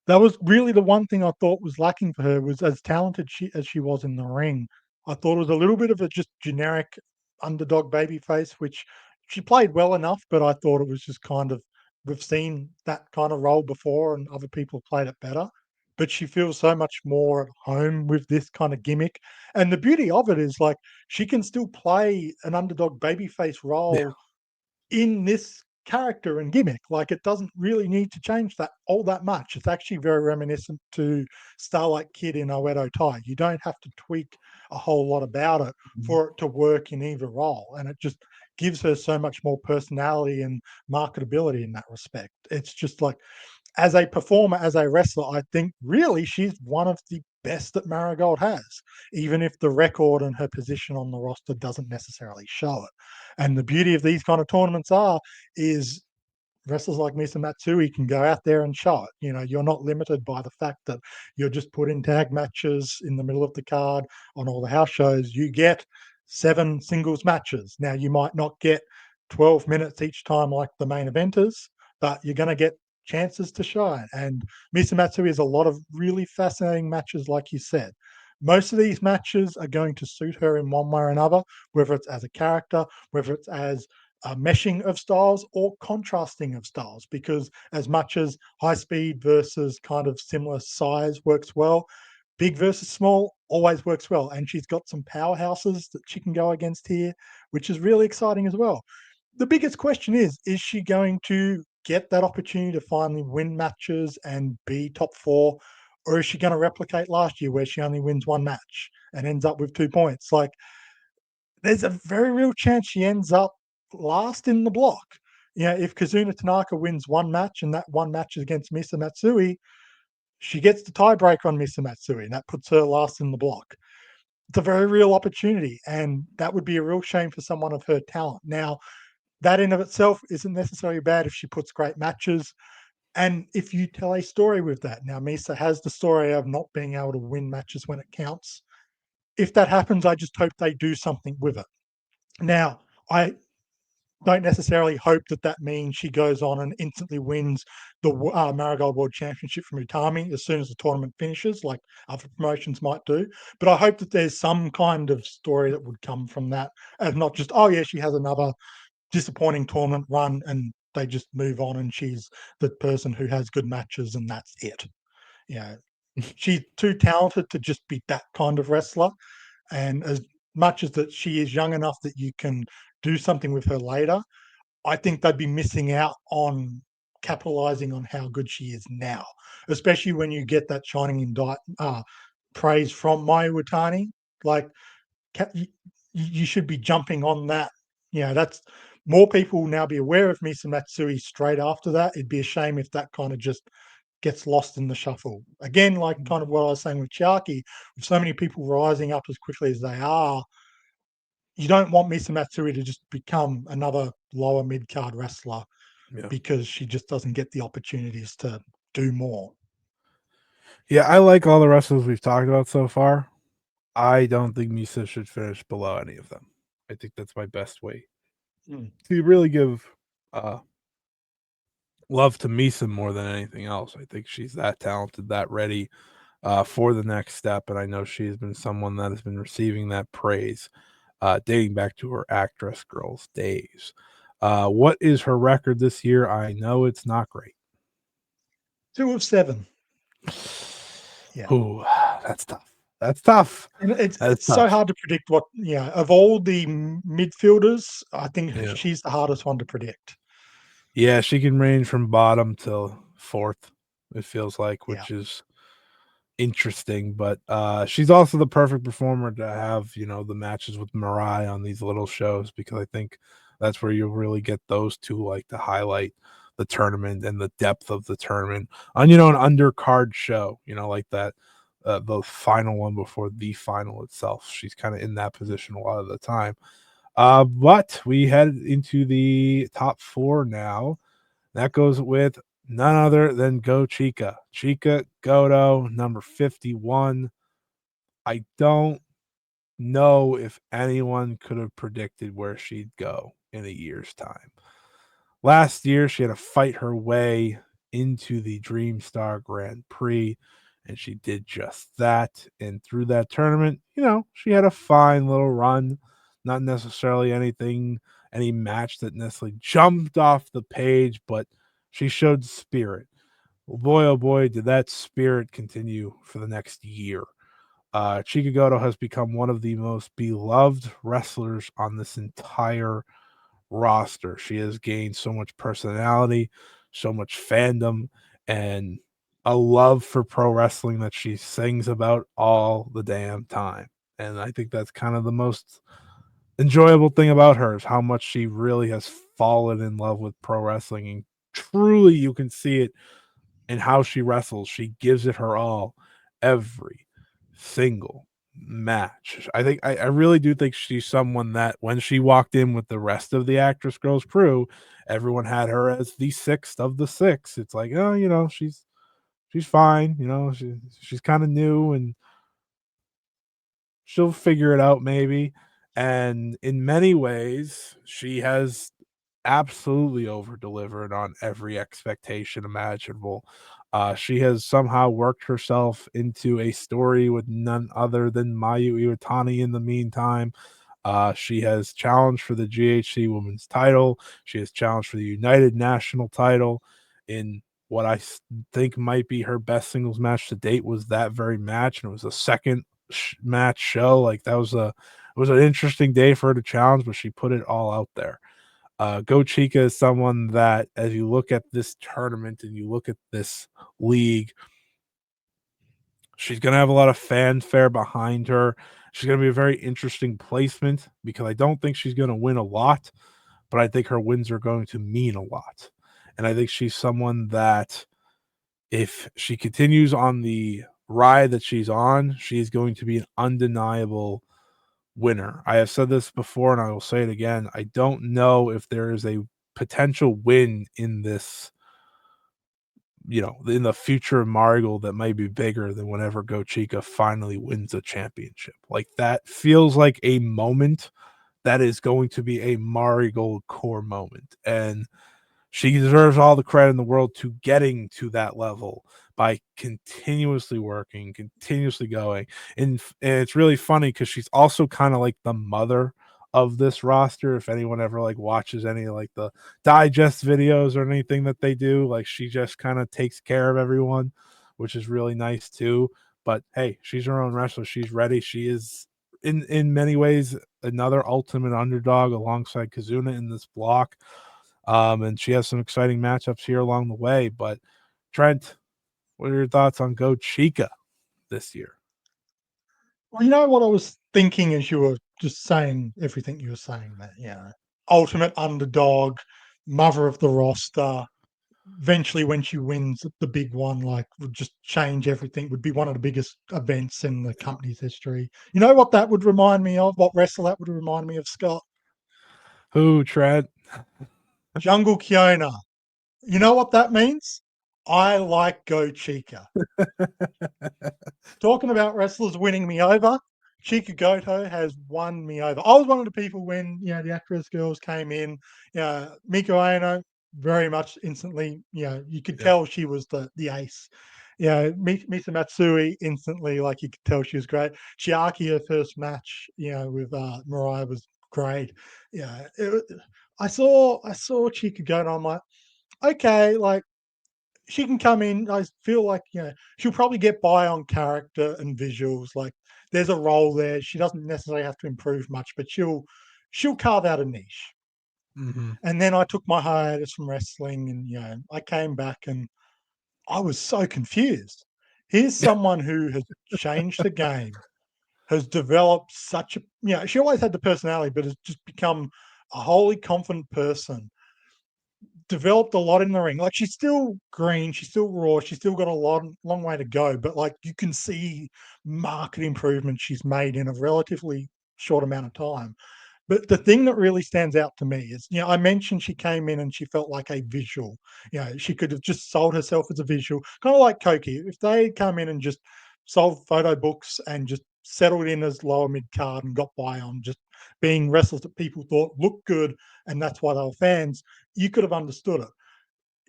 that was really the one thing I thought was lacking for her. Was as talented as she was in the ring, I thought it was a little bit of a just generic underdog baby face, which she played well enough, but I thought it was just kind of, we've seen that kind of role before and other people played it better. But she feels so much more at home with this kind of gimmick. And the beauty of it is, like, she can still play an underdog babyface Yeah. role in this character and gimmick. Like, it doesn't really need to change that all that much. It's actually very reminiscent to Starlight Kid in Oedo Tai. You don't have to tweak a whole lot about it for it to work in either role. And it just gives her so much more personality and marketability in that respect. It's just like, as a performer, as a wrestler, I think really she's one of the best that Marigold has, even if the record and her position on the roster doesn't necessarily show it. And the beauty of these kind of tournaments is wrestlers like Misa Matsui can go out there and show it. You know, you're not limited by the fact that you're just put in tag matches in the middle of the card on all the house shows. You get 7 singles matches. Now, you might not get 12 minutes each time like the main eventers, but you're going to get chances to shine. And Misa Matsui has a lot of really fascinating matches, like you said. Most of these matches are going to suit her in one way or another, whether it's as a character, whether it's as meshing of styles or contrasting of styles, because as much as high speed versus kind of similar size works well, big versus small always works well. And she's got some powerhouses that she can go against here, which is really exciting as well. The biggest question is she going to get that opportunity to finally win matches and be top 4? Or is she going to replicate last year where she only wins one match and ends up with 2 points? Like, there's a very real chance she ends up last in the block. You know, if Kazuna Tanaka wins one match and that one match is against Misa Matsui, she gets the tiebreaker on Misa Matsui, and that puts her last in the block. It's a very real opportunity, and that would be a real shame for someone of her talent. Now, that in of itself isn't necessarily bad if she puts great matches. And if you tell a story with that, now Misa has the story of not being able to win matches when it counts. If that happens, I just hope they do something with it. Now, I don't necessarily hope that that means she goes on and instantly wins the Marigold World Championship from Utami as soon as the tournament finishes, like other promotions might do. But I hope that there's some kind of story that would come from that, and not just, oh yeah, she has another disappointing tournament run and they just move on and she's the person who has good matches and that's it. Yeah, she's too talented to just be that kind of wrestler. And as much as that she is young enough that you can do something with her later, I think they'd be missing out on capitalizing on how good she is now, especially when you get that shining praise from Mayu Iwatani. Like, you should be jumping on that. You know, that's more people will now be aware of Misa Matsui straight after that. It'd be a shame if that kind of just gets lost in the shuffle. Again, like kind of what I was saying with Chiaki, with so many people rising up as quickly as they are, you don't want Misa Matsui to just become another lower mid card wrestler Yeah. because she just doesn't get the opportunities to do more. Yeah, I like all the wrestlers we've talked about so far. I don't think Misa should finish below any of them. I think that's my best way to really give uh, love to Misa more than anything else. I think she's that talented, that ready for the next step, and I know she has been someone that has been receiving that praise dating back to her actress girls days. What is her record this year? I know it's not great. 2 of 7. Yeah. Ooh, that's tough. That's tough. And That's it's so tough. hard to predict what, yeah, of all the midfielders, I think Yeah. she's the hardest one to predict. Yeah, she can range from bottom till fourth, it feels like, Yeah. which is interesting. But she's also the perfect performer to have, the matches with Mariah on these little shows, because I think that's where you'll really get those two like to highlight the tournament and the depth of the tournament on, an undercard show, like that. The final one before the final itself. She's kind of in that position a lot of the time. But we head into the top four now. That goes with none other than Go Chica. Chica Goto, number 51. I don't know if anyone could have predicted where she'd go in a year's time. Last year, she had to fight her way into the Dream Star Grand Prix, and she did just that. And through that tournament, she had a fine little run. Not necessarily any match that necessarily jumped off the page, but she showed spirit. Well, oh boy, did that spirit continue for the next year. Chica Goto has become one of the most beloved wrestlers on this entire roster. She has gained so much personality, so much fandom, and a love for pro wrestling that she sings about all the damn time. And I think that's kind of the most enjoyable thing about her, is how much she really has fallen in love with pro wrestling. And truly, you can see it in how she wrestles. She gives it her all every single match. I really do think she's someone that when she walked in with the rest of the actress girls crew, everyone had her as the sixth of the six. It's like, oh, she's fine, she's kind of new and she'll figure it out maybe. And in many ways, she has absolutely over delivered on every expectation imaginable. She has somehow worked herself into a story with none other than Mayu Iwatani in the meantime. She has challenged for the GHC women's title. She has challenged for the United National title. In what think might be her best singles match to date was that very match, and it was a second match show. Like that was it was an interesting day for her to challenge, but she put it all out there. Go Chica is someone that, as you look at this tournament and you look at this league, she's going to have a lot of fanfare behind her. She's going to be a very interesting placement because I don't think she's going to win a lot, but I think her wins are going to mean a lot. And I think she's someone that, if she continues on the ride that she's on, she's going to be an undeniable winner. I have said this before and I will say it again. I don't know if there is a potential win in this, in the future of Marigold that might be bigger than whenever Go Chica finally wins a championship. Like that feels like a moment that is going to be a Marigold core moment. And she deserves all the credit in the world to getting to that level by continuously working, continuously going. And it's really funny because she's also kind of like the mother of this roster. If anyone ever like watches any like the digest videos or anything that they do, like she just kind of takes care of everyone, which is really nice too. But hey, she's her own wrestler. She's ready. She is in many ways another ultimate underdog alongside Kazuna in this block. And she has some exciting matchups here along the way. But Trent, what are your thoughts on Go Chica this year? Well, you know what I was thinking as you were just saying everything you were saying there, ultimate underdog, mother of the roster. Eventually, when she wins the big one, like would just change everything. Would be one of the biggest events in the company's history. You know what that would remind me of? What wrestler that would remind me of, Scott? Who, Trent? Jungle Kiona. You know what that means? I like Go Chica. Talking about wrestlers winning me over, Chica Goto has won me over. I was one of the people when the actress girls came in. Miku Aono very much instantly. You could Yeah. tell she was the ace. Misa Matsui instantly, like you could tell she was great. Chiaki, her first match, with Mariah was great. Yeah, I saw Chica Goto. I'm like, okay, like she can come in. I feel like she'll probably get by on character and visuals. Like there's a role there. She doesn't necessarily have to improve much, but she'll carve out a niche. Hmm. And then I took my hiatus from wrestling, and I came back, and I was so confused. Here's someone who has changed the game, has developed such a she always had the personality, but has just become a wholly confident person, developed a lot in the ring. Like she's still green, she's still raw, she's still got a long way to go. But like you can see market improvement she's made in a relatively short amount of time. But the thing that really stands out to me is, I mentioned she came in and she felt like a visual. She could have just sold herself as a visual, kind of like Koki. If they come in and just sold photo books and just settled in as lower mid card and got by on just being wrestlers that people thought looked good, and that's why they were fans, you could have understood it.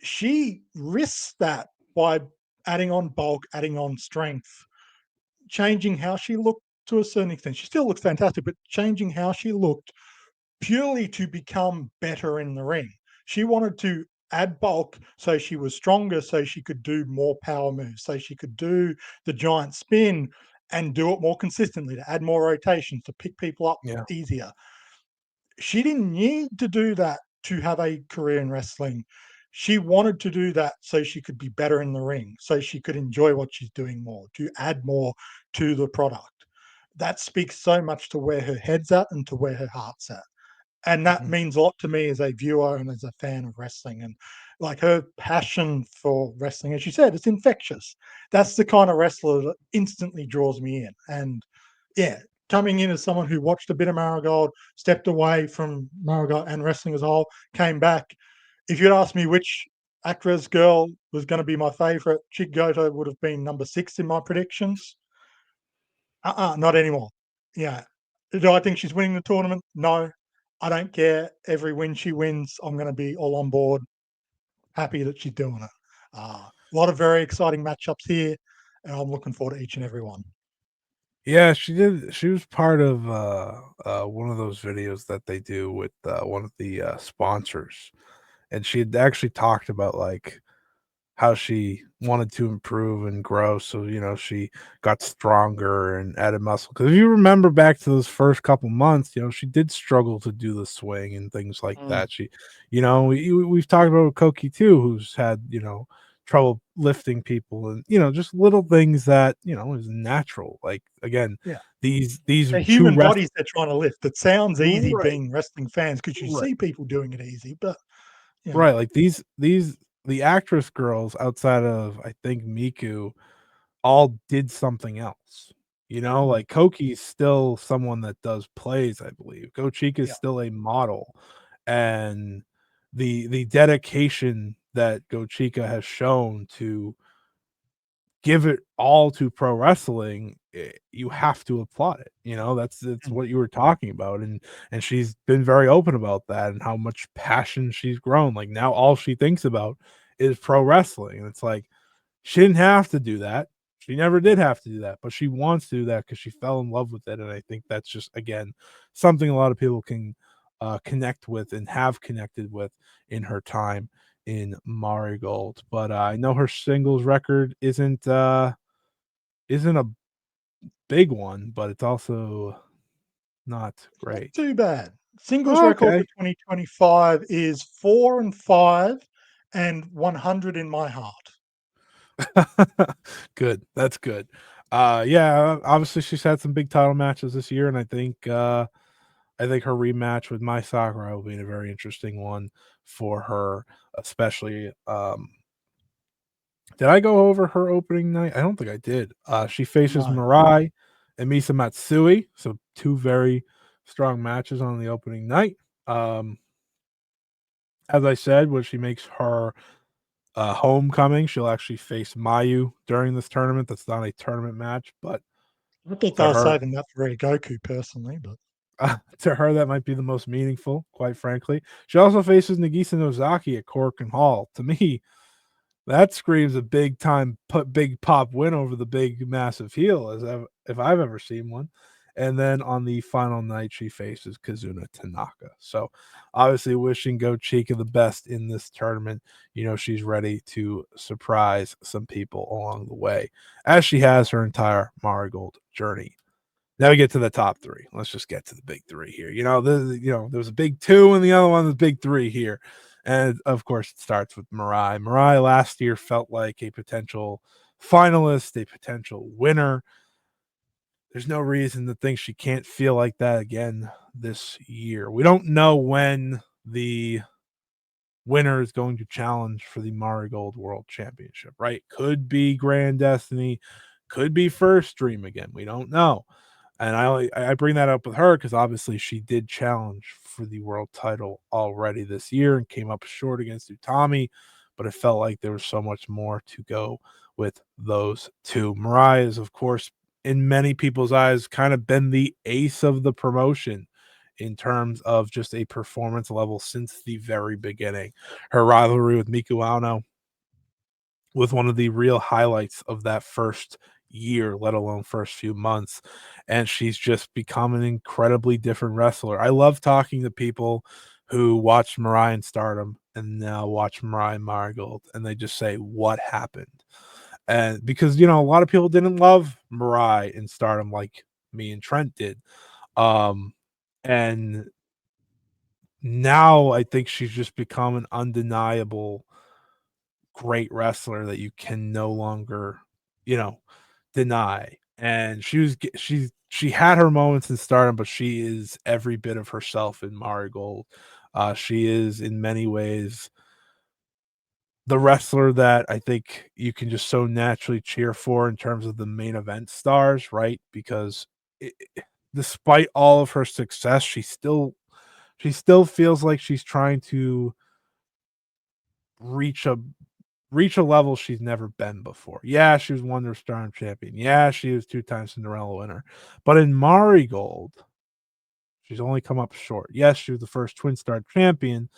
She risks that by adding on bulk, adding on strength, changing how she looked to a certain extent. She still looks fantastic, but changing how she looked purely to become better in the ring. She wanted to add bulk so she was stronger, so she could do more power moves, so she could do the giant spin and do it more consistently, to add more rotations, to pick people up Yeah. easier. She didn't need to do that to have a career in wrestling. She wanted to do that so she could be better in the ring, so she could enjoy what she's doing more, to add more to the product. That speaks so much to where her head's at and to where her heart's at. And that Hmm. means a lot to me as a viewer and as a fan of wrestling. And like her passion for wrestling, as you said, it's infectious. That's the kind of wrestler that instantly draws me in. And yeah, coming in as someone who watched a bit of Marigold, stepped away from Marigold and wrestling as a whole, came back. If you'd asked me which actress girl was going to be my favorite, Chick Goto would have been number 6 in my predictions. Not anymore. Yeah. Do I think she's winning the tournament? No. I don't care. Every win she wins, I'm going to be all on board. Happy that she's doing it. A lot of very exciting matchups here, and I'm looking forward to each and every one. Yeah, she did. She was part of one of those videos that they do with one of the sponsors, and she had actually talked about like how she wanted to improve and grow. So, she got stronger and added muscle. Because if you remember back to those first couple months, she did struggle to do the swing and things like Mm, that. We've talked about Koki too, who's had, trouble lifting people and, just little things that, is natural. Like, again, yeah. these They're two human bodies they're trying to lift. It sounds easy right, being wrestling fans because you right. see people doing it easy, but Right, like these the actress girls outside of, I think, Miku all did something else. mm, Like Koki's still someone that does plays, I believe. Gochika is yeah. still a model. And the dedication that Gochika has shown to give it all to pro wrestling, you have to applaud it. That's Mm, what you were talking about, and she's been very open about that and how much passion she's grown. Like now, all she thinks about is pro wrestling, and it's like she didn't have to do that. She never did have to do that, but she wants to do that because she fell in love with it, and I think that's just again something a lot of people can connect with and have connected with in her time in Marigold. But I know her singles record isn't a big one, but it's also not Not great. too bad. Singles record for Okay. 2025 is 4-5 and 100 in my heart. Good. That's good. Yeah, obviously she's had some big title matches this year, and I think her rematch with Mai Sakura will be a very interesting one for her, especially. Did I go over her opening night? I don't think I did. She faces No. Mirai and Misa Matsui, so two very strong matches on the opening night. As I said, when she makes her homecoming. She'll actually face Mayu during this tournament. That's not a tournament match, but I thought they to were her, saving that for Goku personally, but to her, that might be the most meaningful, quite frankly. She also faces Nagisa Nozaki at Cork and Hall. To me, that screams a big time, big pop win over the big massive heel, if I've ever seen one. And then on the final night, she faces Kazuna Tanaka. So obviously, wishing Go Chica the best in this tournament. You know, she's ready to surprise some people along the way, as she has her entire Marigold journey. Now we get to the top three. Let's just get to the big three here. There's a big two and the other one, the big three here. And of course, it starts with Mirai. Mirai last year felt like a potential finalist, a potential winner. There's no reason to think she can't feel like that again this year. We don't know when the winner is going to challenge for the Marigold World Championship, right? Could be Grand Destiny, could be First Dream again. We don't know. And I bring that up with her because obviously she did challenge for the world title already this year and came up short against Utami, but it felt like there was so much more to go with those two. Mariah is, of course, in many people's eyes, kind of been the ace of the promotion in terms of just a performance level since the very beginning. Her rivalry with Miku Aono was one of the real highlights of that first year, let alone first few months. And she's just become an incredibly different wrestler. I love talking to people who watch Mariah in Stardom and now watch Mariah in Marigold, and they just say, "What happened?" And because a lot of people didn't love Mariah in Stardom like me and Trent did. Um, and now I think she's just become an undeniable great wrestler that you can no longer, you know, deny. And she had her moments in Stardom, but she is every bit of herself in Marigold. She is in many ways the wrestler that I think you can just so naturally cheer for in terms of the main event stars, right? Because despite all of her success, she still feels like she's trying to reach a reach a level she's never been before. Yeah, she was Wonder Star champion. Yeah, she was two-time Cinderella winner. But in Marigold, she's only come up short. Yes, she was the first Twin Star champion,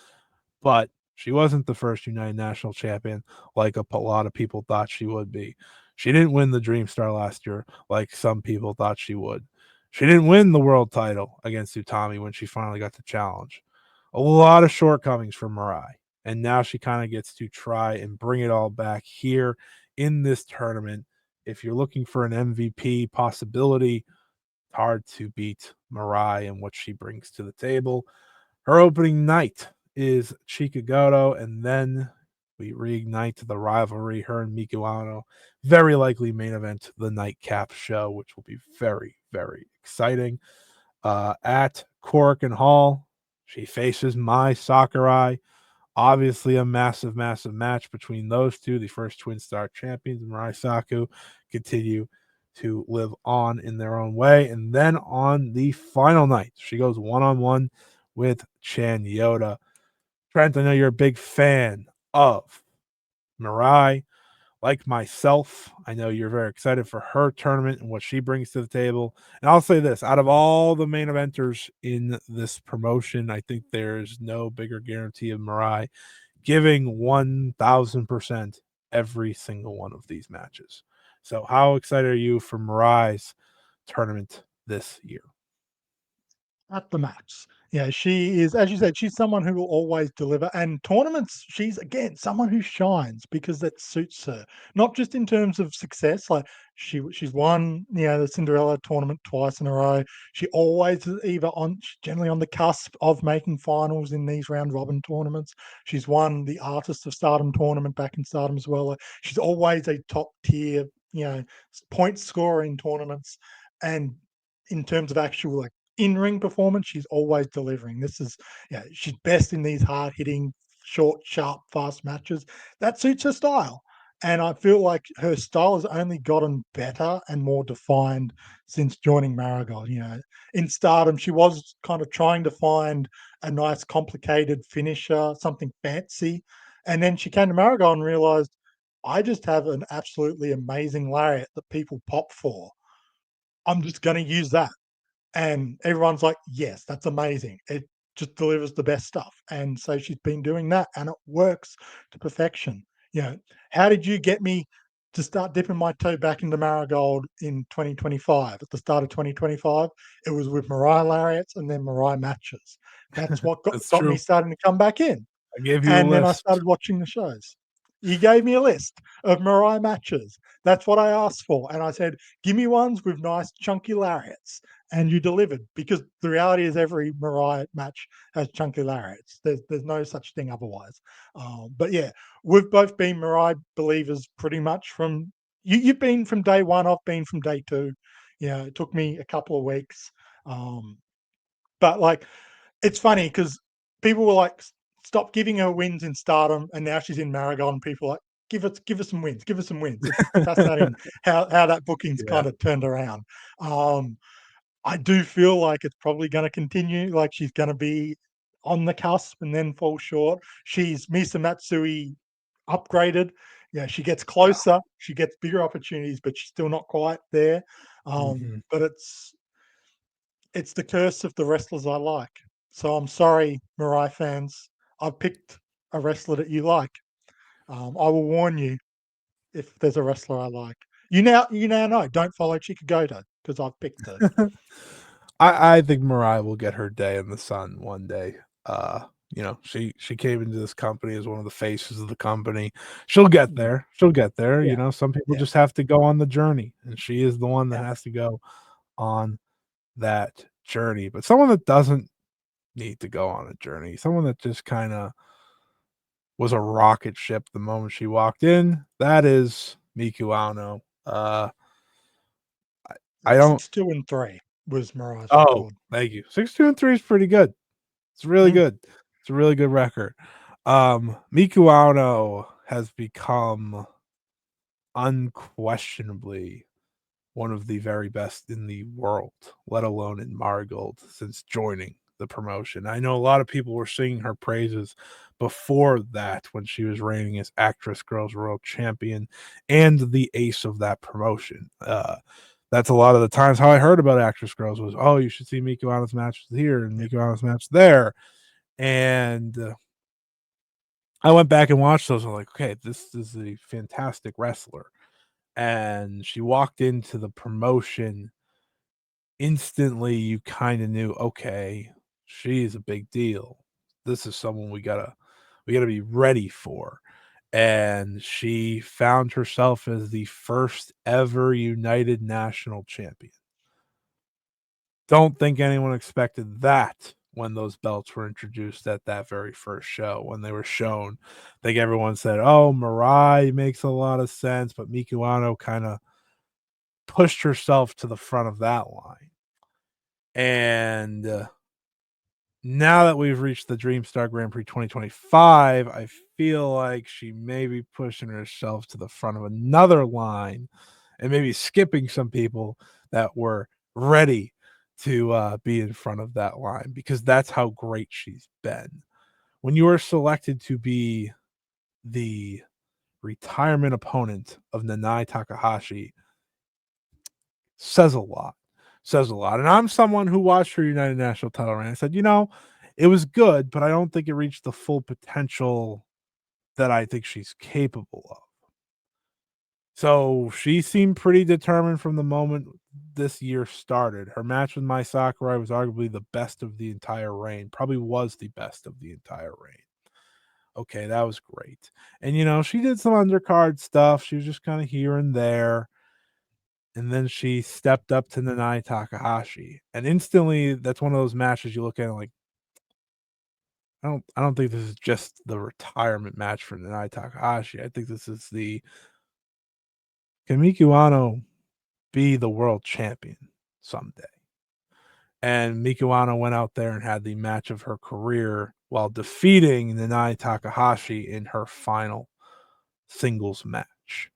but she wasn't the first United National champion like a lot of people thought she would be. She didn't win the Dream Star last year like some people thought she would. She didn't win the world title against Utami when she finally got the challenge. A lot of shortcomings for Mirai. And now she kind of gets to try and bring it all back here in this tournament. If you're looking for an MVP possibility, hard to beat Mirai and what she brings to the table. Her opening night is Chikagoto, and then we reignite the rivalry, her and Miku Aono. Very likely main event the nightcap show, which will be very, very exciting. At Cork and Hall, she faces Mai Sakurai. Obviously, a massive, massive match between those two, the first Twin Star champions. Mirai Saku continue to live on in their own way. And then on the final night, she goes one on one with Chan Yoda. Trent, I know you're a big fan of Mirai. Like myself, I know you're very excited for her tournament and what she brings to the table. And I'll say this, out of all the main eventers in this promotion, I think there's no bigger guarantee of Mirai giving 1000% every single one of these matches. So, how excited are you for Mirai's tournament this year? at the max. Yeah, she is, as you said, she's someone who will always deliver. And tournaments, she's again someone who shines because that suits her. Not just in terms of success, like she's won, the Cinderella tournament twice in a row. She always is she's generally on the cusp of making finals in these round robin tournaments. She's won the Artist of Stardom tournament back in Stardom as well. Like, she's always a top tier, point scorer in tournaments. And in terms of actual like in-ring performance, she's always delivering. This is, yeah, she's best in these hard-hitting, short, sharp, fast matches. That suits her style. And I feel like her style has only gotten better and more defined since joining Marigold. In Stardom, she was kind of trying to find a nice, complicated finisher, something fancy. And then she came to Marigold and realized, I just have an absolutely amazing lariat that people pop for. I'm just going to use that. And everyone's like, yes, that's amazing. It just delivers the best stuff. And so she's been doing that and it works to perfection. You know, how did you get me to start dipping my toe back into Marigold in 2025? At the start of 2025, it was with Mariah lariats and then Mariah matches. That's what That's got me true. starting to come back in. I gave you a And then I list. started watching the shows. You gave me a list of Mariah matches. That's what I asked for. And I said, give me ones with nice chunky lariats. And you delivered, because the reality is every Mariah match has chunky lariats. There's no such thing otherwise. But yeah, we've both been Mariah believers pretty much from you've been from day one. I've been from day two. You know, it took me a couple of weeks. But like, it's funny because people were like, stop giving her wins in Stardom, and now she's in Marigold, and people are like, give us some wins, give us some wins. It's fascinating how that booking's Yeah. kind of turned around. I do feel like it's probably going to continue. Like, she's going to be on the cusp and then fall short. She's Misa Matsui upgraded. Yeah, she gets Yeah. closer, she gets bigger opportunities, but she's still not quite there. Mhm. But it's the curse of the wrestlers I like. So I'm sorry, Mariah fans. I've picked a wrestler that you like. I will warn you if there's a wrestler I like. You now know. Don't follow Chikagoto because I've picked her. I think Mariah will get her day in the sun one day. She came into this company as one of the faces of the company. She'll get Mm, there. She'll get there. yeah, Some people yeah, just have to go on the journey, and she is the one that yeah. has to go on that journey. But someone that doesn't need to go on a journey, someone that just kind of was a rocket ship the moment she walked in, that is Miku Aono. I don't 6-2-3 was Mariah's Oh, record. thank you. 6-2-3 is pretty good. It's really Mm, good. It's a really good record. Miku Aono has become unquestionably one of the very best in the world, let alone in Marigold, since joining the promotion. I know a lot of people were singing her praises before that when she was reigning as Actress Girls World Champion and the ace of that promotion. That's a lot of the times how I heard about Actress Girls was, oh, you should see Miku Aono's matches here and yeah, Miku Aono's match there. And I went back and watched those. I'm like, okay, this is a fantastic wrestler. And she walked into the promotion instantly. You kind of knew, okay, she's a big deal. This is someone we gotta be ready for. And she found herself as the first ever United National Champion. Don't think anyone expected that when those belts were introduced at that very first show when they were shown. I think everyone said, "Oh, Mirai makes a lot of sense," but Miku Aono kind of pushed herself to the front of that line. And now that we've reached the Dream Star Grand Prix 2025, I feel like she may be pushing herself to the front of another line and maybe skipping some people that were ready to be in front of that line because that's how great she's been. When you are selected to be the retirement opponent of Nanai Takahashi, says a lot. Says a lot. And I'm someone who watched her United National title reign. I said, it was good, but I don't think it reached the full potential that I think she's capable of. So she seemed pretty determined from the moment this year started. Her match with Mai Sakurai was arguably the best of the entire reign, probably was the best of the entire reign. Okay, that was great. And, she did some undercard stuff. She was just kind of here and there. And then she stepped up to Nanai Takahashi. And instantly, that's one of those matches you look at and like, I don't think this is just the retirement match for Nanai Takahashi. I think this is can Miku Aono be the world champion someday? And Miku Aono went out there and had the match of her career while defeating Nanai Takahashi in her final singles match.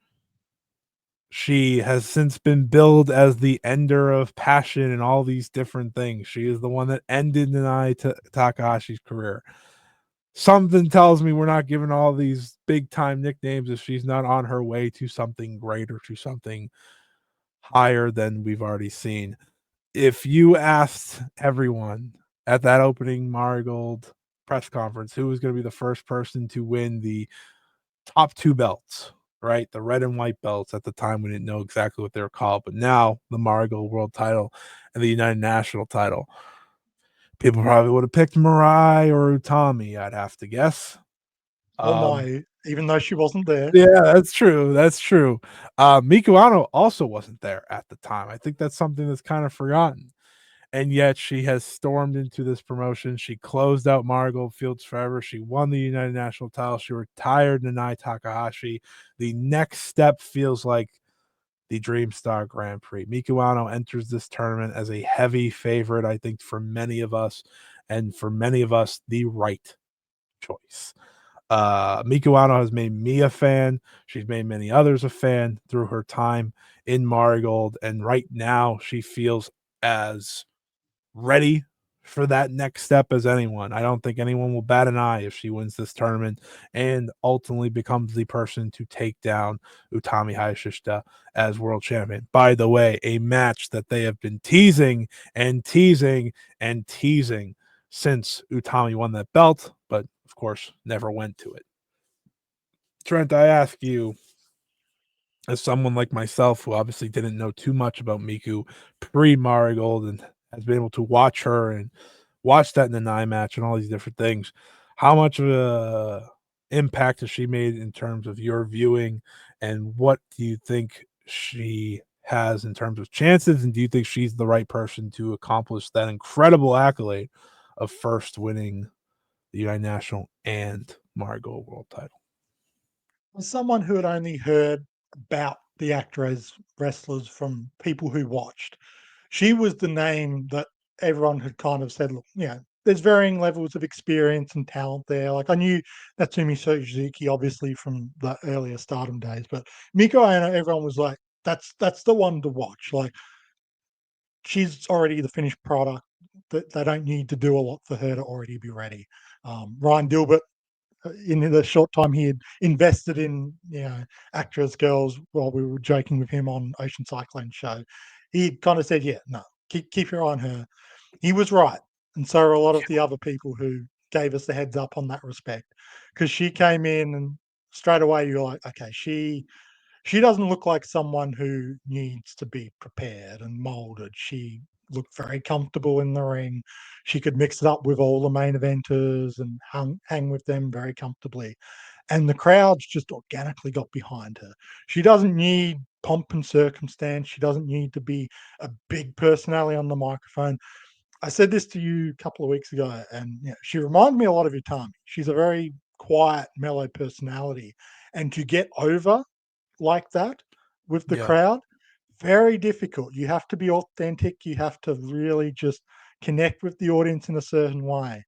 She has since been billed as the ender of passion and all these different things. She is the one that ended Nanai Takahashi's career. something tells me we're not giving all these big time nicknames if she's not on her way to something greater, to something higher than we've already seen. If you asked everyone at that opening Marigold press conference who was going to be the first person to win the top two belts, right? The red and white belts. At the time, we didn't know exactly what they were called, but now the Marigold World title and the United National title. People probably would have picked Mirai or Utami, I'd have to guess. Or Mayu, even though she wasn't there. Yeah, that's true. That's true. Miku Aono also wasn't there at the time. I think that's something that's kind of forgotten. And yet she has stormed into this promotion. She closed out Marigold Fields forever. She won the United National title. She retired Nanae Takahashi. The next step feels like the Dream Star Grand Prix. Miku Aono enters this tournament as a heavy favorite, I think, for many of us, and for many of us, the right choice. Miku Aono has made me a fan. She's made many others a fan through her time in Marigold, and right now she feels as ready for that next step as anyone. I don't think anyone will bat an eye if she wins this tournament and ultimately becomes the person to take down Utami Hayashishita as world champion. By the way, a match that they have been teasing and teasing and teasing since Utami won that belt, but of course never went to it. Trent, I ask you, as someone like myself who obviously didn't know too much about Miku pre Marigold and has been able to watch her and watch that in the nine match and all these different things, how much of a impact has she made in terms of your viewing, and what do you think she has in terms of chances, and do you think she's the right person to accomplish that incredible accolade of first winning the United National and Marigold World title? As someone who had only heard about the actor as wrestlers from people who watched, she was the name that everyone had kind of said, look, there's varying levels of experience and talent there. Like I knew Natsumi Suzuki obviously from the earlier Stardom days, but Miko Aono, everyone was like, that's the one to watch. Like she's already the finished product. That they don't need to do a lot for her to already be ready. Ryan Dilbert, in the short time he had invested in actress girls while we were joking with him on Ocean Cyclone show, he kind of said, yeah, no, keep your eye on her. He was right, and so are a lot of the other people who gave us the heads up on that respect, because she came in and straight away you're like, okay, she doesn't look like someone who needs to be prepared and molded. She looked very comfortable in the ring. She could mix it up with all the main eventers and hang with them very comfortably. And the crowds just organically got behind her. She doesn't need pomp and circumstance. She doesn't need to be a big personality on the microphone. I said this to you a couple of weeks ago, and she reminds me a lot of Utami. She's a very quiet, mellow personality. And to get over like that with the Yeah. crowd, very difficult. You have to be authentic. You have to really just connect with the audience in a certain way.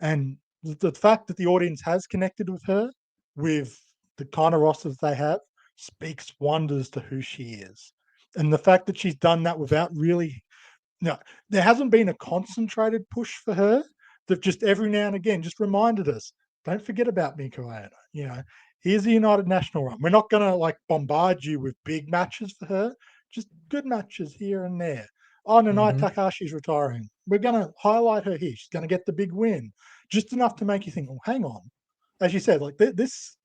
And the fact that the audience has connected with her, with the kind of rosters they have, speaks wonders to who she is. And the fact that she's done that without really, no, there hasn't been a concentrated push for her. They've just every now and again just reminded us, don't forget about Miku Aono. Here's the United National run. We're not going to like bombard you with big matches for her, just good matches here and there. Oh, Nanai Mm-hmm. Takashi's retiring. We're going to highlight her here. She's going to get the big win, just enough to make you think, oh, hang on. As you said, like this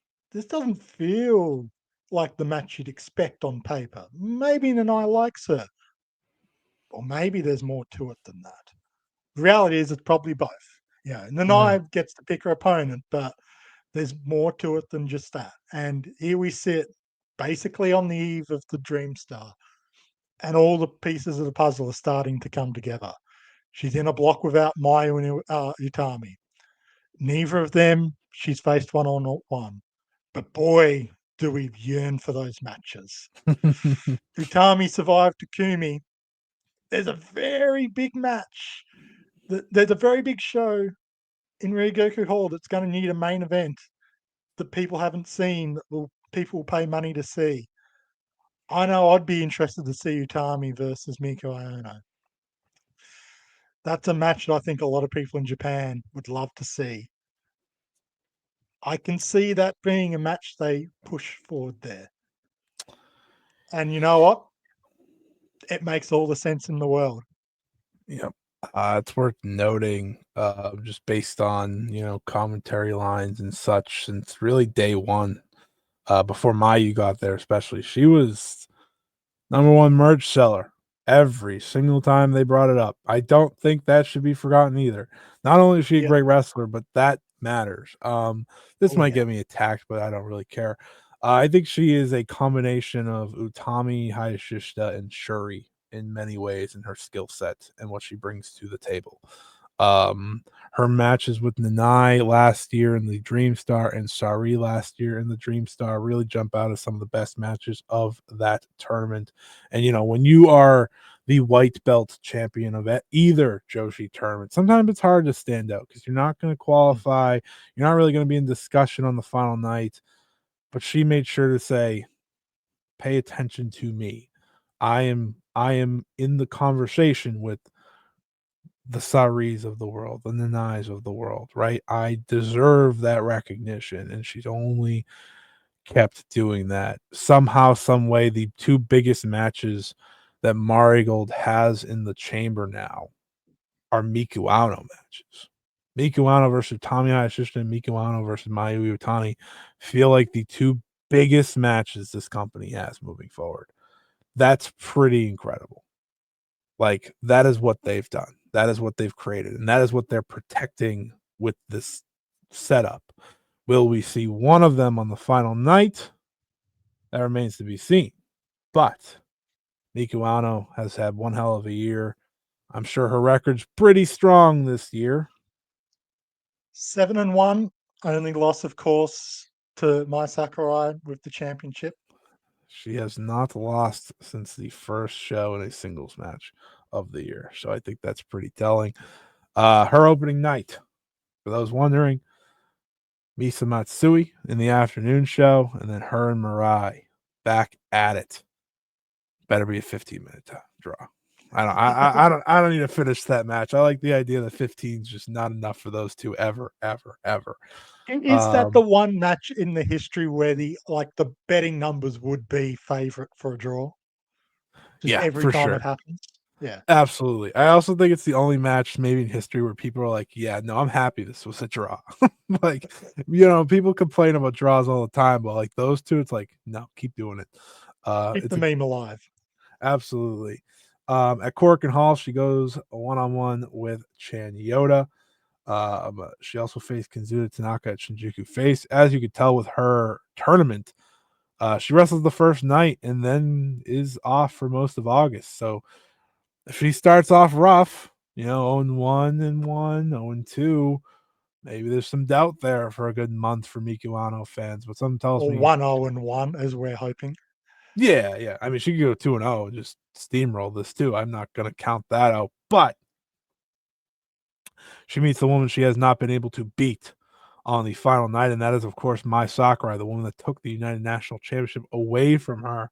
doesn't feel like the match you'd expect on paper. Maybe Nanai likes her, or maybe there's more to it than that. The reality is it's probably both. Mm-hmm. Nanai gets to pick her opponent, but there's more to it than just that. And here we sit basically on the eve of the Dream Star, and all the pieces of the puzzle are starting to come together. She's in a block without Mayu and Utami. Neither of them she's faced one on one. But boy, do we yearn for those matches. Utami survived Takumi. There's a very big match. There's a very big show in Ryogoku Hall that's going to need a main event that people haven't seen, that people will pay money to see. I know I'd be interested to see Utami versus Miku Aono. That's a match that I think a lot of people in Japan would love to see. I can see that being a match they push forward there. And you know what? It makes all the sense in the world. Yep. It's worth noting, just based on, commentary lines and such, since really day one, before Mayu got there, especially, she was number one merch seller every single time they brought it up. I don't think that should be forgotten either. Not only is she a Yeah. great wrestler, but that matters. This Oh might yeah. get me attacked, but I don't really care. I think she is a combination of Utami, Hayashishita, and Shuri in many ways in her skill set and what she brings to the table. Um, Her matches with Nanai last year in the Dream Star and Sari last year in the Dream Star really jump out as some of the best matches of that tournament. And when you are the white belt champion of either Joshi tournament, sometimes it's hard to stand out because you're not going to qualify. You're not really going to be in discussion on the final night. But she made sure to say, pay attention to me. I am in the conversation with the Saris of the world, the Nanais of the world, right? I deserve that recognition. And she's only kept doing that. Somehow, some way, the two biggest matches that Marigold has in the chamber now are Miku Aono matches. Miku Aono versus Tommy Hayashishita and Miku Aono versus Mayu Iwatani feel like the two biggest matches this company has moving forward. That's pretty incredible. Like, that is what they've done. That is what they've created. And that is what they're protecting with this setup. Will we see one of them on the final night? That remains to be seen. But Miku Aono has had one hell of a year. I'm sure her record's pretty strong this year. 7-1. Only loss, of course, to Mai Sakurai with the championship. She has not lost since the first show in a singles match of the year. So I think that's pretty telling. Her opening night, for those wondering, Misa Matsui in the afternoon show, and then her and Mirai back at it. Better be a 15-minute draw. I don't need to finish that match. I like the idea that 15 is just not enough for those two ever, ever, ever. Is that the one match in the history where the betting numbers would be favorite for a draw? Just Yeah, every for time it sure. happens. Yeah. Absolutely. I also think it's the only match maybe in history where people are like, yeah, no, I'm happy this was a draw. Like, people complain about draws all the time, but like those two, it's like, no, keep doing it. Keep It's the meme alive. absolutely. At Cork and Hall, she goes one-on-one with Chan Yoda. She also faced Kazuya Tanaka at Shinjuku Face. As you could tell with her tournament, she wrestles the first night and then is off for most of August. So if she starts off rough, 0-1 and 1, 0-2, maybe there's some doubt there for a good month for Miku Aono fans. But something tells Or me, 1-0-1, as we're hoping. yeah. I mean, she could go 2-0 and just steamroll this too. I'm not going to count that out. But she meets the woman she has not been able to beat on the final night, and that is, of course, Mai Sakurai, the woman that took the United National Championship away from her.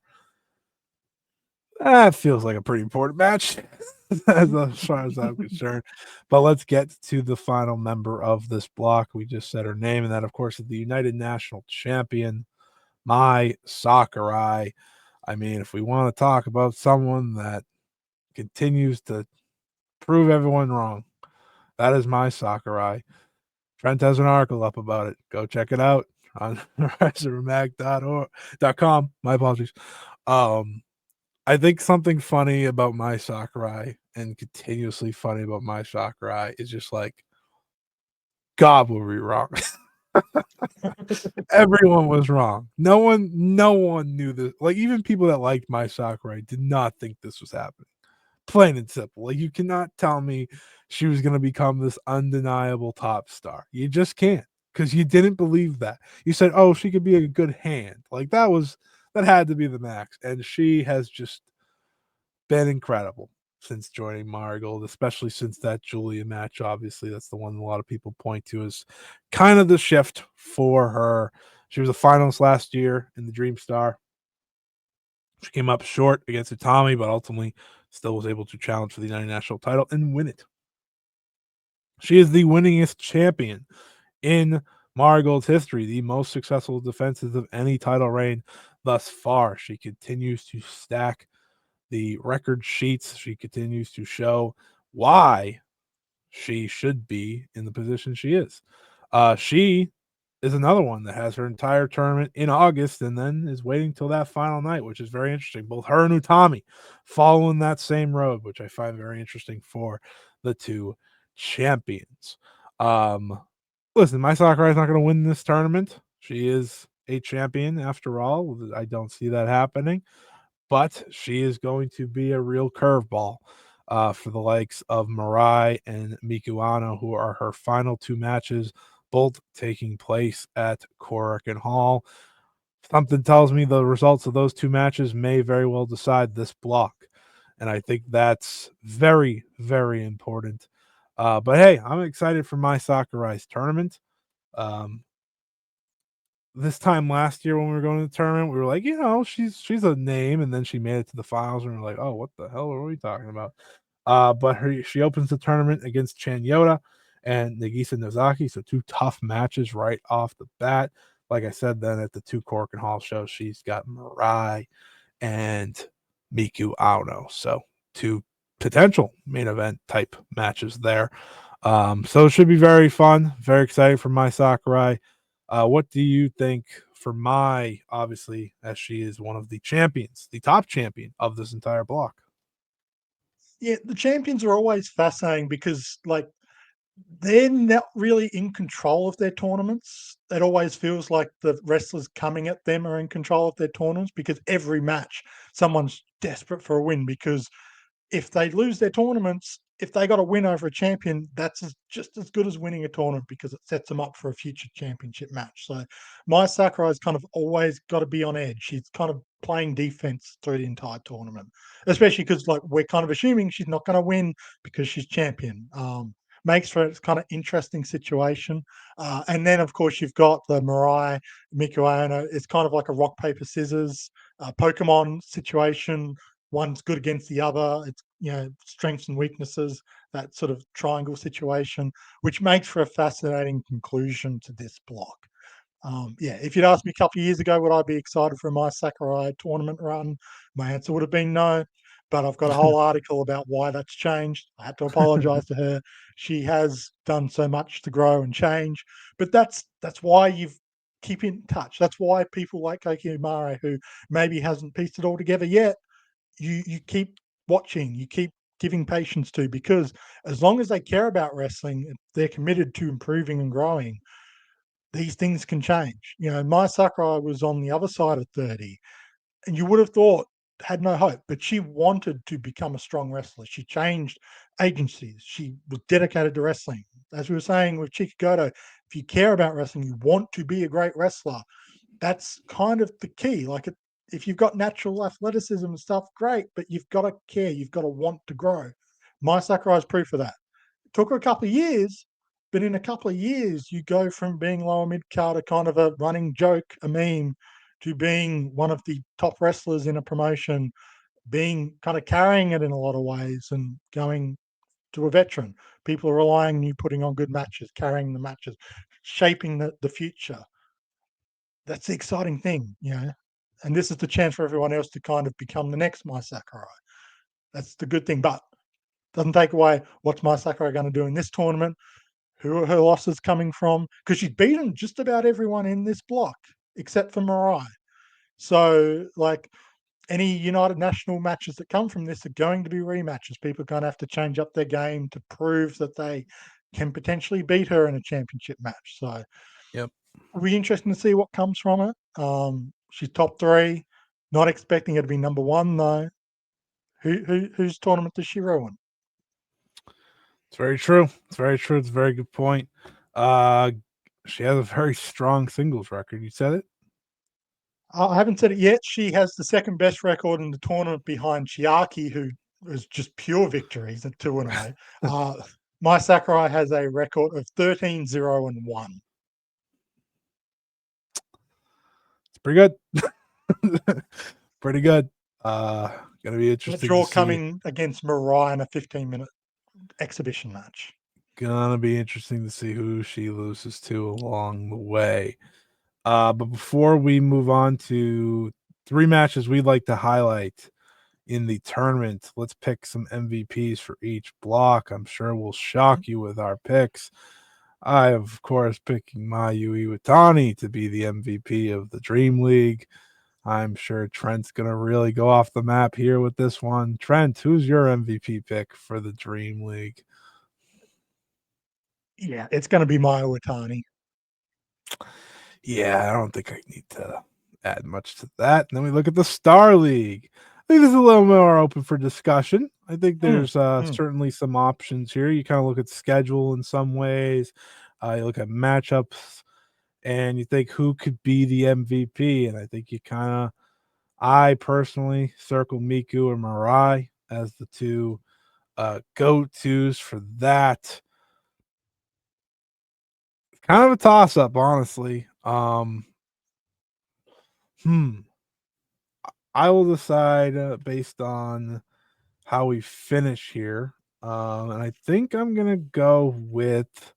That feels like a pretty important match as far as I'm concerned. But let's get to the final member of this block. We just said her name, and that, of course, is the United National Champion, Mai Sakurai. I mean, if we want to talk about someone that continues to prove everyone wrong, that is Mai Sakurai. Trent has an article up about it. Go check it out on resuramag.com. My apologies. I think something funny about Mai Sakurai and continuously funny about Mai Sakurai is just like, God will be wrong. Everyone was wrong. No one knew this. Like, even people that liked Mai Sakurai did not think this was happening. Plain and simple. Like, you cannot tell me she was going to become this undeniable top star. You just can't, because you didn't believe that. You said, oh, she could be a good hand. Like, that had to be the max. And she has just been incredible since joining Marigold, especially since that Julia match. Obviously, that's the one a lot of people point to as kind of the shift for her. She was a finalist last year in the Dream Star. She came up short against Utami, but ultimately still was able to challenge for the United National title and win it. She is the winningest champion in Marigold's history, the most successful defenses of any title reign thus far. She continues to stack the record sheets. She continues to show why she should be in the position she is. She is another one that has her entire tournament in August and then is waiting till that final night, which is very interesting. Both her and Utami following that same road, which I find very interesting for the two champions. Listen, Mai Sakurai is not going to win this tournament. She is a champion after all. I don't see that happening, but she is going to be a real curveball for the likes of Mirai and Miku Aono, who are her final two matches, both taking place at Korakuen Hall. Something tells me the results of those two matches may very well decide this block. And I think that's very, very important. But hey, I'm excited for Mai Sakurai's tournament. This time last year when we were going to the tournament, we were like, she's a name, and then she made it to the finals, and we are like, oh, what the hell are we talking about? But she opens the tournament against Chan Yoda and Nagisa Nozaki, so two tough matches right off the bat. Like I said, then at the two Korakuen Hall shows, she's got Mirai and Miku Aono, so two potential main event type matches there. So it should be very fun. Very excited for Mai Sakurai. What do you think for Mai, obviously, as she is one of the champions, the top champion of this entire block? Yeah, the champions are always fascinating because, like, they're not really in control of their tournaments. It always feels like the wrestlers coming at them are in control of their tournaments because every match, someone's desperate for a win because if they lose their tournaments, if they got a win over a champion, that's just as good as winning a tournament because it sets them up for a future championship match. So Mai Sakurai's kind of always got to be on edge. She's kind of playing defense through the entire tournament, especially because like we're kind of assuming she's not going to win because she's champion. Makes for a kind of interesting situation. And then, of course, you've got the Mirai Miku Aono. It's kind of like a rock, paper, scissors Pokemon situation. One's good against the other. It's, strengths and weaknesses, that sort of triangle situation, which makes for a fascinating conclusion to this block. If you'd asked me a couple of years ago, would I be excited for a My Sakurai tournament run? My answer would have been no. But I've got a whole article about why that's changed. I had to apologize to her. She has done so much to grow and change. But that's why you keep in touch. That's why people like Koki Umare, who maybe hasn't pieced it all together yet, you keep watching, you keep giving patience to, because as long as they care about wrestling, they're committed to improving and growing. These things can change. Mai Sakurai was on the other side of 30, and you would have thought had no hope, but she wanted to become a strong wrestler. She changed agencies. She was dedicated to wrestling. As we were saying with Chikagoto, if you care about wrestling, you want to be a great wrestler. That's kind of the key. Like, if you've got natural athleticism and stuff, great, but you've got to care. You've got to want to grow. Mai Sakurai is proof of that. It took her a couple of years, but in a couple of years, you go from being lower mid card, a kind of a running joke, a meme, to being one of the top wrestlers in a promotion, being kind of carrying it in a lot of ways and going to a veteran. People are relying on you putting on good matches, carrying the matches, shaping the future. That's the exciting thing, And this is the chance for everyone else to kind of become the next Mai Sakurai. That's the good thing, but doesn't take away what's Mai Sakurai going to do in this tournament. Who are her losses coming from? Because she's beaten just about everyone in this block except for Mirai. So, like, any United National matches that come from this are going to be rematches. People are going to have to change up their game to prove that they can potentially beat her in a championship match. So, Yep. it'll be interesting to see what comes from it. She's top 3. Not expecting her to be number 1 though. Whose tournament does she ruin? It's very true. It's very true. It's a very good point. She has a very strong singles record. You said it. I haven't said it yet. She has the second best record in the tournament behind Chiaki, who is just pure victories at 2-0. Mai Sakurai has a record of 13-0-1. It's pretty good. Pretty good. Gonna be The interesting to draw see. coming against Mirai in a 15-minute exhibition match. Gonna be interesting to see who she loses to along the way. But before we move on to 3 matches we'd like to highlight in the tournament, let's pick some MVPs for each block. I'm sure we'll shock you with our picks. I, of course, picking Mayu Iwatani to be the MVP of the Dream League. I'm sure Trent's going to really go off the map here with this one. Trent, who's your MVP pick for the Dream League? Yeah, it's going to be Mayu Iwatani. Yeah, I don't think I need to add much to that. And then we look at the Star League. I think this is a little more open for discussion. I think Mm, there's mm. certainly some options here. You kind of look at schedule in some ways. You look at matchups, and you think who could be the MVP. And I think I personally circle Miku or Mirai as the two go-tos for that. Kind of a toss-up, honestly. Hmm. I will decide based on how we finish here. And I think I'm going to go with.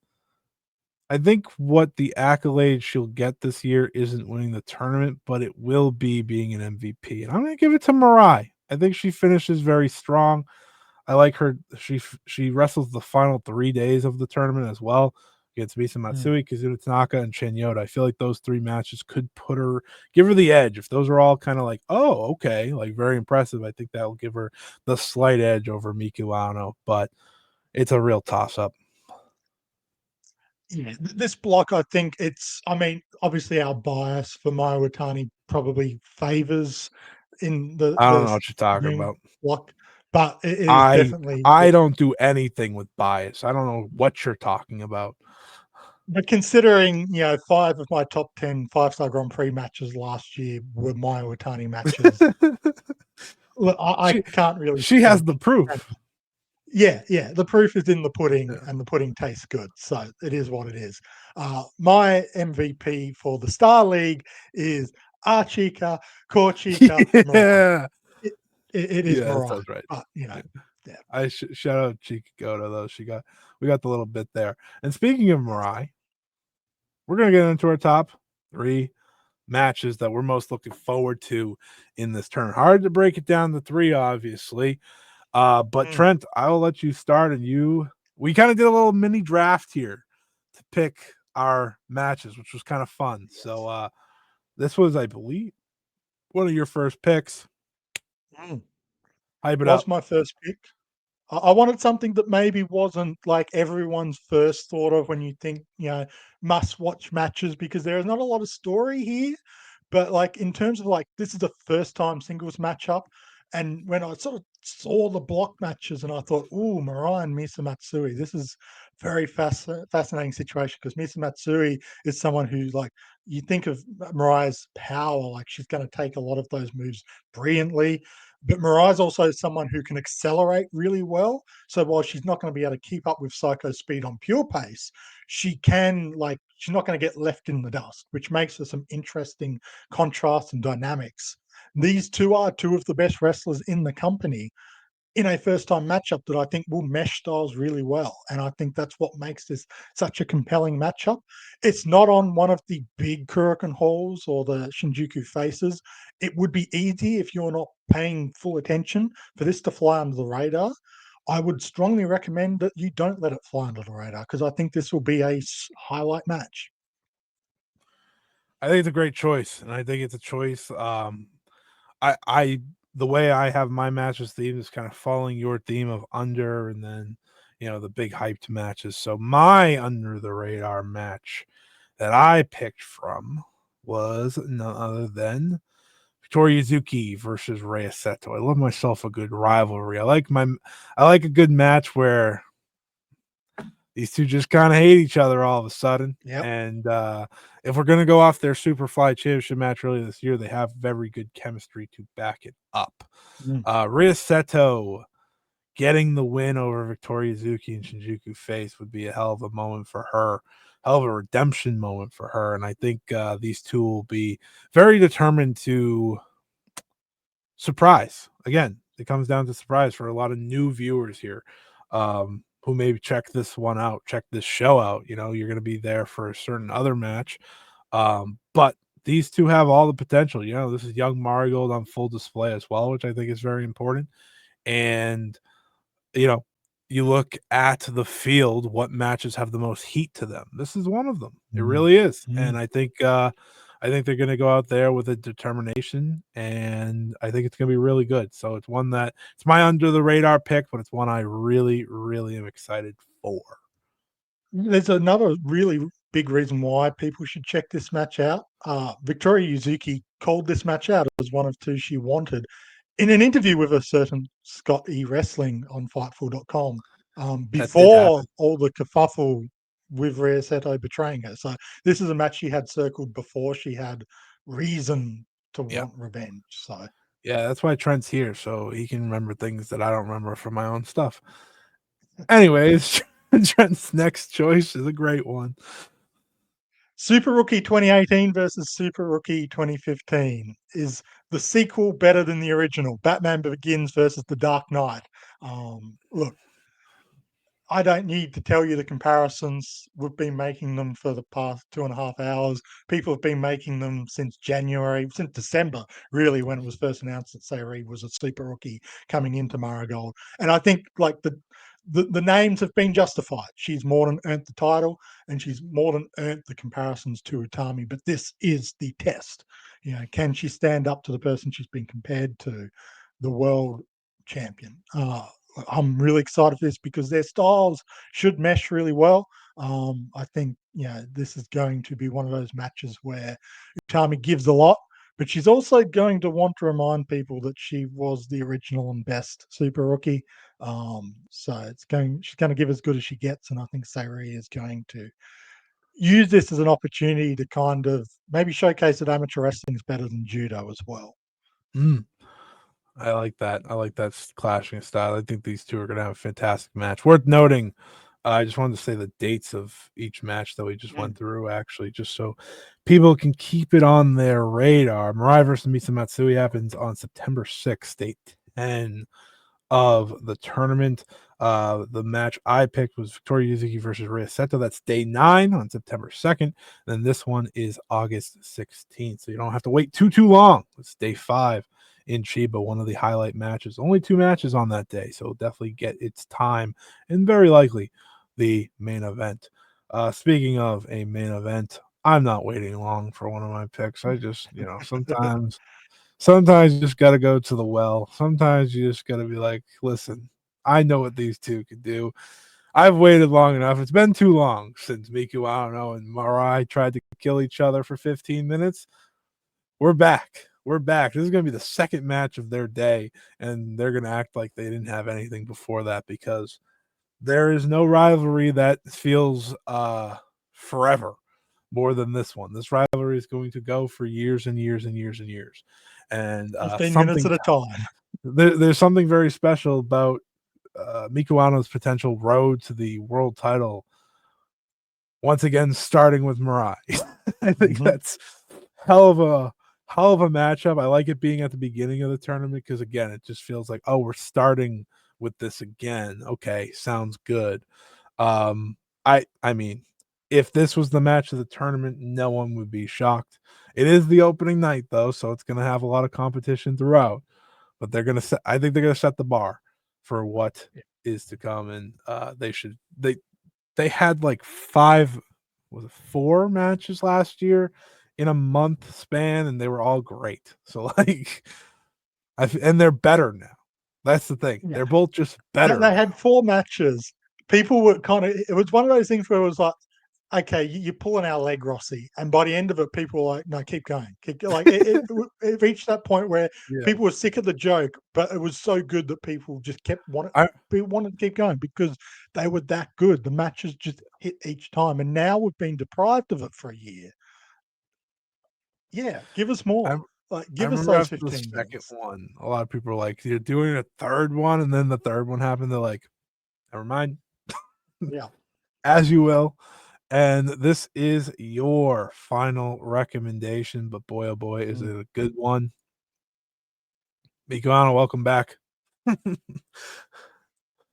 I think what the accolade she'll get this year isn't winning the tournament, but it will be being an MVP. And I'm going to give it to Mirai. I think she finishes very strong. I like her. She wrestles the final 3 days of the tournament as well against Misa Mm. Matsui, Kazuna Tanaka, and Chen Yoda. I feel like those 3 matches could give her the edge. If those are all kind of like, oh, okay, like very impressive, I think that will give her the slight edge over Miku Aono. But it's a real toss up. Yeah, this block, I think I mean, obviously our bias for Mayu Iwatani probably favors in I don't know the what you're talking dream about. block, but it is I definitely I don't do anything with bias. I don't know what you're talking about. but considering, 5 of my top 10 5-star Grand Prix matches last year were Mayu Iwatani matches, look, I she can't really she has think. the proof. Yeah, yeah, the proof is in the pudding, Yeah. and the pudding tastes good, so it is what it is. My MVP for the Star League is Archika, Korchika, Mirai. Yeah. It it is Yeah, that Mirai, sounds right. but, Yeah. yeah. Shout out Chikagota though. We got the little bit there. And speaking of Yes. Mirai, we're gonna get into our top 3 matches that we're most looking forward to in this turn. Hard to break it down to 3, obviously. But Mm, Trent, I will let you start, and we kind of did a little mini draft here to pick our matches, which was kind of fun. So yes. this was, I believe, one of your first picks. Mm. Hype it Was up. my first pick. I wanted something that maybe wasn't like everyone's first thought of when you think, must watch matches because there is not a lot of story here. But like in terms of like this is the first time singles matchup, and when I sort of saw the block matches, and I thought, "Ooh, Mirai and Misa Matsui, this is very fascinating situation because Misa Matsui is someone who like you think of Mirai's power, like she's going to take a lot of those moves brilliantly." But Mirai's also someone who can accelerate really well. So while she's not going to be able to keep up with Psycho Speed on pure pace, she can like she's not going to get left in the dust, which makes for some interesting contrast and dynamics. These two are two of the best wrestlers in the company in a first time matchup that I think will mesh styles really well. And I think that's what makes this such a compelling matchup. It's not on one of the big Kurikan halls or the Shinjuku faces. It would be easy if you're not paying full attention for this to fly under the radar. I would strongly recommend that you don't let it fly under the radar because I think this will be a highlight match. I think it's a great choice, and I think it's a choice. I the way I have my matches theme is kind of following your theme of under, and then the big hyped matches. So my under the radar match that I picked from was none other than Victoria Yuzuki versus Rhea Seto. I love myself a good rivalry. I like a good match where these two just kind of hate each other all of a sudden. Yep. And if we're gonna go off their Superfly Championship match earlier this year, they have very good chemistry to back it up. Mm. Rhea Seto getting the win over Victoria Yuzuki and Shinjuku Face would be a hell of a moment for her, hell of a redemption moment for her. And I think these two will be very determined to surprise. Again, it comes down to surprise for a lot of new viewers here. who maybe check this one out, check this show out. You know, you're going to be there for a certain other match. But these two have all the potential. You know, this is young Marigold on full display as well, which I think is very important. And, you know, you look at the field, what matches have the most heat to them. This is one of them. It really is. And I think they're going to go out there with a determination, and I think it's going to be really good. So it's one that it's my under the radar pick, but it's one I really, really am excited for. There's another really big reason why people should check this match out. Victoria Yuzuki called this match out as one of two she wanted in an interview with a certain Scott E. Wrestling on Fightful.com That did before happen. all the kerfuffle with Rhea Seto betraying her. So this is a match she had circled before she had reason to Yeah. want revenge. So Yeah, that's why Trent's here, so he can remember things that I don't remember from my own stuff. Anyways, Trent's next choice is a great one. Super Rookie 2018 versus Super Rookie 2015. Is the sequel better than the original? Batman Begins versus The Dark Knight. Look, I don't need to tell you the comparisons. We've been making them for the past 2.5 hours. People have been making them since January, since December, really, when it was first announced that Sayuri was a super rookie coming into Marigold. And I think like the names have been justified. She's more than earned the title, and she's more than earned the comparisons to Utami. But this is the test. You know, can she stand up to the person she's been compared to, the world champion? I'm really excited for this because their styles should mesh really well. I think this is going to be one of those matches where Utami gives a lot, but she's also going to want to remind people that she was the original and best super rookie. So she's going to give as good as she gets, and I think Sayuri is going to use this as an opportunity to kind of maybe showcase that amateur wrestling is better than judo as well. Mm. I like that. I like that clashing style. I think these two are going to have a fantastic match. Worth noting, I just wanted to say the dates of each match that we just went through, actually, just so people can keep it on their radar. Mirai versus Misa Matsui happens on September 6th, day 10 of the tournament. The match I picked was Victoria Yuzuki versus Rhea Seto. That's day 9 on September 2nd. Then this one is August 16th. So you don't have to wait too long. It's day 5 in Chiba, one of the highlight matches. Only 2 matches on that day, so definitely get its time, and very likely the main event. Speaking of a main event, I'm not waiting long for one of my picks. I just, sometimes you just got to go to the well. Sometimes you just got to be like, listen, I know what these two could do. I've waited long enough. It's been too long since Miku Aono and Marai tried to kill each other for 15 minutes. We're back. We're back. This is going to be the second match of their day, and they're going to act like they didn't have anything before that, because there is no rivalry that feels forever more than this one. This rivalry is going to go for years and years and years and years. And 15 minutes at a time. there's something very special about Miku Aono's potential road to the world title. Once again, starting with Mirai. I think that's hell of a matchup. I like it being at the beginning of the tournament because, again, it just feels like, oh, we're starting with this again. Okay, sounds good. I mean, if this was the match of the tournament, no one would be shocked. It is the opening night though, so it's going to have a lot of competition throughout. But they're going to set. I think they're going to set the bar for what is to come, and they had like 4 matches last year in a month span, and they were all great. So like, and they're better now. That's the thing. Yeah. They're both just better. They had 4 matches. People were it was one of those things where it was like, okay, you're pulling our leg, Rossi. And by the end of it, people were like, no, keep going. Like it reached that point where Yeah. people were sick of the joke, but it was so good that people just wanted to keep going because they were that good. The matches just hit each time. And now we've been deprived of it for a year. Yeah, give us more. Like, I give us remember those after the 15 second minutes. one, a lot of people were like, "You're doing a third one," and then the third one happened. They're like, "Never mind." Yeah. As you will. And this is your final recommendation, but boy, oh boy, is it a good one. Miku Aono, welcome back.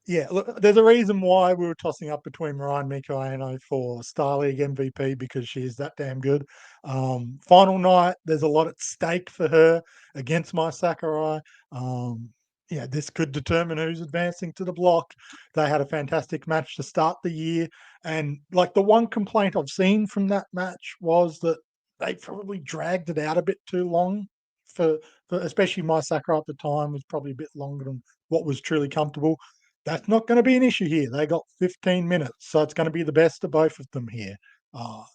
Yeah, look, there's a reason why we were tossing up between Mariah and Miku Aono for Star League MVP because she's that damn good. Final night, there's a lot at stake for her against Mai Sakurai. Um, yeah, this could determine who's advancing to the block. They had a fantastic match to start the year, and like the one complaint I've seen from that match was that they probably dragged it out a bit too long for especially Mai Sakurai at the time was probably a bit longer than what was truly comfortable. That's not going to be an issue here. They got 15 minutes, so it's going to be the best of both of them here.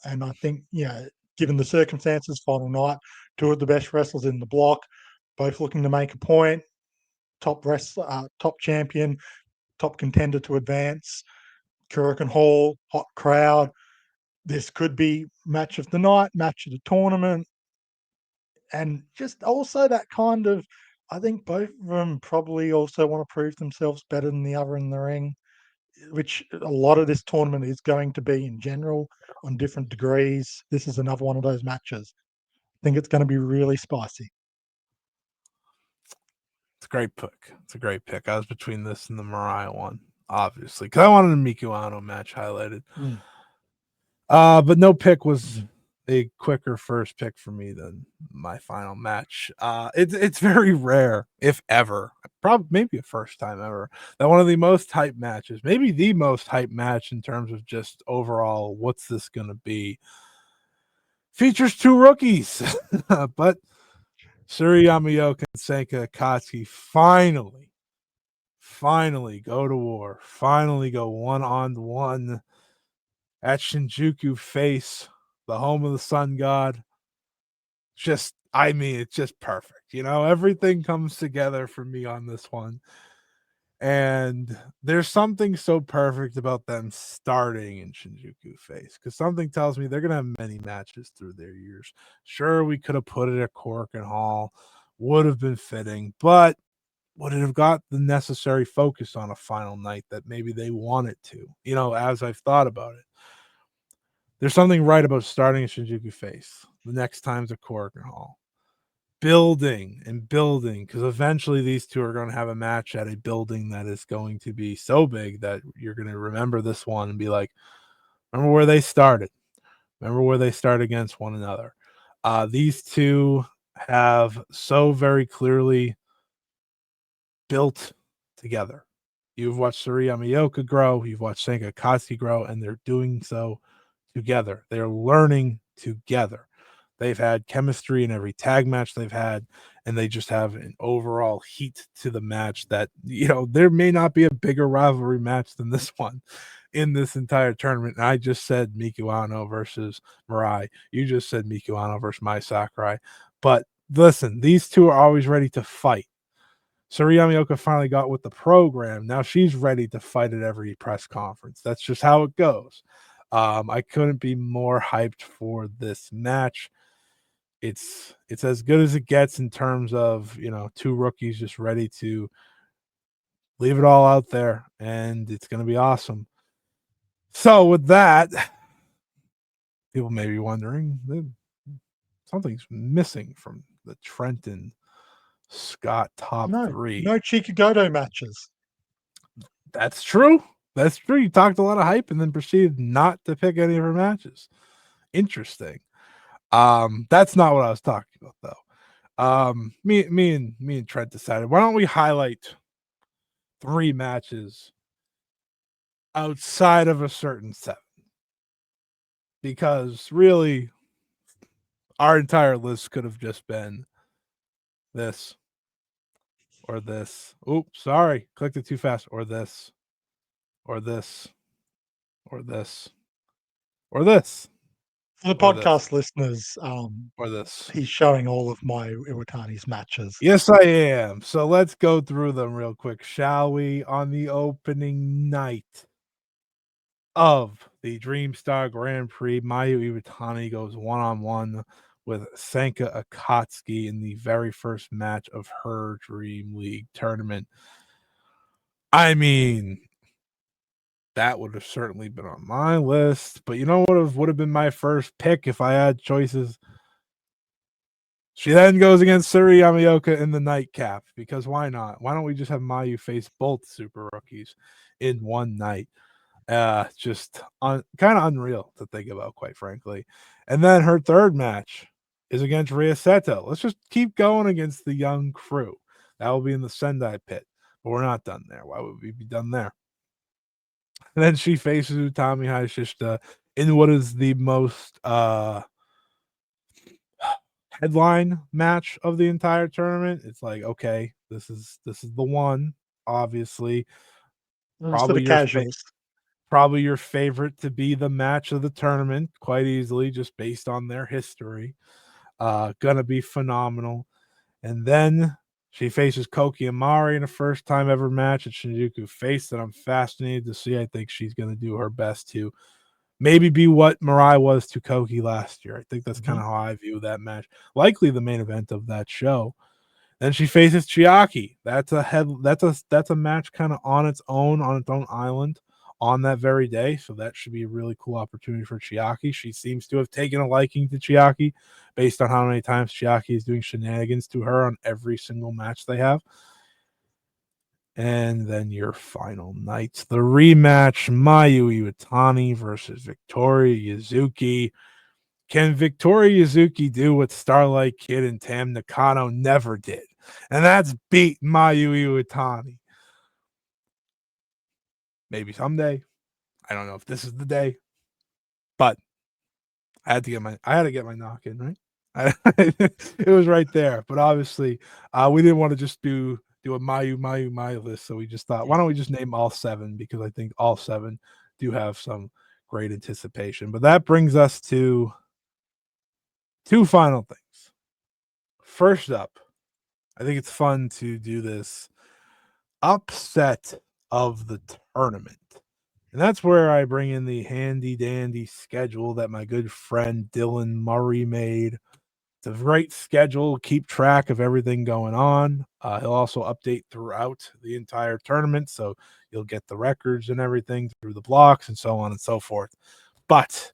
And I think, given the circumstances, final night, two of the best wrestlers in the block, both looking to make a point, top wrestler, top champion, top contender to advance, Kurikan Hall, hot crowd. This could be match of the night, match of the tournament, and just also that kind of, I think both of them probably also want to prove themselves better than the other in the ring, which a lot of this tournament is going to be in general on different degrees. This is another one of those matches. I think it's going to be really spicy. It's a great pick. It's a great pick. I was between this and the Mariah one, obviously, because I wanted a Miku Aono match highlighted. But no pick was a quicker first pick for me than my final match. It's very rare, if ever, probably maybe a first time ever, that one of the most hype matches, maybe the most hype match in terms of just overall, what's this gonna be? Features two rookies, but Suriyama and Senka Akatsuki finally go to war, finally go one-on-one at Shinjuku Face, the home of the Sun God. It's just perfect. Everything comes together for me on this one. And there's something so perfect about them starting in Shinjuku Face because something tells me they're going to have many matches through their years. Sure, we could have put it at Cork and Hall, would have been fitting, but would it have got the necessary focus on a final night that maybe they wanted to? As I've thought about it, there's something right about starting at Shinjuku Face. The next time's at Cork and Hall. Building and building, because eventually these two are going to have a match at a building that is going to be so big that you're going to remember this one and be like, remember where they started. Remember where they start against one another. These two have so very clearly built together. You've watched Suriyama grow, you've watched Senka Akatsuki grow, and they're doing so together. They're learning together. They've had chemistry in every tag match they've had, and they just have an overall heat to the match that, there may not be a bigger rivalry match than this one in this entire tournament. And I just said Miku Aono versus Mirai. You just said Miku Aono versus Mai Sakurai. But listen, these two are always ready to fight. Suriyama finally got with the program. Now she's ready to fight at every press conference. That's just how it goes. I couldn't be more hyped for this match. It's as good as it gets in terms of, two rookies just ready to leave it all out there, and it's going to be awesome. So with that, people may be wondering, something's missing from the Trenton Scott top three. No Chikagoto matches. That's true. That's true. You talked a lot of hype and then proceeded not to pick any of her matches. Interesting. That's not what I was talking about though. Me and Trent decided, why don't we highlight 3 matches outside of a certain 7? Because really our entire list could have just been this or this. Oops, sorry. Clicked it too fast. Or this. Or this. Or this. Or this. For the Or this. podcast listeners, Or this. he's showing all of Mayu Iwatani's matches. Yes, I am. So let's go through them real quick, shall we? On the opening night of the Dream Star Grand Prix, Mayu Iwatani goes one-on-one with Senka Akatsuki in the very first match of her Dream League tournament. I mean, that would have certainly been on my list, but you know what would have been my first pick if I had choices? She then goes against Suri Yamaoka in the nightcap because why not? Why don't we just have Mayu face both super rookies in one night? Just kind of unreal to think about, quite frankly. And then her third match is against Rhea Seto. Let's just keep going against the young crew. That will be in the Sendai pit, but we're not done there. Why would we be done there? And then she faces Utami Hayashishita in what is the most headline match of the entire tournament. It's like, okay, this is the one. Obviously, It's for the probably your casuals. probably your favorite to be the match of the tournament, quite easily, just based on their history. Gonna be phenomenal. And then she faces Koki Amari in a first time ever match at Shinjuku Face that I'm fascinated to see. I think she's gonna do her best to maybe be what Mirai was to Koki last year. I think that's kind of how I view that match. Likely the main event of that show. Then she faces Chiaki. That's a match kind of on its own island on that very day. So that should be a really cool opportunity for Chiaki. She seems to have taken a liking to Chiaki based on how many times Chiaki is doing shenanigans to her on every single match they have. And then your final night, the rematch, Mayu Iwatani versus Victoria Yuzuki. Can Victoria Yuzuki do what Starlight Kid and Tam Nakano never did? And that's beat Mayu Iwatani. Maybe someday. I don't know if this is the day. But I had to get my knock in, right? It was right there. But obviously, we didn't want to just do a Mayu list. So we just thought, why don't we just name all 7? Because I think all 7 do have some great anticipation. But that brings us to 2 final things. First up, I think it's fun to do this upset of the tournament. And that's where I bring in the handy dandy schedule that my good friend Dylan Murray made. It's a great schedule, keep track of everything going on. He'll also update throughout the entire tournament, so you'll get the records and everything through the blocks and so on and so forth. But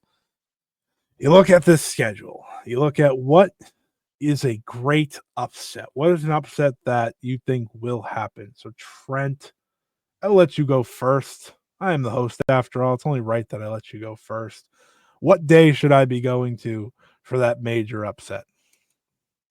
you look at this schedule, you look at what is a great upset. What is an upset that you think will happen? So, Trent, I'll let you go first. I am the host after all. It's only right that I let you go first. What day should I be going to for that major upset?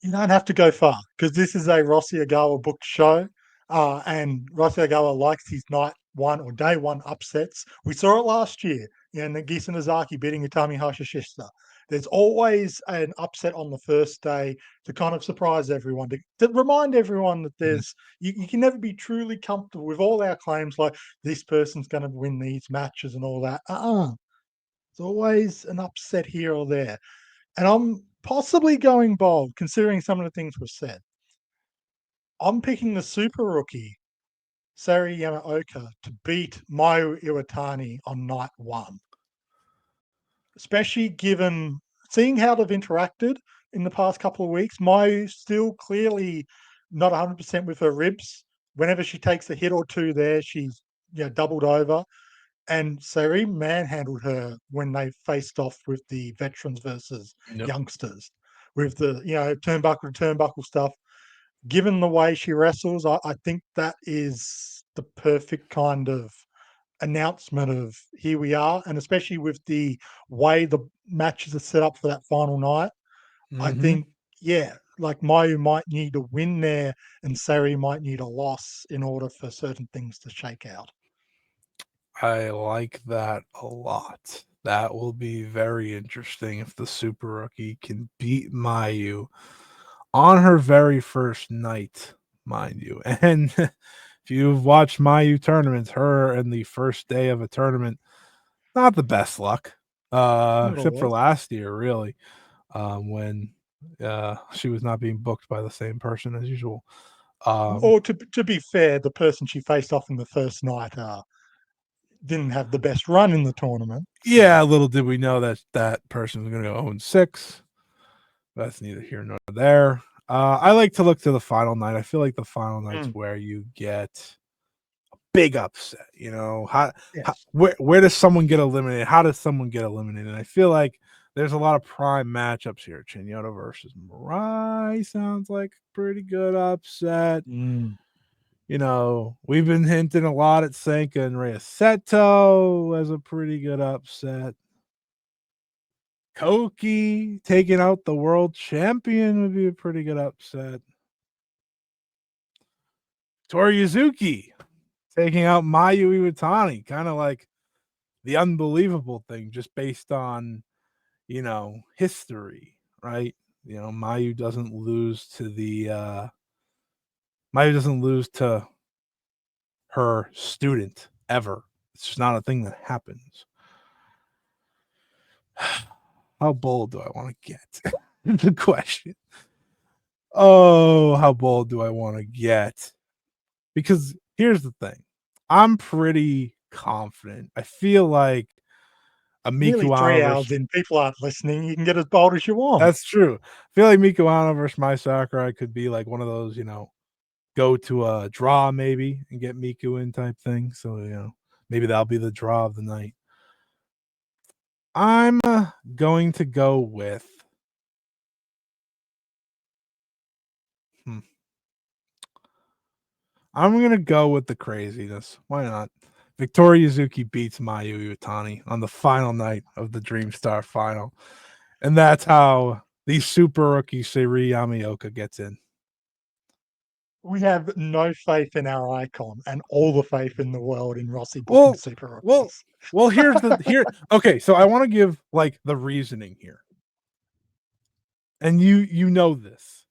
You don't have to go far because this is a Rossi Ogawa booked show, and Rossi Ogawa likes his night one or day one upsets. We saw it last year, Nagisa Nozaki beating Utami Hayashishita. There's always an upset on the first day to kind of surprise everyone, to remind everyone that you can never be truly comfortable with all our claims like this person's going to win these matches and all that. There's always an upset here or there. And I'm possibly going bold, considering some of the things we've said. I'm picking the super rookie, Sari Yamaoka, to beat Mayu Iwatani on night 1. Especially given seeing how they've interacted in the past couple of weeks. Mayu still clearly not 100% with her ribs. Whenever she takes a hit or two there, she's doubled over. And Sari manhandled her when they faced off with the veterans versus Nope. youngsters with the turnbuckle to turnbuckle stuff. Given the way she wrestles, I think that is the perfect kind of announcement of here we are, and especially with the way the matches are set up for that final night. I Mm-hmm. think, like Mayu might need a win there, and Sari might need a loss in order for certain things to shake out. I like that a lot. That will be very interesting if the super rookie can beat Mayu on her very first night, mind you. And if you've watched Mayu tournaments, her in the first day of a tournament, not the best luck. Not Except for always. last year, really, when she was not being booked by the same person as usual. Or to be fair, the person she faced off in the first night didn't have the best run in the tournament. So Yeah, little did we know that that person was going to go 0-6. That's neither here nor there. I like to look to the final night. I feel like the final night's where you get a big upset. How yes. where does someone get eliminated? How does someone get eliminated? And I feel like there's a lot of prime matchups here. Chinyota versus Mirai sounds like a pretty good upset. You know, we've been hinting a lot at Senka and Ryoseto as a pretty good upset. Koki taking out the world champion would be a pretty good upset. Tori Yuzuki taking out Mayu Iwatani, kind of like the unbelievable thing, just based on, you know, history, right? You know, Mayu doesn't lose to her student ever. It's just not a thing that happens. How bold do I want to get? The question. Oh, how bold do I want to get? Because here's the thing. I'm pretty confident. I feel like a Nearly Miku 3 Aono hours versus in, people aren't listening. You can get as bold as you want. that's true. I feel like Miku Aono versus Mai Sakurai could be like one of those, you know, go to a draw maybe and get Miku in type thing. So, you know, maybe that'll be the draw of the night. I'm going to go with I'm going to go with the craziness. Why not? Victoria Yuzuki beats Mayu Iwatani on the final night of the Dream Star final. And that's how the super rookie Seiri Yamaoka gets in. We have no faith in our icon and all the faith in the world in Rossi booking Well, super well, rookies. well, here. Okay, so I want to give like the reasoning here. And you know this.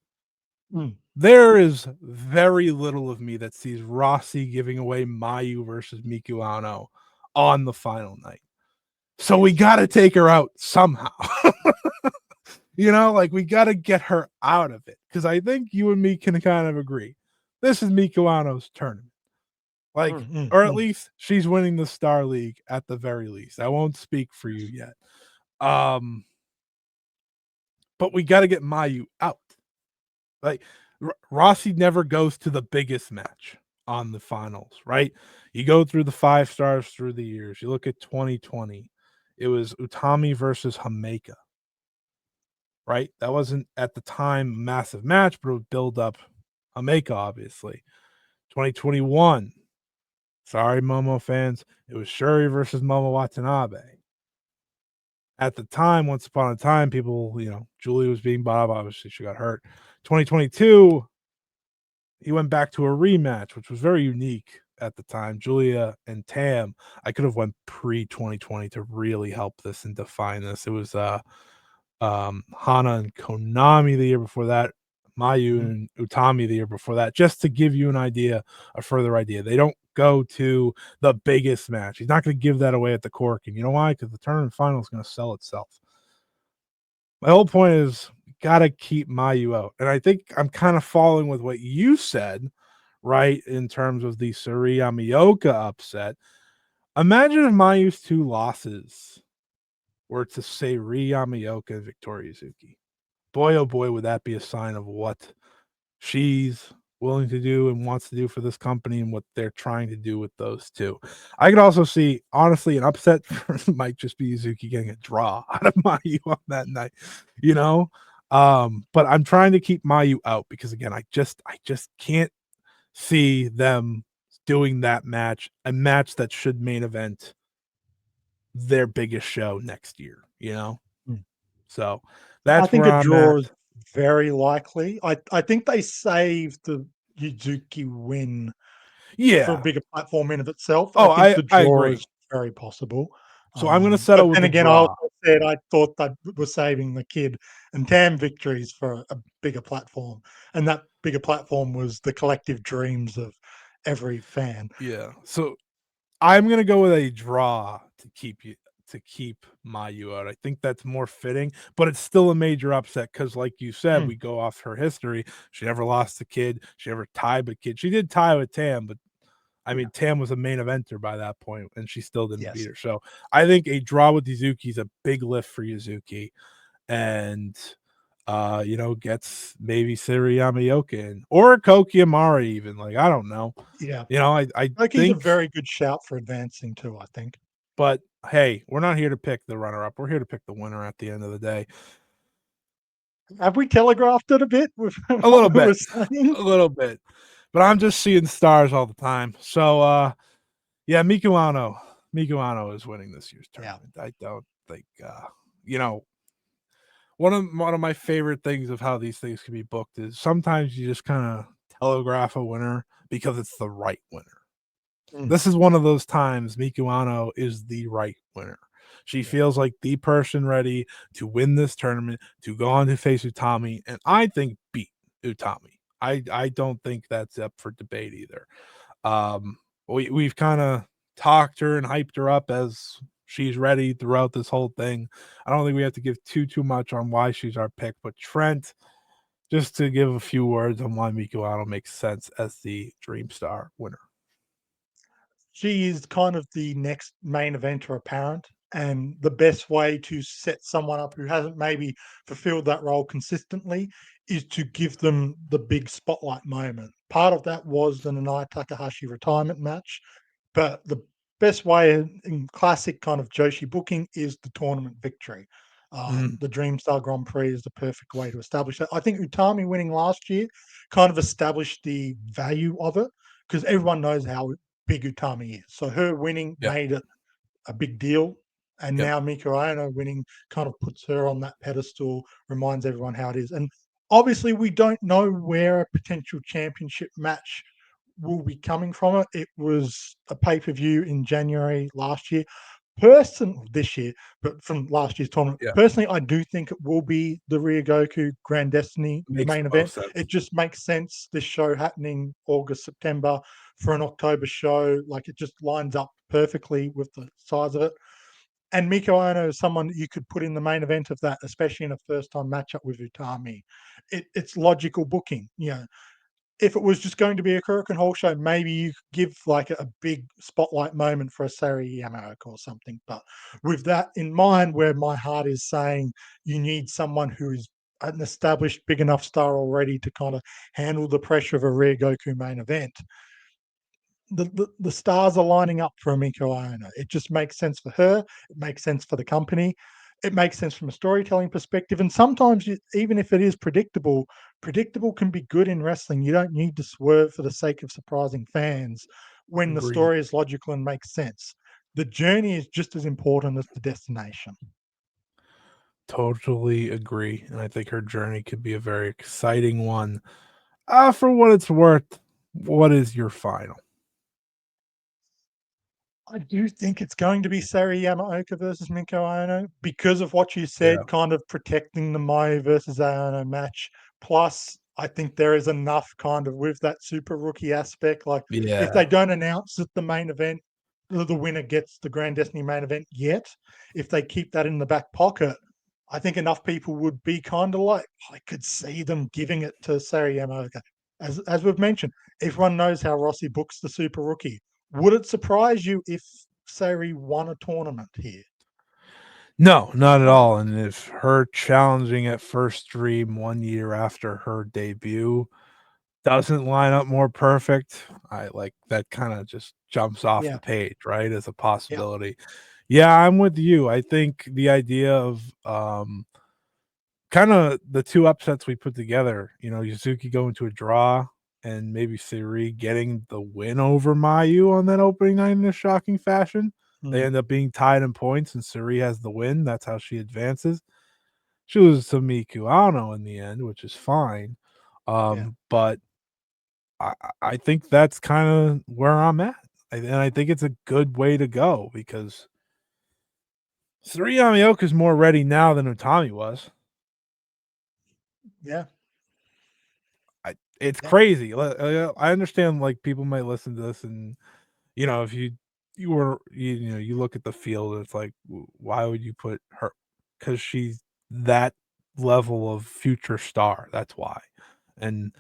There is very little of me that sees Rossi giving away Mayu versus Miku Aono on the final night. So we got to take her out somehow. You know, like we got to get her out of it because I think you and me can kind of agree. This is Miku Aono's tournament. Like, or at least she's winning the Star League at the very least. I won't speak for you yet. But we got to get Mayu out. Like, Rossi never goes to the biggest match on the finals, right? You go through the 5 stars through the years. You look at 2020, it was Utami versus Hameka, right? That wasn't at the time a massive match, but it would build up Hameka, obviously. 2021, sorry, Momo fans, it was Shuri versus Momo Watanabe. At the time, once upon a time, people, you know, Julie was being Bob. Obviously, she got hurt. 2022, he went back to a rematch, which was very unique at the time. Julia and Tam. I could have went pre 2020 to really help this and define this. It was Hana and Konami the year before that, Mayu and Utami the year before that, just to give you an idea, a further idea. They don't go to the biggest match. He's not going to give that away at the Cork. And you know why? Because the tournament final is going to sell itself. My whole point is got to keep Mayu out. And I think I'm kind of following with what you said, right, in terms of the Seiri Yamaoka upset. Imagine if Mayu's 2 losses were to Seiri Yamaoka and Victoria Yuzuki. Boy, oh boy, would that be a sign of what she's willing to do and wants to do for this company and what they're trying to do with those two. I could also see, honestly, an upset might just be Yuzuki getting a draw out of Mayu on that night, you know? But I'm trying to keep Mayu out because again, I just can't see them doing that match, a match that should main event their biggest show next year, you know? So I that's think where a I'm at. draw is very likely. I think they saved the Yuzuki win for a Yeah. bigger platform in of itself. I Oh, think the I draw agree. is very possible. So I'm going to settle But with then the again, I draw. also said I thought they were saving the Kid and Tam victories for a bigger platform, and that bigger platform was the collective dreams of every fan. Yeah. So I'm going to go with a draw to keep Mayu out. I think that's more fitting, but it's still a major upset because, like you said, we go off her history. She never lost the Kid. She never tied with Kid. She did tie with Tam, but I mean, Tam was a main eventer by that point, and she still didn't beat her. So I think a draw with Yuzuki is a big lift for Yuzuki, and you know, gets maybe Seiri Yamaoka in or Koki Amari even. Like I don't know. Yeah, You know, I Loki's a think very good shout for advancing too, I think. But hey, we're not here to pick the runner-up. We're here to pick the winner at the end of the day. Have we telegraphed it a bit with A little what we were bit, saying? a little bit. But I'm just seeing stars all the time. So yeah, Miku Aono. Miku Aono is winning this year's Yeah. tournament. I don't think you know, one of my favorite things of how these things can be booked is sometimes you just kind of telegraph a winner because it's the right winner. Mm, This is one of those times Miku Aono is the right winner. She yeah. feels like the person ready to win this tournament, to go on to face Utami, and I think beat Utami. I don't think that's up for debate either. We've kind of talked her and hyped her up as she's ready throughout this whole thing. I don't think we have to give too much on why she's our pick, but Trent, just to give a few words on why Miku Aono makes sense as the Dream Star winner. She is kind of the next main eventer apparent, and the best way to set someone up who hasn't maybe fulfilled that role consistently is to give them the big spotlight moment. Part of that was the Nanai Takahashi retirement match, but the best way in classic kind of Joshi booking is the tournament victory. Mm, The Dream Star Grand Prix is the perfect way to establish that. I think Utami winning last year kind of established the value of it because everyone knows how big Utami is. So her winning yep, made it a big deal. And yep, now Miku Aono winning kind of puts her on that pedestal, reminds everyone how it is. And obviously, we don't know where a potential championship match will be coming from it. It was a pay per view in January last year. This year, but from last year's tournament. yeah. Personally, I do think it will be the Ryogoku Grand Destiny Makes main the event. most sense. It just makes sense. This show happening August, September for an October show, like it just lines up perfectly with the size of it. And Miko Ono is someone that you could put in the main event of that, especially in a first time matchup with Utami. It's logical booking. You know, if it was just going to be a Kurikan Hall show, maybe you could give like a big spotlight moment for a Sari Yamaoka or something. But with that in mind, where my heart is saying you need someone who is an established big enough star already to kind of handle the pressure of a Rare Goku main event, the stars are lining up for Miko Aono. It just makes sense for her. It makes sense for the company. It makes sense from a storytelling perspective. And sometimes, even if it is predictable, predictable can be good in wrestling. You don't need to swerve for the sake of surprising fans when the Agreed. story is logical and makes sense. The journey is just as important as the destination. Totally agree. And I think her journey could be a very exciting one. For what it's worth, what is your final? I do think it's going to be Sari Yamaoka versus Minko Aono because of what you Yeah. said, kind of protecting the Mayu versus Aono match. Plus, I think there is enough kind of with that super rookie aspect. Like, if Yeah. they don't announce that the main event, the winner gets the Grand Destiny main event yet, if they keep that in the back pocket, I think enough people would be kind of like, I could see them giving it to Sari Yamaoka. As we've mentioned, everyone knows how Rossi books the super rookie. Would it surprise you if Sari won a tournament here? No, not at all. And if her challenging at First Dream 1 year after her debut doesn't line up more perfect, I like that kind of just jumps off Yeah, the page, right? As a yeah, possibility. Yeah, I'm with you. I think the idea of kind of the two upsets we put together, Yuzuki going to a draw and maybe Siri getting the win over Mayu on that opening night in a shocking fashion. They mm, end up being tied in points, and Siri has the win. That's how she advances. She loses to Miku Aono in the end, which is fine. yeah, But I think that's kind of where I'm at. And I think it's a good way to go because Siri Yamioka is more ready now than Utami was. yeah, It's yeah, crazy. I understand like people might listen to this and if you look at the field, it's like why would you put her because she's that level of future star. That's why. And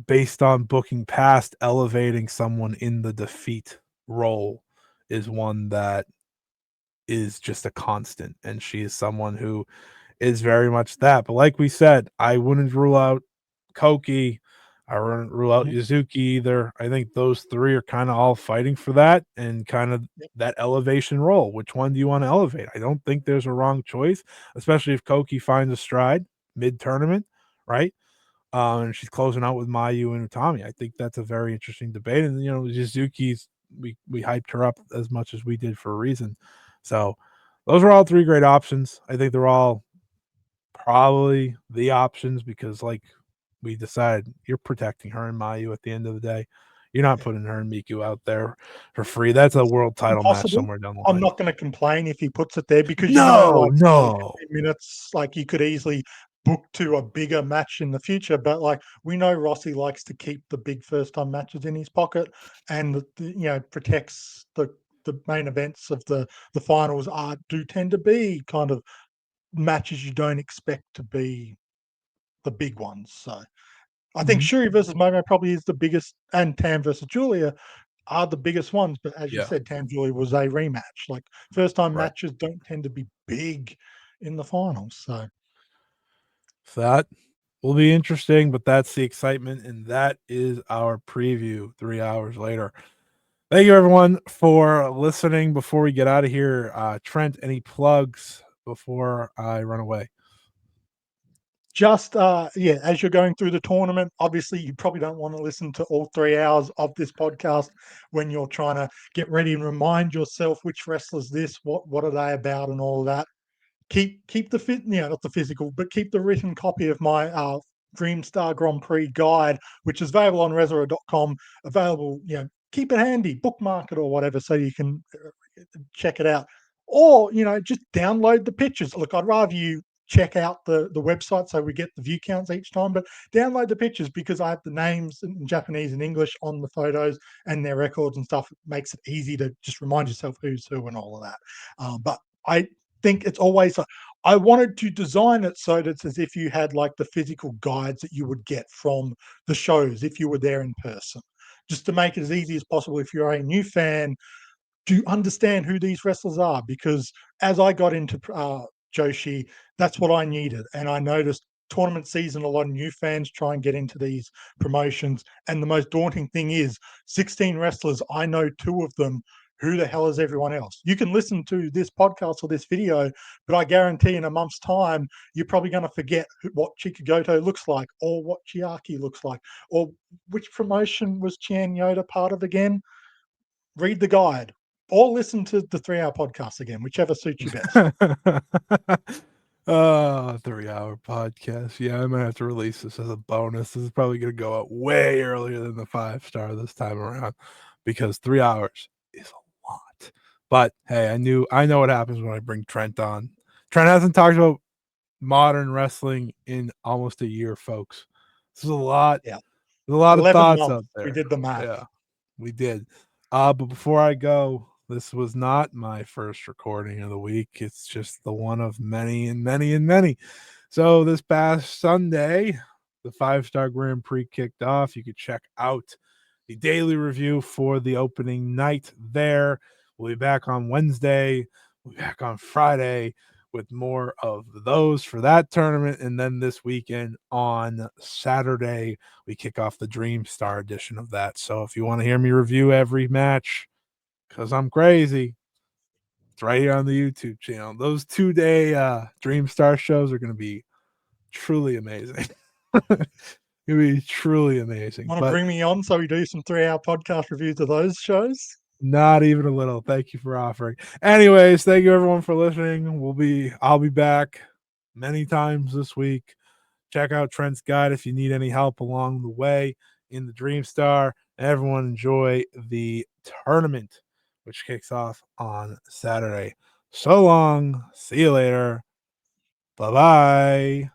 based on booking past, elevating someone in the defeat role is one that is just a constant. And she is someone who is very much that. But like we said, I wouldn't rule out Koki. I wouldn't rule out Yuzuki either. I think those three are kind of all fighting for that and kind of that elevation role. Which one do you want to elevate? I don't think there's a wrong choice, especially if Koki finds a stride mid-tournament, right? And she's closing out with Mayu and Utami. I think that's a very interesting debate. And Yuzuki's we hyped her up as much as we did for a reason. So those are all three great options. I think they're all probably the options because like we decided you're protecting her and Mayu at the end of the day. You're not putting her and Miku out there for free. That's a world title match Impossible. somewhere down the I'm line. not going to complain if he puts it there because No, like no. 15 minutes, like you could easily book to a bigger match in the future. But like we know Rossi likes to keep the big first time matches in his pocket and protects the main events of the finals do tend to be kind of matches you don't expect to be the big ones. So I think Mhm. Shuri versus Momo probably is the biggest, and Tam versus Julia are the biggest ones. But as you Yeah, said, Tam Julia was a rematch. Like first time right. matches don't tend to be big in the finals. So So that will be interesting, but that's the excitement, and that is our preview 3 hours later. Thank you, everyone, for listening. Before we get out of here, Trent, any plugs before I run away? just as you're going through the tournament, obviously you probably don't want to listen to all 3 hours of this podcast when you're trying to get ready and remind yourself which wrestlers this, what are they about, and all of that. Keep the not the physical, but keep the written copy of my Dream Star Grand Prix guide, which is available on RESURA.com. Available, keep it handy, bookmark it or whatever, so you can check it out. Or just download the pictures. Look, I'd rather you check out the website so we get the view counts each time, but download the pictures because I have the names in Japanese and English on the photos and their records and stuff. It makes it easy to just remind yourself who's who and all of that. But I think it's always I wanted to design it so that it's as if you had like the physical guides that you would get from the shows if you were there in person, just to make it as easy as possible if you're a new fan to understand who these wrestlers are. Because as I got into Joshi, that's what I needed, and I noticed tournament season a lot of new fans try and get into these promotions, and the most daunting thing is 16 wrestlers. I know two of them. Who the hell is everyone else? You can listen to this podcast or this video, but I guarantee in a month's time, you're probably going to forget what Chikagoto looks like, or what Chiaki looks like, or which promotion was Chian Yoda part of again. Read the guide or listen to the 3 hour podcast again, whichever suits you best. 3 hour podcast. Yeah, I might have to release this as a bonus. This is probably going to go out way earlier than the 5-star this time around because 3 hours is a lot. But hey, I know what happens when I bring Trent on. Trent hasn't talked about modern wrestling in almost a year, folks. This is a lot. Yeah. There's a lot of 11 thoughts months. out We there. did the math. Yeah, we did. But before I go, this was not my first recording of the week. It's just the one of many and many and many. So this past Sunday, the 5-star Grand Prix kicked off. You could check out the daily review for the opening night there. We'll be back on Wednesday. We'll be back on Friday with more of those for that tournament. And then this weekend on Saturday, we kick off the Dream Star edition of that. So if you want to hear me review every match, because I'm crazy, it's right here on the YouTube channel. Those 2-day Dream Star shows are going to be truly amazing. It'll be truly amazing. Want to But bring me on so we do some 3 hour podcast reviews of those shows? not even a little. Thank you for offering. Anyways, thank you everyone for listening. I'll be back many times this week. Check out Trent's guide if you need any help along the way in the Dream Star. Everyone enjoy the tournament, which kicks off on Saturday. So long. See you later. Bye bye.